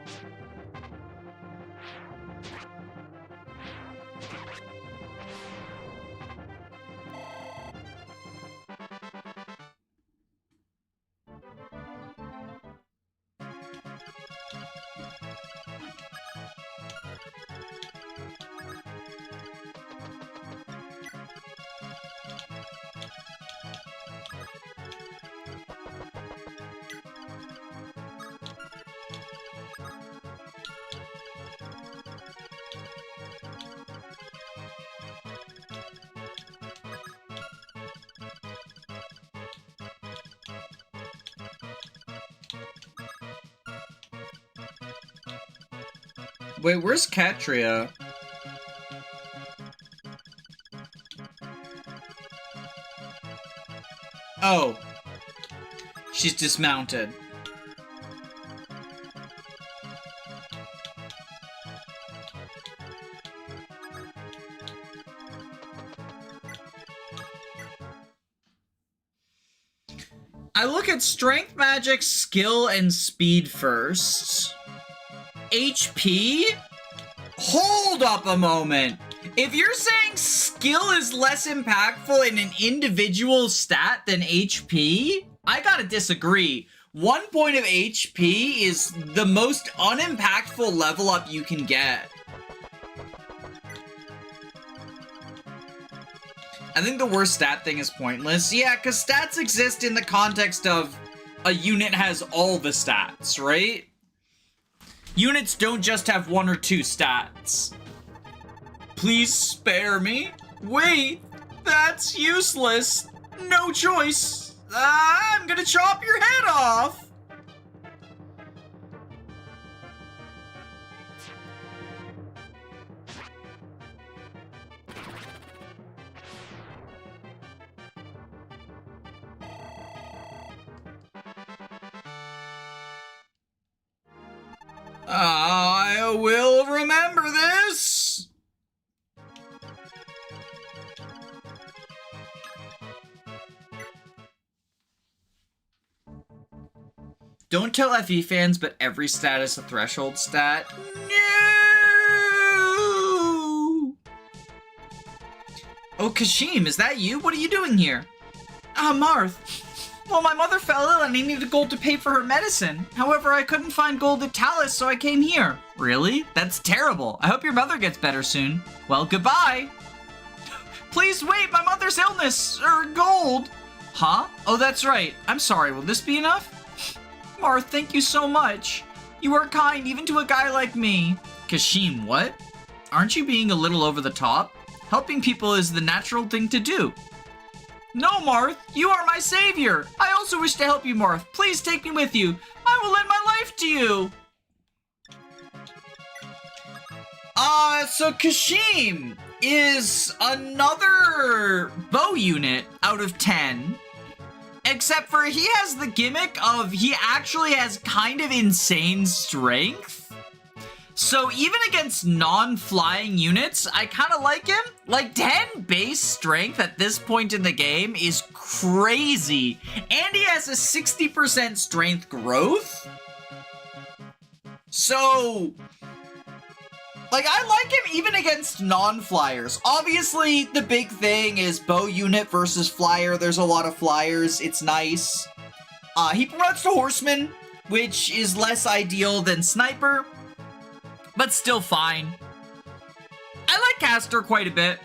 Wait, where's Katria? Oh. She's dismounted. I look at strength, magic, skill, and speed first. HP? Hold up a moment. If you're saying skill is less impactful in an individual stat than HP, I gotta disagree. 1 point of HP is the most unimpactful level up you can get. I think the worst stat thing is pointless. Yeah, because stats exist in the context of a unit has all the stats, right? Units don't just have 1 or 2 stats. Please spare me. Wait, that's useless. No choice. I'm gonna chop your head off. I will remember this. Don't tell FE fans, but every stat is a threshold stat. No! Oh, Kashim, is that you? What are you doing here? Marth. Well, my mother fell ill and I needed gold to pay for her medicine. However, I couldn't find gold at Talus, so I came here. Really? That's terrible. I hope your mother gets better soon. Well, goodbye. Please wait, my mother's illness, gold. Huh? Oh, that's right. I'm sorry, will this be enough? Marth, thank you so much. You are kind even to a guy like me. Kashim, what? Aren't you being a little over the top? Helping people is the natural thing to do. No, Marth, you are my savior. I also wish to help you, Marth. Please take me with you. I will lend my life to you. So Kashim is another bow unit out of 10. Except for he has the gimmick of he actually has kind of insane strength. So even against non-flying units, I kind of like him. Like 10 base strength at this point in the game is crazy. And he has a 60% strength growth. So, like, I like him even against non-flyers. Obviously, the big thing is bow unit versus flyer. There's a lot of flyers. It's nice. He promotes to horseman, which is less ideal than sniper, but still fine. I like Castor quite a bit.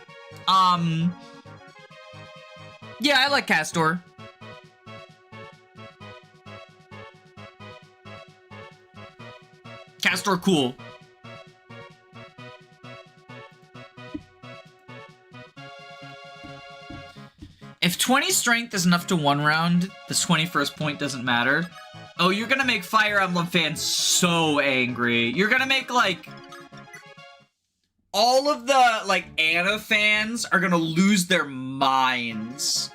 Yeah, I like Castor. Castor cool. If 20 strength is enough to one round, this 21st point doesn't matter. Oh, you're gonna make Fire Emblem fans so angry. You're gonna make, like, all of the, like, Anna fans are gonna lose their minds.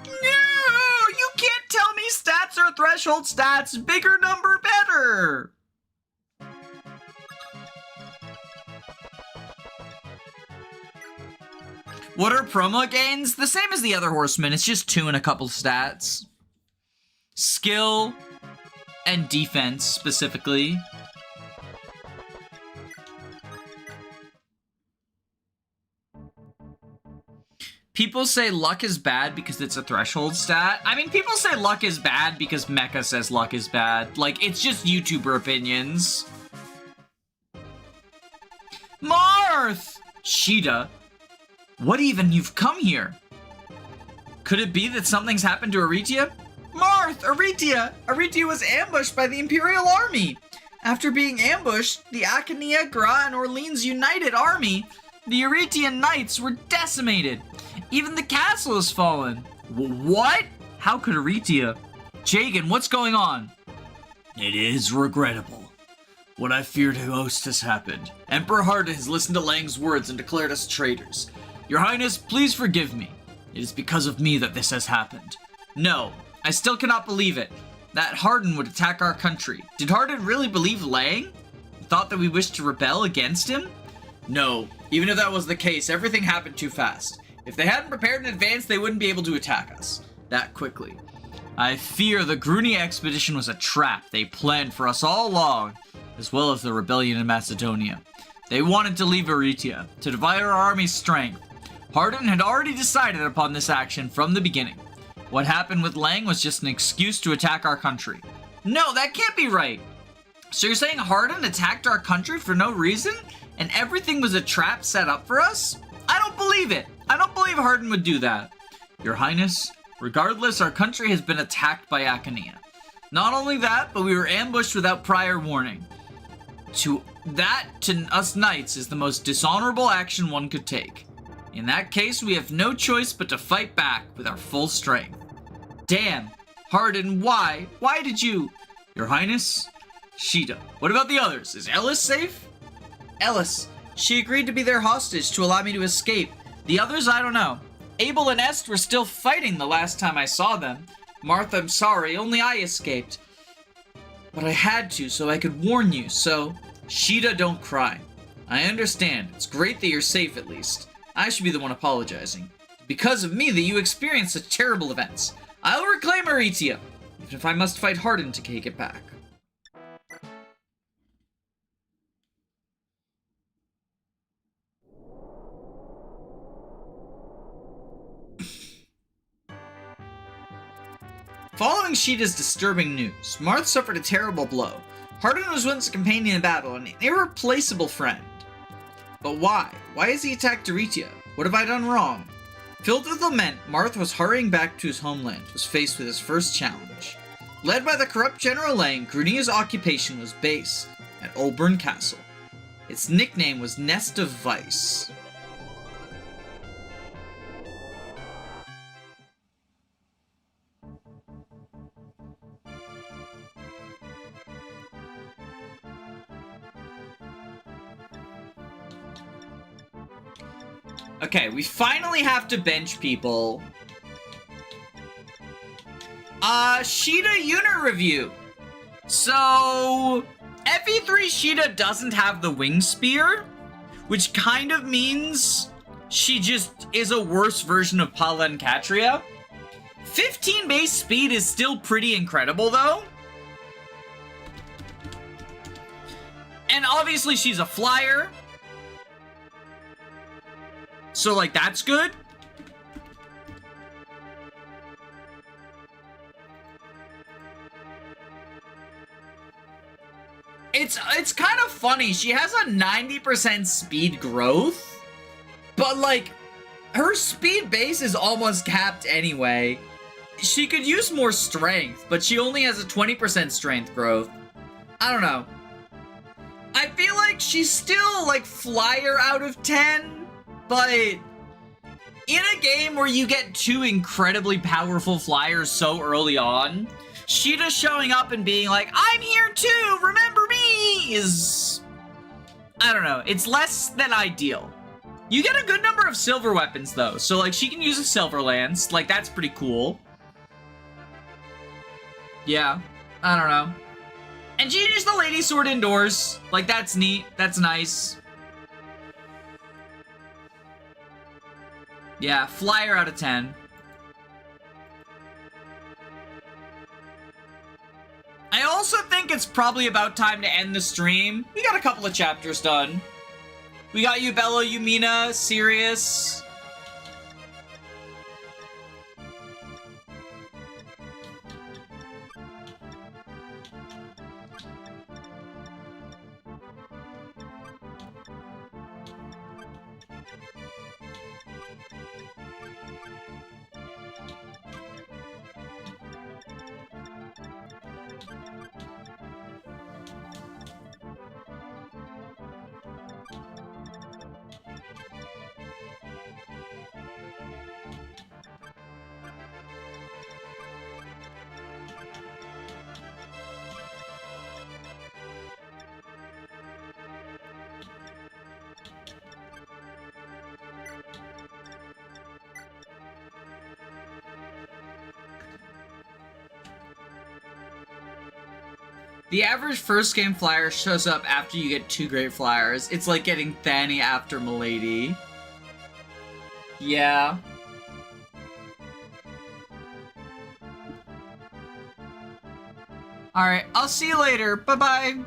No! You can't tell me stats are threshold stats. Bigger number, better. What are promo gains? The same as the other horsemen. It's just 2 and a couple stats. Skill and defense, specifically. People say luck is bad because it's a threshold stat. I mean, people say luck is bad because Mecha says luck is bad. Like, it's just YouTuber opinions. Marth! Sheeta. What even? You've come here? Could it be that something's happened to Aritia? Marth! Aritia! Aritia was ambushed by the Imperial Army! After being ambushed, the Achaea, Gra, and Orleans United Army, the Aritian Knights were decimated. Even the castle has fallen. What? How could Aritia? Jagan, what's going on? It is regrettable. What I feared most has happened. Emperor Hardin has listened to Lang's words and declared us traitors. Your Highness, please forgive me. It is because of me that this has happened. No, I still cannot believe it. That Hardin would attack our country. Did Hardin really believe Lang? Thought that we wished to rebel against him? No, even if that was the case, everything happened too fast. If they hadn't prepared in advance, they wouldn't be able to attack us that quickly. I fear the Grunia expedition was a trap they planned for us all along, as well as the rebellion in Macedonia. They wanted to leave Aritia, to divide our army's strength. Hardin had already decided upon this action from the beginning. What happened with Lang was just an excuse to attack our country. No, that can't be right. So you're saying Hardin attacked our country for no reason? And everything was a trap set up for us? I don't believe it. I don't believe Hardin would do that. Your Highness, regardless, our country has been attacked by Achaea. Not only that, but we were ambushed without prior warning. To us knights is the most dishonorable action one could take. In that case, we have no choice but to fight back with our full strength. Damn. Hardin, why? Why did you? Your Highness? Sheeta. What about the others? Is Ellis safe? Ellis. She agreed to be their hostage to allow me to escape. The others, I don't know. Abel and Est were still fighting the last time I saw them. Marth, I'm sorry, only I escaped. But I had to, so I could warn you, so... Sheeta, don't cry. I understand. It's great that you're safe, at least. I should be the one apologizing. Because of me that you experienced such terrible events. I'll reclaim Aritia, even if I must fight Hardin to take it back. Following Sheeta's disturbing news, Marth suffered a terrible blow. Hardin was once a companion in battle and an irreplaceable friend. But why? Why has he attacked Aritia? What have I done wrong? Filled with lament, Marth was hurrying back to his homeland, was faced with his first challenge. Led by the corrupt General Lang, Grunia's occupation was based at Olburn Castle. Its nickname was Nest of Vice. Okay, we finally have to bench people. Sheeta unit review. So, FE3 Sheeta doesn't have the wing spear, which kind of means she just is a worse version of Pala and Katria. 15 base speed is still pretty incredible, though. And obviously she's a flyer. So, like, that's good. It's kind of funny. She has a 90% speed growth, but, like, her speed base is almost capped anyway. She could use more strength, but she only has a 20% strength growth. I don't know. I feel like she's still, like, flyer out of 10. But in a game where you get two incredibly powerful flyers so early on, Sheeta showing up and being like, I'm here too, remember me, is... I don't know, it's less than ideal. You get a good number of silver weapons though, so like she can use a silver lance, like that's pretty cool. Yeah, I don't know. And she used the lady sword indoors, like that's neat, that's nice. Yeah, flyer out of 10. I also think it's probably about time to end the stream. We got a couple of chapters done. We got Yubello, Yumina, Sirius. The average first game flyer shows up after you get 2 great flyers. It's like getting Thani after Milady. Yeah. Alright, I'll see you later. Bye-bye.